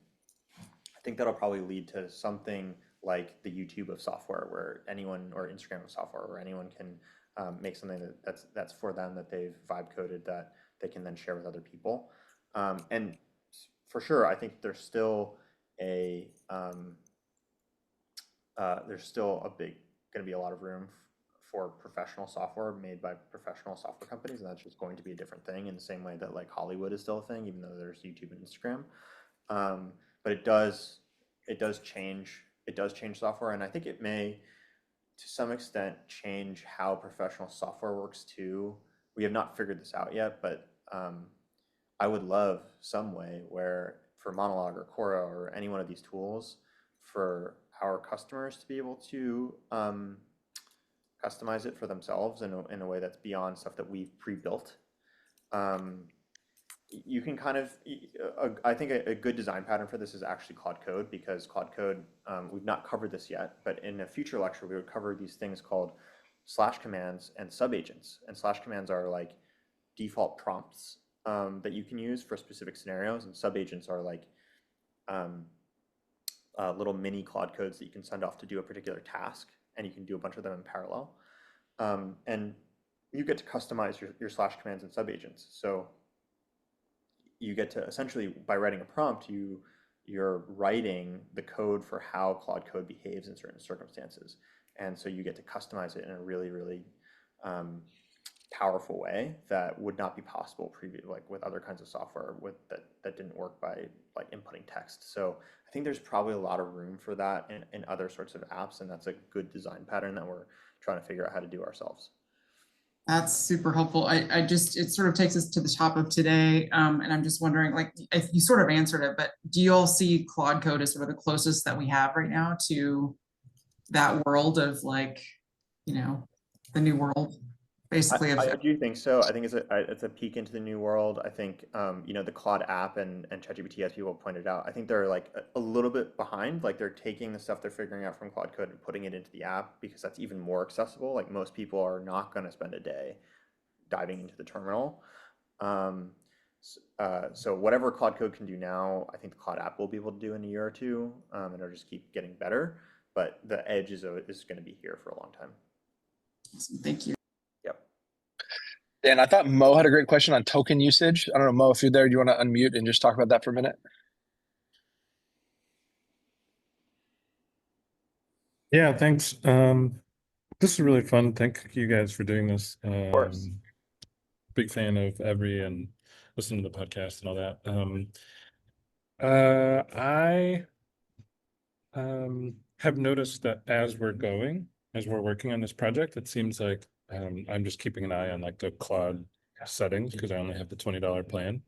I think that'll probably lead to something like the YouTube of software, where anyone, or Instagram of software, where anyone can make something that's for them, that they've vibe coded, that they can then share with other people. And for sure, I think there's still a big going to be a lot of room for professional software made by professional software companies, and that's just going to be a different thing in the same way that like Hollywood is still a thing, even though there's YouTube and Instagram. But it does change software, and I think it may to some extent change how professional software works too. We have not figured this out yet, but I would love some way where for Monologue or Cora or any one of these tools, for our customers to be able to customize it for themselves in a way that's beyond stuff that we've pre-built. You can kind of, I think a good design pattern for this is actually Claude Code, because Claude Code, we've not covered this yet, but in a future lecture, we would cover these things called slash commands and subagents. And slash commands are like default prompts that you can use for specific scenarios, and subagents are like little mini Claude codes that you can send off to do a particular task, and you can do a bunch of them in parallel. And you get to customize your slash commands and subagents. So you get to essentially, by writing a prompt, you you're writing the code for how Claude Code behaves in certain circumstances. And so you get to customize it in a really, really powerful way that would not be possible like with other kinds of software that didn't work by like inputting text. So I think there's probably a lot of room for that in other sorts of apps, and that's a good design pattern that we're trying to figure out how to do ourselves. That's super helpful. I just, it sort of takes us to the top of today. And I'm just wondering, like, if you sort of answered it, but do you all see Claude Code as sort of the closest that we have right now to that world of like, you know, the new world, basically? I do think so. I think it's a peek into the new world. I think you know, the Claude app and ChatGPT, as people pointed out, I think they're like a little bit behind. Like they're taking the stuff they're figuring out from Claude Code and putting it into the app because that's even more accessible. Like most people are not going to spend a day diving into the terminal. So whatever Claude Code can do now, I think the Claude app will be able to do in a year or two, and it'll just keep getting better. But the edge is going to be here for a long time. Thank you. Yep. And I thought Mo had a great question on token usage. I don't know, Mo, if you're there, do you want to unmute and just talk about that for a minute? Yeah, thanks. This is really fun. Thank you guys for doing this. Of course. Big fan of Every and listening to the podcast and all that. I have noticed that as we're working on this project, it seems like I'm just keeping an eye on like the Claude settings because I only have the $20 plan.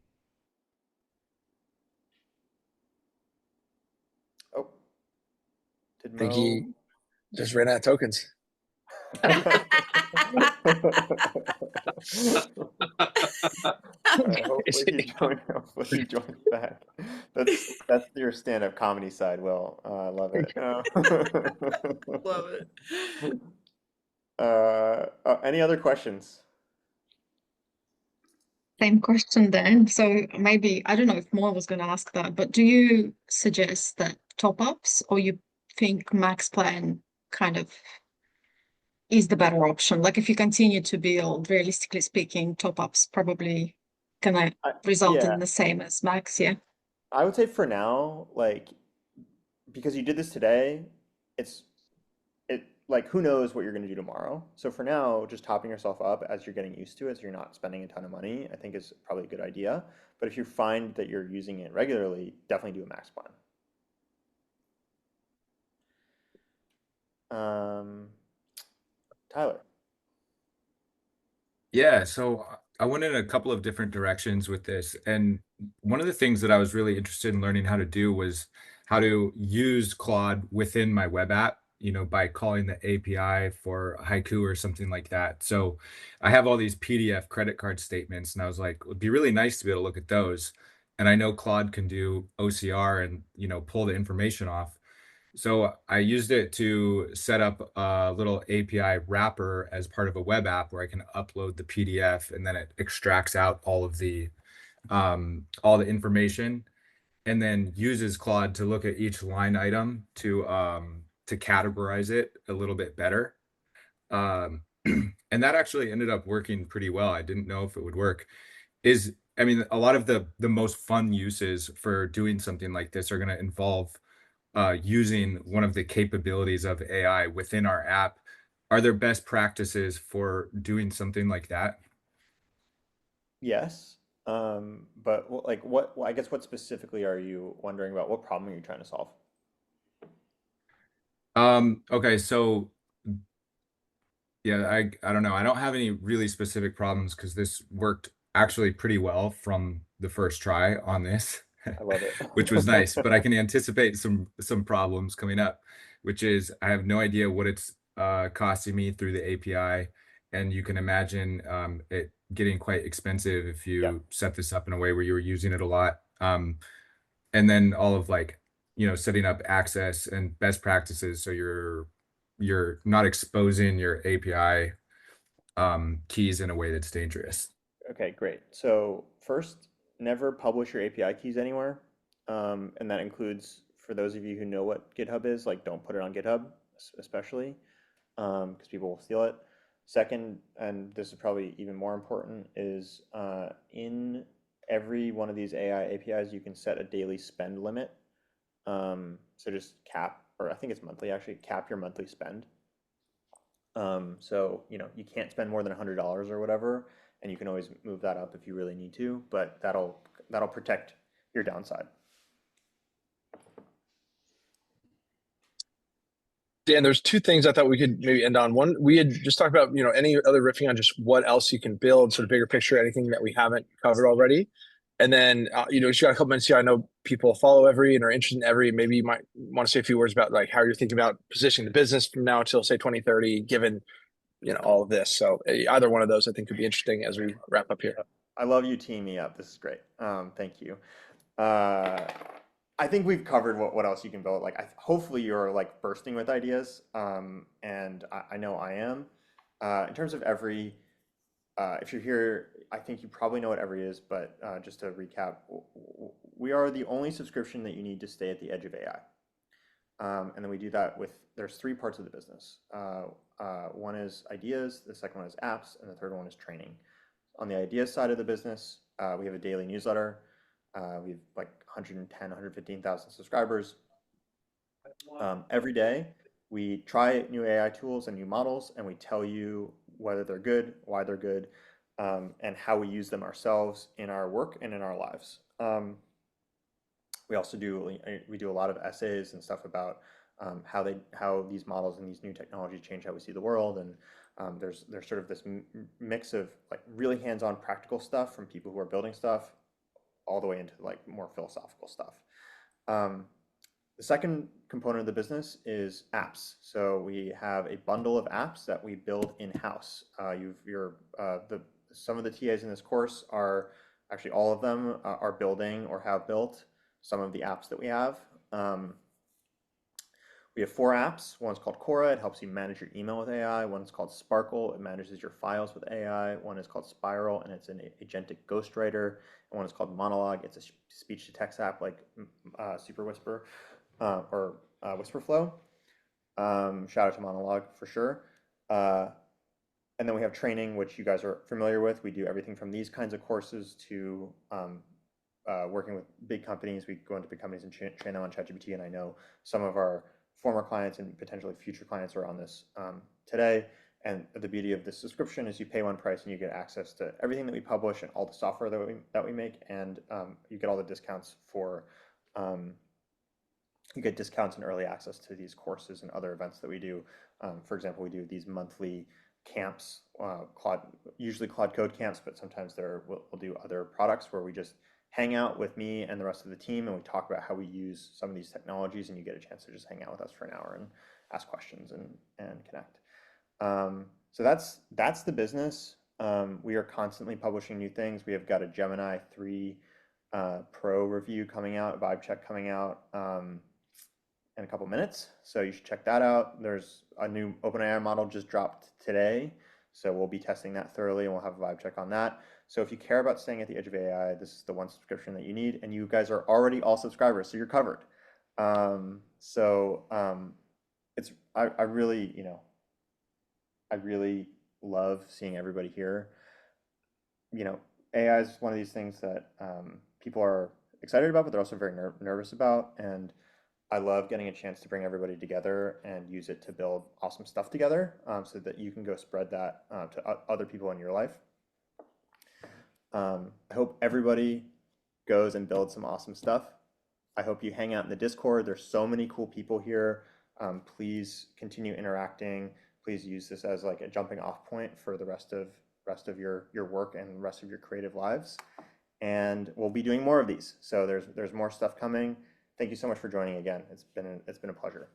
Oh, did I think Mo? he just ran out of tokens. Hopefully he joins back. That's your stand-up comedy side, Will. I love it. Love it. Any other questions? Same question then. So maybe, I don't know if Moore was going to ask that, but do you suggest that top-ups, or you think max plan kind of is the better option? Like if you continue to build, realistically speaking, top-ups probably gonna result Yeah, in the same as max, yeah? I would say for now, like, because you did this today, it like who knows what you're going to do tomorrow. So for now, just topping yourself up as you're getting used to it, so you're not spending a ton of money, I think is probably a good idea. But if you find that you're using it regularly, definitely do a max plan. Tyler. Yeah, so I went in a couple of different directions with this. And one of the things that I was really interested in learning how to do was how to use Claude within my web app, by calling the API for Haiku or something like that. So I have all these PDF credit card statements, and I was like, it would be really nice to be able to look at those. And I know Claude can do OCR and, pull the information off. So I used it to set up a little API wrapper as part of a web app where I can upload the PDF, and then it extracts out all the information, and then uses Claude to look at each line item to categorize it a little bit better. And that actually ended up working pretty well. I didn't know if it would work. I mean, a lot of the most fun uses for doing something like this are going to involve using one of the capabilities of AI within our app. Are there best practices for doing something like that? Yes. But what, I guess what specifically are you wondering about? What problem are you trying to solve? Okay, so yeah, I don't know. I don't have any really specific problems because this worked actually pretty well from the first try on this, I love it. which was nice. But I can anticipate some problems coming up, which is I have no idea what it's costing me through the API, and you can imagine it getting quite expensive if you set this up in a way where you were using it a lot. And then all of setting up access and best practices so you're not exposing your API keys in a way that's dangerous. Okay, great. So first, never publish your API keys anywhere. And that includes, for those of you who know what GitHub is, like don't put it on GitHub, especially, because people will steal it. Second, and this is probably even more important, is in every one of these AI APIs, you can set a daily spend limit. So just cap, or I think it's monthly actually, cap your monthly spend. So, you know, you can't spend more than $100 or whatever, and you can always move that up if you really need to, but that'll protect your downside. Dan, there's two things I thought we could maybe end on. One, we had just talked about, you know, any other riffing on just what else you can build, sort of bigger picture, anything that we haven't covered already. And then, you know, just got a couple minutes here. I know people follow Every and are interested in Every. Maybe you might want to say a few words about like how you're thinking about positioning the business from now until say 2030, given, you know, all of this. So either one of those I think could be interesting as we wrap up here. I love you teaming me up. This is great. Thank you. I think we've covered what else you can build. Like, hopefully you're like bursting with ideas, and I know I am. In terms of Every, if you're here, I think you probably know what Every is, but just to recap, we are the only subscription that you need to stay at the edge of AI. And then we do that with, there's three parts of the business. One is ideas, the second one is apps, and the third one is training. On the ideas side of the business, we have a daily newsletter. We have like 110, 115,000 subscribers. Every day, we try new AI tools and new models, and we tell you whether they're good, why they're good, and how we use them ourselves in our work and in our lives. We also do a lot of essays and stuff about how these models and these new technologies change how we see the world, and there's sort of this mix of like really hands-on practical stuff from people who are building stuff all the way into like more philosophical stuff. The second component of the business is apps. So we have a bundle of apps that we build in-house. Some of the TAs in this course are, actually all of them are building or have built some of the apps that we have. We have 4 apps. One's called Cora. It helps you manage your email with AI. One's called Sparkle. It manages your files with AI. One is called Spiral, and it's an agentic ghostwriter. And one is called Monologue. It's a speech-to-text app like Super Whisper or Whisperflow. Shout out to Monologue for sure. And then we have training, which you guys are familiar with. We do everything from these kinds of courses to working with big companies. We go into big companies and train them on ChatGPT, and I know some of our former clients and potentially future clients are on this today. And the beauty of this subscription is you pay one price and you get access to everything that we publish and all the software that we make, and you get all the discounts for you get discounts and early access to these courses and other events that we do. For example, we do these monthly camps, usually Claude Code camps, but sometimes we'll do other products where we just hang out with me and the rest of the team, and we talk about how we use some of these technologies, and you get a chance to just hang out with us for an hour and ask questions and connect. So that's the business. We are constantly publishing new things. We have got a Gemini 3 Pro review coming out, a vibe check coming out in a couple minutes, so you should check that out. There's a new OpenAI model just dropped today, so we'll be testing that thoroughly, and we'll have a vibe check on that. So if you care about staying at the edge of AI, this is the one subscription that you need, and you guys are already all subscribers, so you're covered. I really, you know, I really love seeing everybody here. You know, AI is one of these things that people are excited about, but they're also very nervous about, and I love getting a chance to bring everybody together and use it to build awesome stuff together, so that you can go spread that to other people in your life. I hope everybody goes and builds some awesome stuff. I hope you hang out in the Discord. There's so many cool people here. Please continue interacting. Please use this as like a jumping off point for the rest of your work and the rest of your creative lives. And we'll be doing more of these. So there's more stuff coming. Thank you so much for joining again. It's been a pleasure.